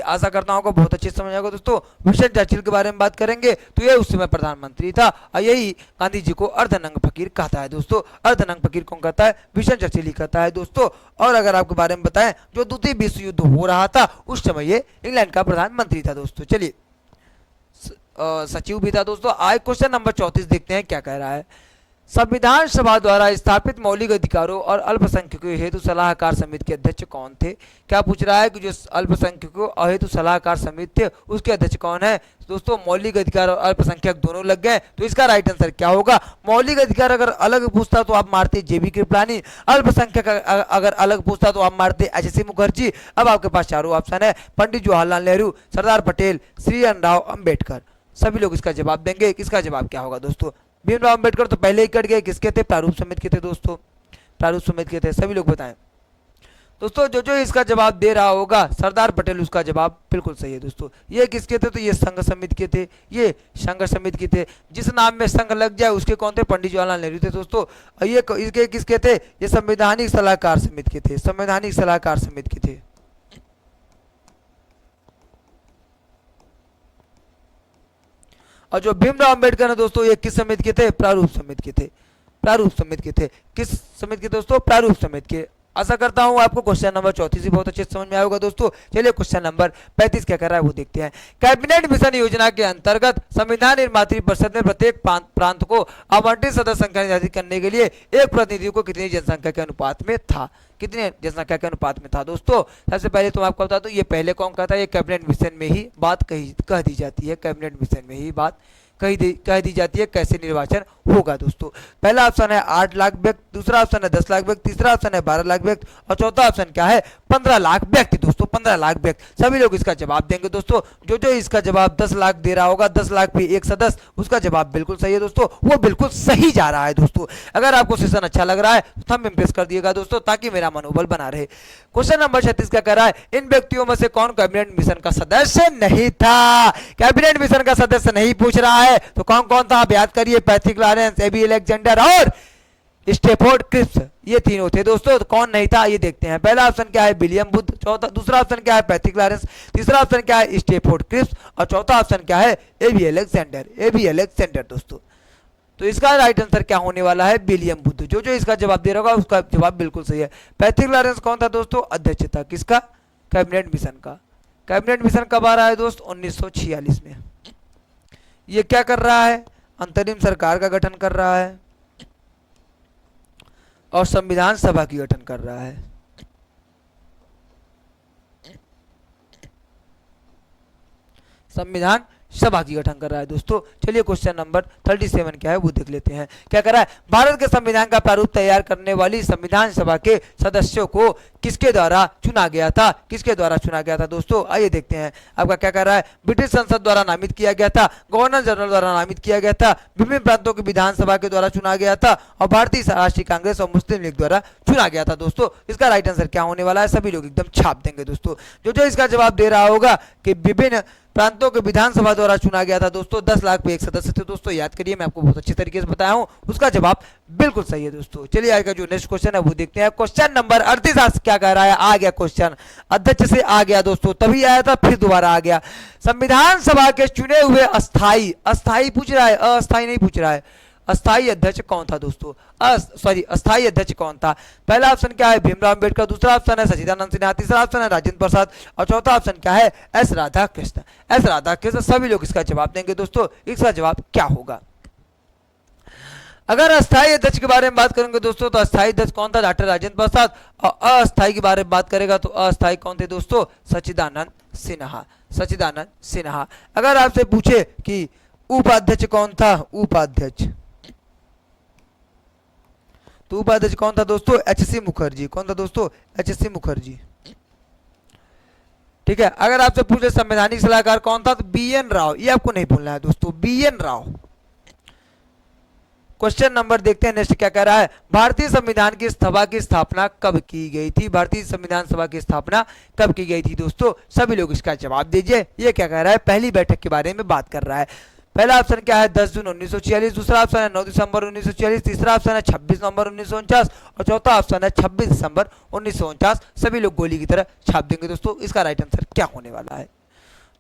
आशा करता हूँ बहुत अच्छे से समझ आएगा दोस्तों। विंस्टन चर्चिल के बारे में बात करेंगे तो ये उस समय प्रधानमंत्री था और यही गांधी जी को अर्धनंग फकीर कहता है दोस्तों। अर्धनंग फकीर कौन कहता है? विंस्टन चर्चिल ही कहता है दोस्तों। और अगर आपके बारे में बताएं, जो द्वितीय विश्व युद्ध हो रहा था उस समय ये इंग्लैंड का प्रधानमंत्री था दोस्तों। चलिए सचिव भी था दोस्तों। आज क्वेश्चन नंबर 34 देखते हैं क्या कह रहा है। संविधान सभा द्वारा स्थापित मौलिक अधिकारों और अल्पसंख्यकों हेतु सलाहकार समिति के अध्यक्ष कौन थे? क्या पूछ रहा है कि जो अल्पसंख्यकों और हेतु सलाहकार समिति थे उसके अध्यक्ष कौन है दोस्तों? मौलिक अधिकार और अल्पसंख्यक दोनों लग गए, तो इसका राइट आंसर क्या होगा? मौलिक अधिकार अगर अलग पूछता तो आप मारते जेबी कृपलानी, अल्पसंख्यक अगर अलग पूछता तो आप मारते एच.सी. मुखर्जी। अब आपके पास चारों ऑप्शन है, पंडित जवाहरलाल नेहरू, सरदार पटेल, श्री राव अम्बेडकर। सभी लोग इसका जवाब देंगे, किसका जवाब क्या होगा दोस्तों? भीमराव अम्बेडकर तो पहले ही कट गए, किसके थे? प्रारूप समिति के थे दोस्तों, प्रारूप समिति के थे। सभी लोग बताएं दोस्तों। जो इसका जवाब दे रहा होगा सरदार पटेल, उसका जवाब बिल्कुल सही है दोस्तों। ये किसके थे? तो ये संघ समिति के थे, ये संघ समिति के थे। जिस नाम में संघ लग जाए उसके कौन थे? पंडित जवाहरलाल नेहरू थे दोस्तों। ये इसके किसके थे? ये संवैधानिक सलाहकार समिति के थे, संवैधानिक सलाहकार समिति के थे। और जो भीमराव अम्बेडकर है दोस्तों, ये किस समिति के थे? प्रारूप समिति के थे, प्रारूप समिति के थे। किस समिति के दोस्तों? प्रारूप समिति के। आशा करता हूं आपको क्वेश्चन नंबर 34 बहुत अच्छे से समझ में आएगा दोस्तों। चलिए क्वेश्चन नंबर 35 क्या कर रहा है वो देखते हैं। कैबिनेट मिशन योजना के अंतर्गत संविधान निर्मात्री परिषद में प्रत्येक प्रांत को आवंटित सदस्य संख्या निर्धारित करने के लिए एक प्रतिनिधि को कितनी जनसंख्या के अनुपात में था? कितने जनसंख्या के अनुपात में था दोस्तों? सबसे पहले तो आपको बता दूं, ये पहले कौन कहता है? ये कैबिनेट मिशन में ही बात कह दी जाती है, कैबिनेट मिशन में ही बात कह दी जाती है कैसे निर्वाचन होगा दोस्तों। पहला ऑप्शन है 8 लाख व्यक्ति, दूसरा ऑप्शन है 10 लाख व्यक्ति, तीसरा ऑप्शन है 12 लाख व्यक्ति और चौथा ऑप्शन क्या है? 15 लाख व्यक्ति दोस्तों, 15 लाख व्यक्ति। सभी लोग इसका जवाब देंगे दोस्तों। जो इसका जवाब 10 लाख दे रहा होगा, 10 लाख भी एक सदस्य, उसका जवाब बिल्कुल सही है दोस्तों, वो बिल्कुल सही जा रहा है दोस्तों। अगर आपको सेशन अच्छा लग रहा है तो थंब इम्प्रेस कर दिएगा दोस्तों, ताकि मेरा मनोबल बना रहे। क्वेश्चन नंबर 36 का कह रहा है, इन व्यक्तियों में से कौन कैबिनेट मिशन का सदस्य नहीं था? कैबिनेट मिशन का सदस्य नहीं पूछ रहा है तो कौन कौन था आप याद करिए। पैट्रिक लॉरेंस, एबी अलेक्जेंडर और स्टेफोर्ड क्रिप्स, ये तीनों थे दोस्तों। तो कौन नहीं था ये देखते हैं। पहला ऑप्शन क्या है? विलियम बुध, दूसरा ऑप्शन क्या है? पैट्रिक लॉरेंस, तीसरा ऑप्शन क्या है? स्टेफोर्ड क्रिप्स और चौथा ऑप्शन क्या है? एबी अलेक्जेंडर दोस्तों। तो इसका राइट आंसर क्या होने वाला है? विलियम बुध। जो इसका जवाब दे रहा होगा उसका जवाब बिल्कुल सही है। पैट्रिक लॉरेंस कौन था दोस्तों? अध्यक्ष था किसका? कैबिनेट मिशन का। कैबिनेट मिशन कब आ रहा है दोस्त? 1946 में। ये क्या कर रहा है? अंतरिम सरकार का गठन कर रहा है और संविधान सभा की गठन कर रहा है। संविधान सभा की गठन कर रहा है दोस्तों। चलिए क्वेश्चन नंबर 37 क्या है वो देख लेते हैं। क्या कर रहा है, भारत के संविधान का प्रारूप तैयार करने वाली संविधान सभा के सदस्यों को किसके द्वारा चुना गया था, किसके द्वारा चुना गया था दोस्तों, आइए देखते हैं। आपका क्या कर रहा है, ब्रिटिश संसद द्वारा नामित किया गया था, गवर्नर जनरल द्वारा नामित किया गया था, विभिन्न प्रांतों की विधानसभा के द्वारा चुना गया था और भारतीय राष्ट्रीय कांग्रेस और मुस्लिम लीग द्वारा चुना गया था दोस्तों। इसका राइट आंसर क्या होने वाला है, सभी लोग एकदम छाप देंगे दोस्तों। जो इसका जवाब दे रहा होगा कि विभिन्न प्रांतों के विधानसभा द्वारा चुना गया था दोस्तों, 10 लाख पे एक सदस्य थे दोस्तों, याद करिए, मैं आपको बहुत अच्छे तरीके से बताया हूं, उसका जवाब बिल्कुल सही है दोस्तों। चलिए आज का जो नेक्स्ट क्वेश्चन है वो देखते हैं। क्वेश्चन नंबर 38 क्या कह रहा है, आ गया क्वेश्चन, अध्यक्ष से आ गया दोस्तों, तभी आया था फिर दोबारा आ गया। संविधान सभा के चुने हुए अस्थाई, अस्थाई पूछ रहा है, अस्थाई नहीं पूछ रहा है, अस्थाई अध्यक्ष कौन था दोस्तों, अस्थाई अध्यक्ष कौन था। पहला ऑप्शन क्या है, भीमराव अंबेडकर, दूसरा ऑप्शन है सच्चिदानंद सिन्हा, तीसरा ऑप्शन है राजेंद्र प्रसाद और चौथा ऑप्शन क्या है, एस राधाकृष्ण। एस राधाकृष्ण, सभी लोग इसका जवाब देंगे दोस्तों। इसका जवाब क्या होगा। अगर अस्थाई अध्यक्ष के बारे में बात करेंगे दोस्तों तो अस्थाई अध्यक्ष कौन था, डॉक्टर राजेंद्र प्रसाद, और अस्थाई के बारे में बात करेगा तो अस्थाई कौन थे दोस्तों, सच्चिदानंद सिन्हा, सच्चिदानंद सिन्हा। अगर आपसे पूछे कि उपाध्यक्ष कौन था, उपाध्यक्ष, तो उपाध्यक्ष कौन था दोस्तों, एच.सी. मुखर्जी। कौन था दोस्तों, एच.सी. मुखर्जी। ठीक है। अगर आपसे पूछे संवैधानिक सलाहकार कौन था तो बी.एन. राव, ये आपको नहीं भूलना है दोस्तों, बी.एन. राव। क्वेश्चन नंबर देखते हैं नेक्स्ट क्या कह रहा है, भारतीय संविधान की सभा की स्थापना कब की गई थी, भारतीय संविधान सभा की स्थापना कब की गई थी दोस्तों, सभी लोग इसका जवाब दीजिए। ये क्या कह रहा है, पहली बैठक के बारे में बात कर रहा है। पहला ऑप्शन क्या है, 10 जून 1946, दूसरा ऑप्शन है 9 दिसंबर 1946, तीसरा ऑप्शन है 26 नवंबर 1949 और चौथा ऑप्शन है 26 दिसंबर 1949। सभी लोग गोली की तरह छाप देंगे दोस्तों। इसका राइट आंसर क्या होने वाला है।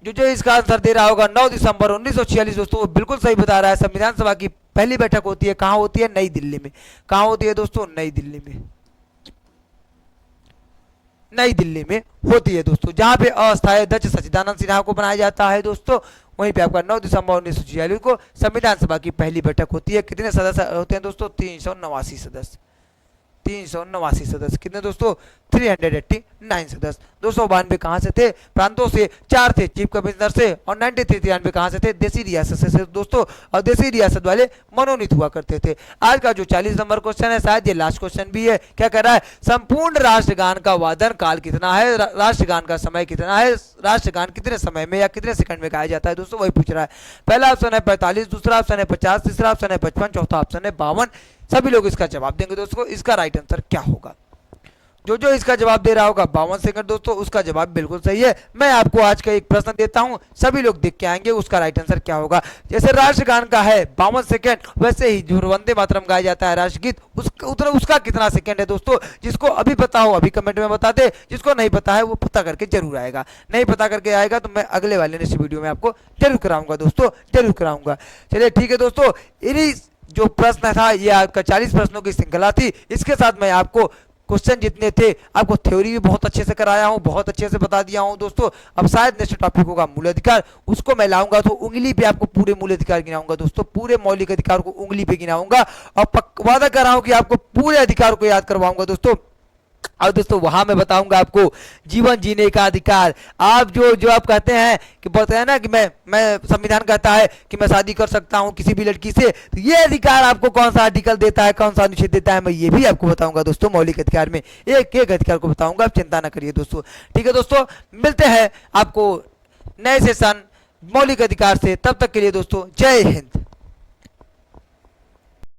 जो इसका आंसर दे रहा होगा 9 दिसंबर 1946 दोस्तों, वो बिल्कुल सही बता रहा है। संविधान सभा की पहली बैठक होती है, कहां होती है, नई दिल्ली में। कहां होती है दोस्तों, नई दिल्ली में, नई दिल्ली में होती है दोस्तों, जहां पे अस्थायी अध्यक्ष सच्चिदानंद सिन्हा को बनाया जाता है दोस्तों। वहीं पे आपका 9 दिसंबर 1946 को संविधान सभा की पहली बैठक होती है। कितने सदस्य होते हैं दोस्तों, 389 सदस्य, 389 सदस्य। कितने दोस्तों, 389 सदस्य। 292 कहां से थे, प्रांतों से, 4 थे चीफ कमिश्नर से और 93 कहां से थे, देसी रियासत से दोस्तों। और देसी रियासत वाले मनोनीत हुआ करते थे। आज का जो 40 नंबर क्वेश्चन है, शायद ये लास्ट क्वेश्चन भी है। क्या कर रहा है, संपूर्ण राष्ट्रगान का वादन काल कितना है, राष्ट्रगान का समय कितना है, राष्ट्रगान कितने समय में या कितने सेकंड में गाया जाता है दोस्तों, वही पूछ रहा है। पहला ऑप्शन है 45, दूसरा ऑप्शन है 50, तीसरा ऑप्शन है 55, चौथा ऑप्शन है 52। सभी लोग इसका जवाब देंगे दोस्तों। इसका राइट आंसर क्या होगा। जो इसका जवाब दे रहा होगा 52 सेकंड दोस्तों, उसका जवाब बिल्कुल सही है। मैं आपको आज का एक प्रश्न देता हूं, सभी लोग देख के आएंगे उसका राइट आंसर क्या होगा। जैसे राष्ट्रगान का है 52 सेकंड, वैसे ही जो वंदे मातरम गाया जाता है राष्ट्रगीत, उसका कितना सेकंड है दोस्तों। जिसको अभी पता हो अभी कमेंट में बता दे, जिसको नहीं पता है वो पता करके जरूर आएगा। नहीं पता करके आएगा तो मैं अगले वाले नेक्स्ट वीडियो में आपको जरूर कराऊंगा दोस्तों, जरूर कराऊंगा। चलिए ठीक है दोस्तों, इन्हीं जो प्रश्न था ये आपका 40 प्रश्नों की श्रृंखला थी। इसके साथ मैं आपको क्वेश्चन जितने थे, आपको थ्योरी भी बहुत अच्छे से कराया हूं, बहुत अच्छे से बता दिया हूं दोस्तों। अब शायद नेक्स्ट टॉपिक होगा मूल अधिकार, उसको मैं लाऊंगा तो उंगली पे आपको पूरे मूल अधिकार गिनाऊंगा दोस्तों, पूरे मौलिक अधिकार को उंगली पे गिनाऊंगा और वादा कर रहा हूं कि आपको पूरे अधिकार को याद करवाऊंगा दोस्तों। और दोस्तों वहां मैं बताऊंगा आपको जीवन जीने का अधिकार। आप जो आप कहते हैं कि बोलते हैं ना कि मैं संविधान कहता है कि मैं शादी कर सकता हूं किसी भी लड़की से, तो ये अधिकार आपको कौन सा आर्टिकल देता है, कौन सा अनुच्छेद देता है, मैं ये भी आपको बताऊंगा दोस्तों। मौलिक अधिकार में एक एक अधिकार को बताऊंगा, आप चिंता ना करिए दोस्तों। ठीक है दोस्तों, मिलते हैं आपको नए सेशन मौलिक अधिकार से, तब तक के लिए दोस्तों जय हिंद।